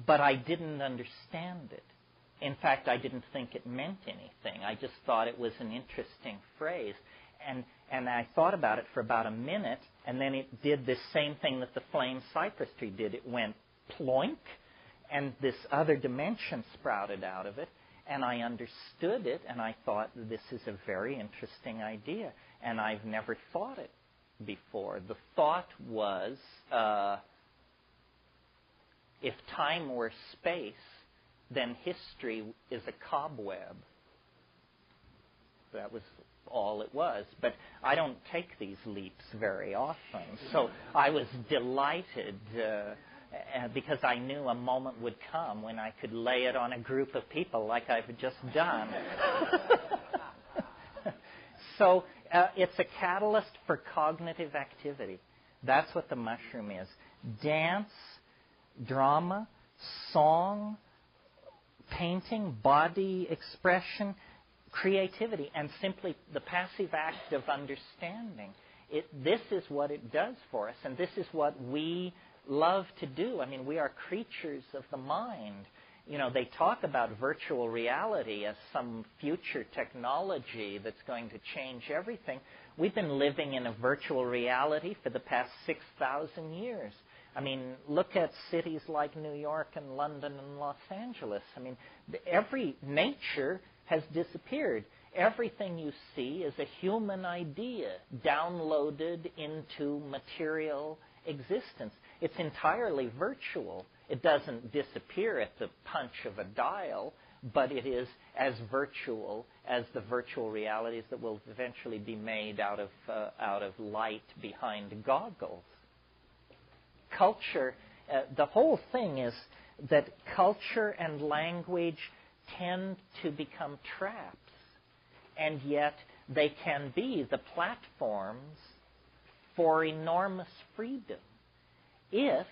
but I didn't understand it. In fact, I didn't think it meant anything. I just thought it was an interesting phrase. And I thought about it for about a minute, and then it did this same thing that the flame cypress tree did. It went ploink, and this other dimension sprouted out of it, and I understood it, and I thought, this is a very interesting idea, and I've never thought it before. The thought was, if time were space, then history is a cobweb. That was all it was. But I don't take these leaps very often. So I was delighted because I knew a moment would come when I could lay it on a group of people like I've just done. So it's a catalyst for cognitive activity. That's what the mushroom is. Dance, drama, song, painting, body expression, creativity, and simply the passive act of understanding. This is what it does for us, and this is what we love to do. I mean, we are creatures of the mind. You know, they talk about virtual reality as some future technology that's going to change everything. We've been living in a virtual reality for the past 6,000 years. I mean, look at cities like New York and London and Los Angeles. I mean, every nature has disappeared. Everything you see is a human idea downloaded into material existence. It's entirely virtual. It doesn't disappear at the punch of a dial, but it is as virtual as the virtual realities that will eventually be made out of light behind goggles. Culture, the whole thing is that culture and language tend to become traps, and yet they can be the platforms for enormous freedom if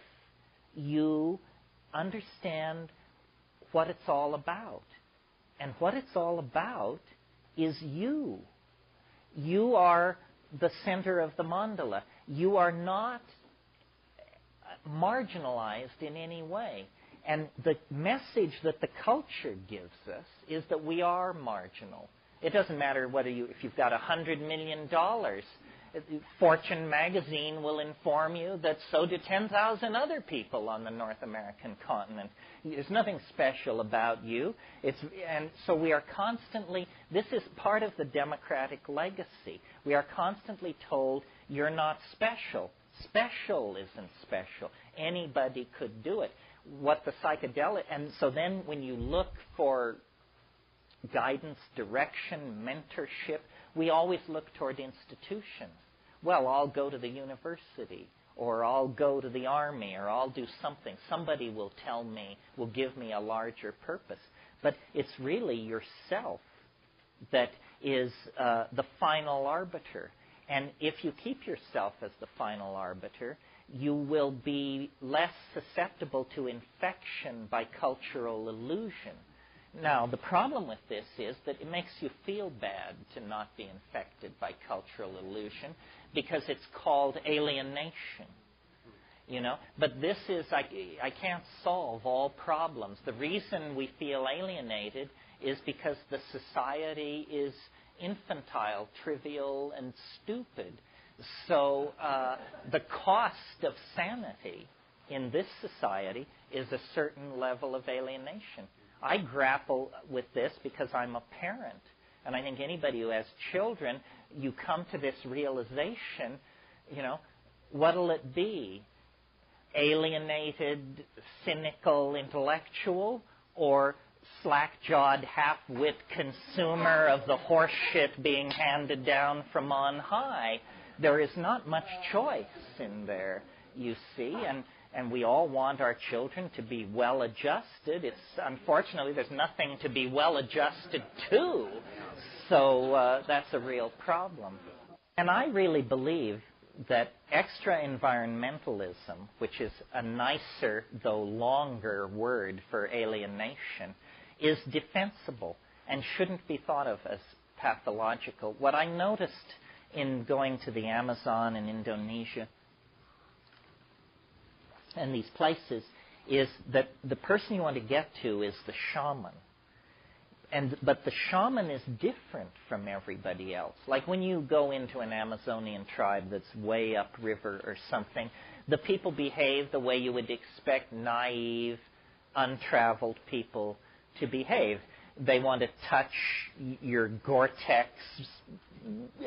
you understand what it's all about. And what it's all about is you. You are the center of the mandala. You are not marginalized in any way. And the message that the culture gives us is that we are marginal. It doesn't matter whether if you've got $100 million, Fortune magazine will inform you that so do 10,000 other people on the North American continent. There's nothing special about you. And so we are constantly, this is part of the democratic legacy. We are constantly told, you're not special. Special isn't special. Anybody could do it. What the psychedelic, and so then when you look for guidance, direction, mentorship, we always look toward institutions. Well, I'll go to the university, or I'll go to the army, or I'll do something. Somebody will tell me, will give me a larger purpose. But it's really yourself that is the final arbiter. And if you keep yourself as the final arbiter, you will be less susceptible to infection by cultural illusion. Now, the problem with this is that it makes you feel bad to not be infected by cultural illusion because it's called alienation. You know, but this is, I can't solve all problems. The reason we feel alienated is because the society is infantile, trivial, and stupid. So the cost of sanity in this society is a certain level of alienation. I grapple with this because I'm a parent. And I think anybody who has children, you come to this realization, you know, what'll it be? Alienated, cynical intellectual, or slack-jawed, half-wit consumer of the horse shit being handed down from on high? There is not much choice in there, you see, and we all want our children to be well-adjusted. Unfortunately, there's nothing to be well-adjusted to, so that's a real problem. And I really believe that extra-environmentalism, which is a nicer, though longer word for alienation, is defensible and shouldn't be thought of as pathological. What I noticed in going to the Amazon and Indonesia and these places is that the person you want to get to is the shaman. But the shaman is different from everybody else. Like when you go into an Amazonian tribe that's way upriver or something, the people behave the way you would expect naive, untraveled people to behave. They want to touch your Gore-Tex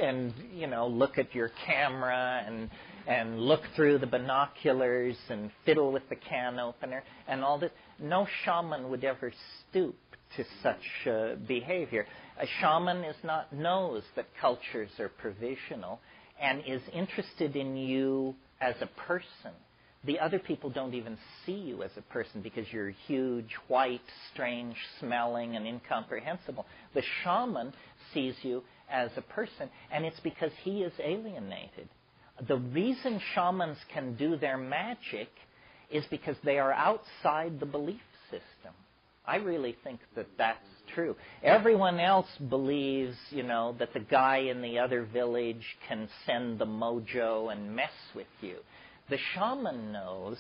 and, you know, look at your camera and look through the binoculars and fiddle with the can opener and all this. No shaman would ever stoop to such behavior. A shaman knows that cultures are provisional and is interested in you as a person. The other people don't even see you as a person because you're huge, white, strange smelling, and incomprehensible. The shaman sees you as a person, and it's because he is alienated. The reason shamans can do their magic is because they are outside the belief system. I really think that that's true. Everyone else believes, you know, that the guy in the other village can send the mojo and mess with you. The shaman knows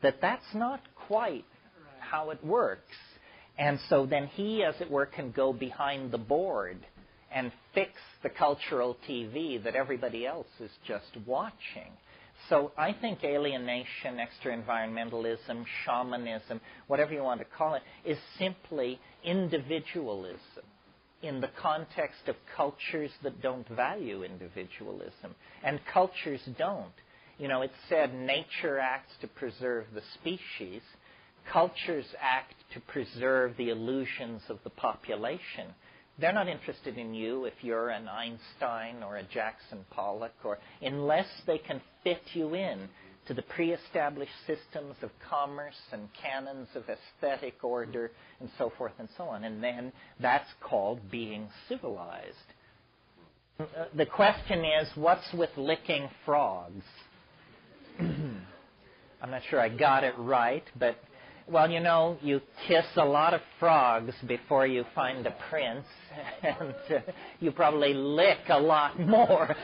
that that's not quite how it works. And so then he, as it were, can go behind the board and fix the cultural TV that everybody else is just watching. So I think alienation, extra-environmentalism, shamanism, whatever you want to call it, is simply individualism in the context of cultures that don't value individualism. And cultures don't. You know, it's said nature acts to preserve the species. Cultures act to preserve the illusions of the population. They're not interested in you if you're an Einstein or a Jackson Pollock, or unless they can fit you in to to the pre-established systems of commerce and canons of aesthetic order and so forth and so on. And then that's called being civilized. The question is, what's with licking frogs? I'm not sure I got it right, but, well, you know, you kiss a lot of frogs before you find a prince, and you probably lick a lot more.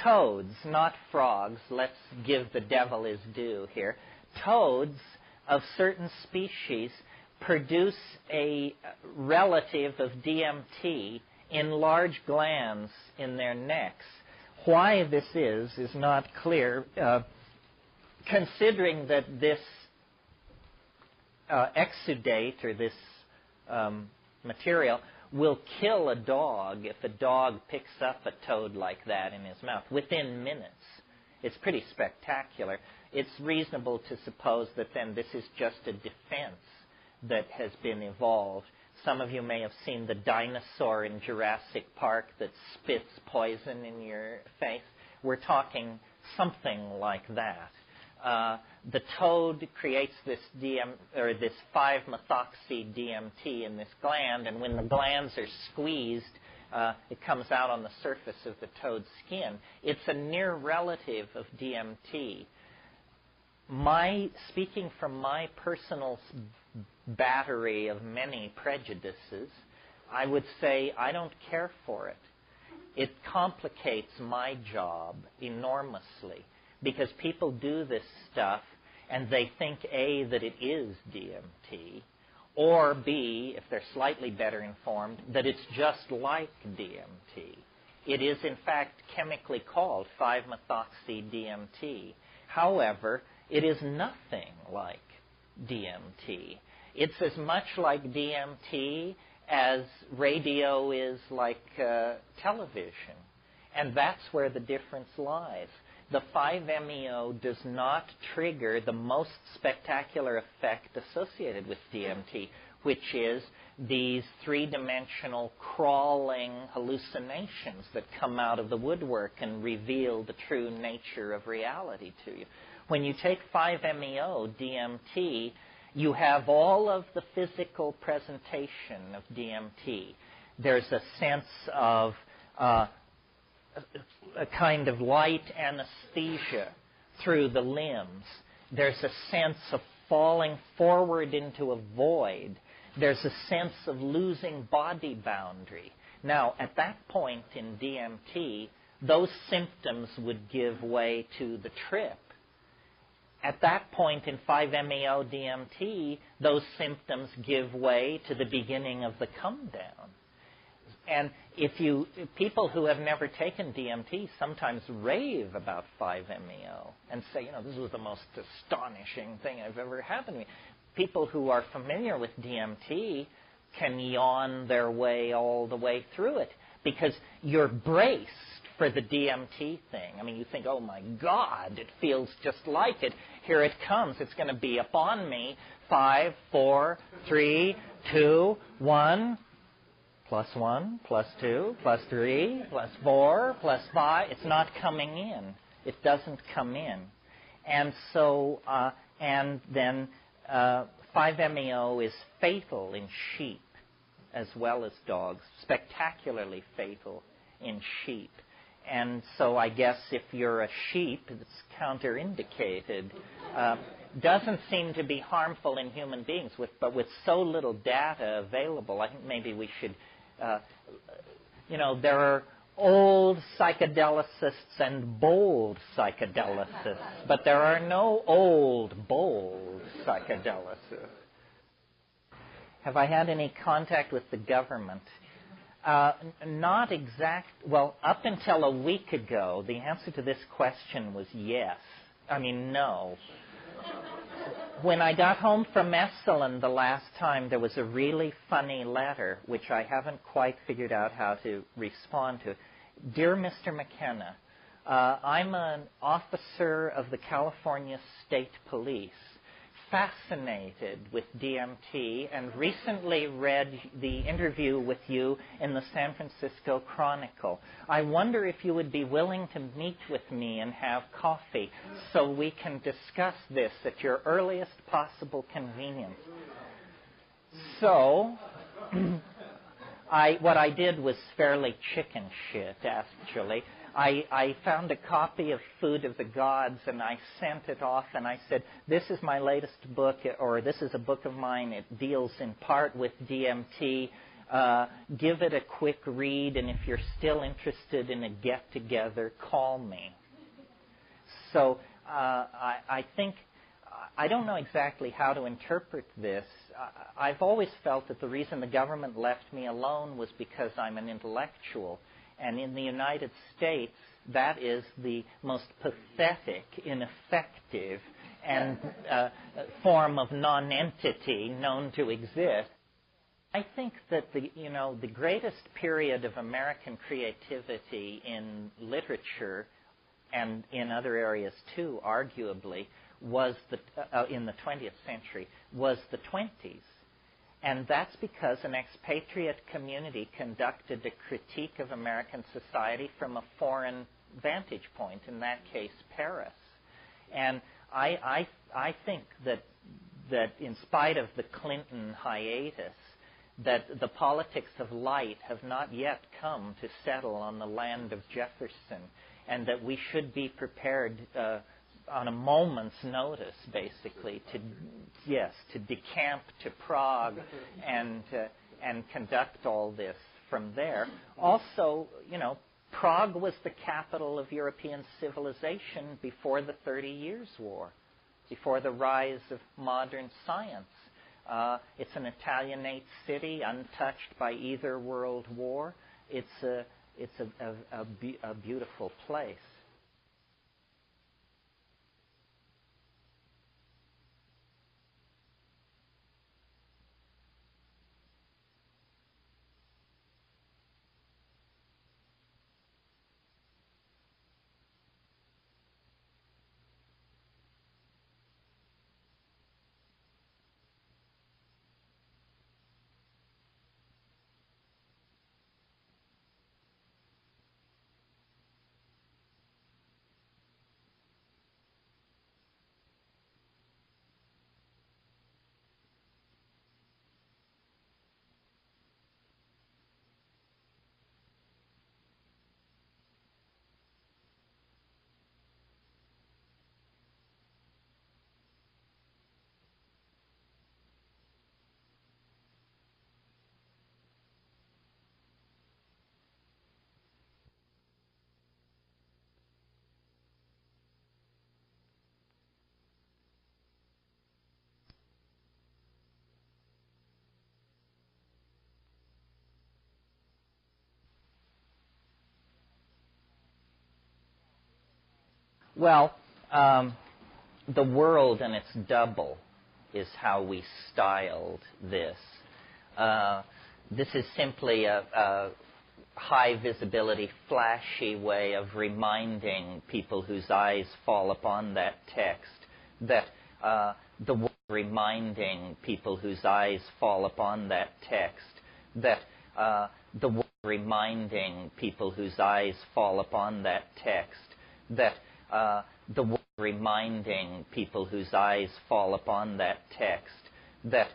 Toads, not frogs. Let's give the devil his due here. Toads of certain species produce a relative of DMT in large glands in their necks. Why this is not clear, considering that this exudate or this material will kill a dog if a dog picks up a toad like that in his mouth within minutes. It's pretty spectacular. It's reasonable to suppose that then this is just a defense that has been evolved. Some of you may have seen the dinosaur in Jurassic Park that spits poison in your face. We're talking something like that. The toad creates this this 5-methoxy-DMT in this gland, and when the glands are squeezed, it comes out on the surface of the toad's skin. It's a near relative of DMT. Speaking from my personal battery of many prejudices, I would say I don't care for it. It complicates my job enormously because people do this stuff and they think, A, that it is DMT, or B, if they're slightly better informed, that it's just like DMT. It is, in fact, chemically called 5-methoxy-DMT. However, it is nothing like DMT. It's as much like DMT as radio is like television. And that's where the difference lies. The 5-MeO does not trigger the most spectacular effect associated with DMT, which is these three-dimensional crawling hallucinations that come out of the woodwork and reveal the true nature of reality to you. When you take 5-MeO DMT, you have all of the physical presentation of DMT. There's a sense of a kind of light anesthesia through the limbs. There's a sense of falling forward into a void. There's a sense of losing body boundary. Now, at that point in DMT, those symptoms would give way to the trip. At that point in 5-MeO DMT, those symptoms give way to the beginning of the come down. And people who have never taken DMT sometimes rave about 5-MeO and say, this was the most astonishing thing I've ever happened to me. People who are familiar with DMT can yawn their way all the way through it because you're braced for the DMT thing. I mean, you think, oh my God, it feels just like it. Here it comes. It's going to be upon me. 5, 4, 3, 2, 1. +1, +2, +3, +4, +5. It's not coming in. It doesn't come in. And so, and then 5-MeO is fatal in sheep as well as dogs, spectacularly fatal in sheep. And so I guess if you're a sheep, it's counterindicated. Doesn't seem to be harmful in human beings, but with so little data available, I think maybe we should, there are old psychedelicists and bold psychedelicists, but there are no old, bold psychedelicists. Have I had any contact with the government? Not exact. Well, up until a week ago, the answer to this question was yes. No. When I got home from Esalen the last time, there was a really funny letter, which I haven't quite figured out how to respond to. Dear Mr. McKenna, I'm an officer of the California State Police. fascinated with DMT and recently read the interview with you in the San Francisco Chronicle. I wonder if you would be willing to meet with me and have coffee so we can discuss this at your earliest possible convenience. So, what I did was fairly chicken shit, actually. I found a copy of Food of the Gods, and I sent it off, and I said, this is my latest book, or this is a book of mine. It deals in part with DMT. Give it a quick read, and if you're still interested in a get-together, call me. So I think, I don't know exactly how to interpret this. I've always felt that the reason the government left me alone was because I'm an intellectual. And in the United States, that is the most pathetic, ineffective, and form of nonentity known to exist. I think that the greatest period of American creativity in literature and in other areas too, arguably, was in the 20th century, was the 20s. And that's because an expatriate community conducted a critique of American society from a foreign vantage point, in that case, Paris. And I think that in spite of the Clinton hiatus, that the politics of light have not yet come to settle on the land of Jefferson, and that we should be prepared on a moment's notice, basically, to decamp to Prague and conduct all this from there. Also, Prague was the capital of European civilization before the 30 Years' War, before the rise of modern science. It's an Italianate city, untouched by either world war. It's a beautiful place. Well, the world and its double is how we styled this. This is simply a high visibility, flashy way of reminding people whose eyes fall upon that text that the world, reminding people whose eyes fall upon that text that the world, reminding people whose eyes fall upon that text that the world, reminding people whose eyes fall upon that text that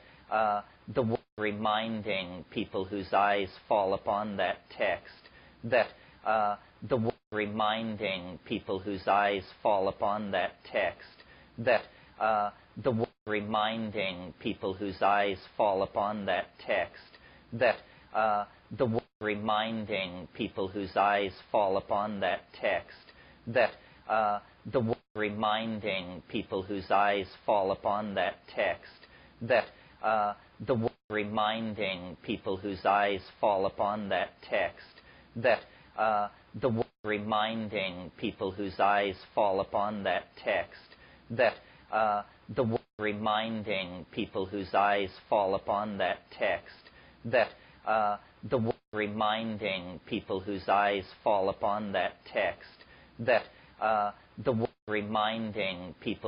the world, reminding people whose eyes fall upon that text that the world, reminding people whose eyes fall upon that text that the world, reminding people whose eyes fall upon that text that the world, reminding people whose eyes fall upon that text that the world, reminding people whose eyes fall upon that text that the world, reminding people whose eyes fall upon that text that the world, reminding people whose eyes fall upon that text that the world, reminding people whose eyes fall upon that text that the world, reminding people whose eyes fall upon that text that the world, reminding people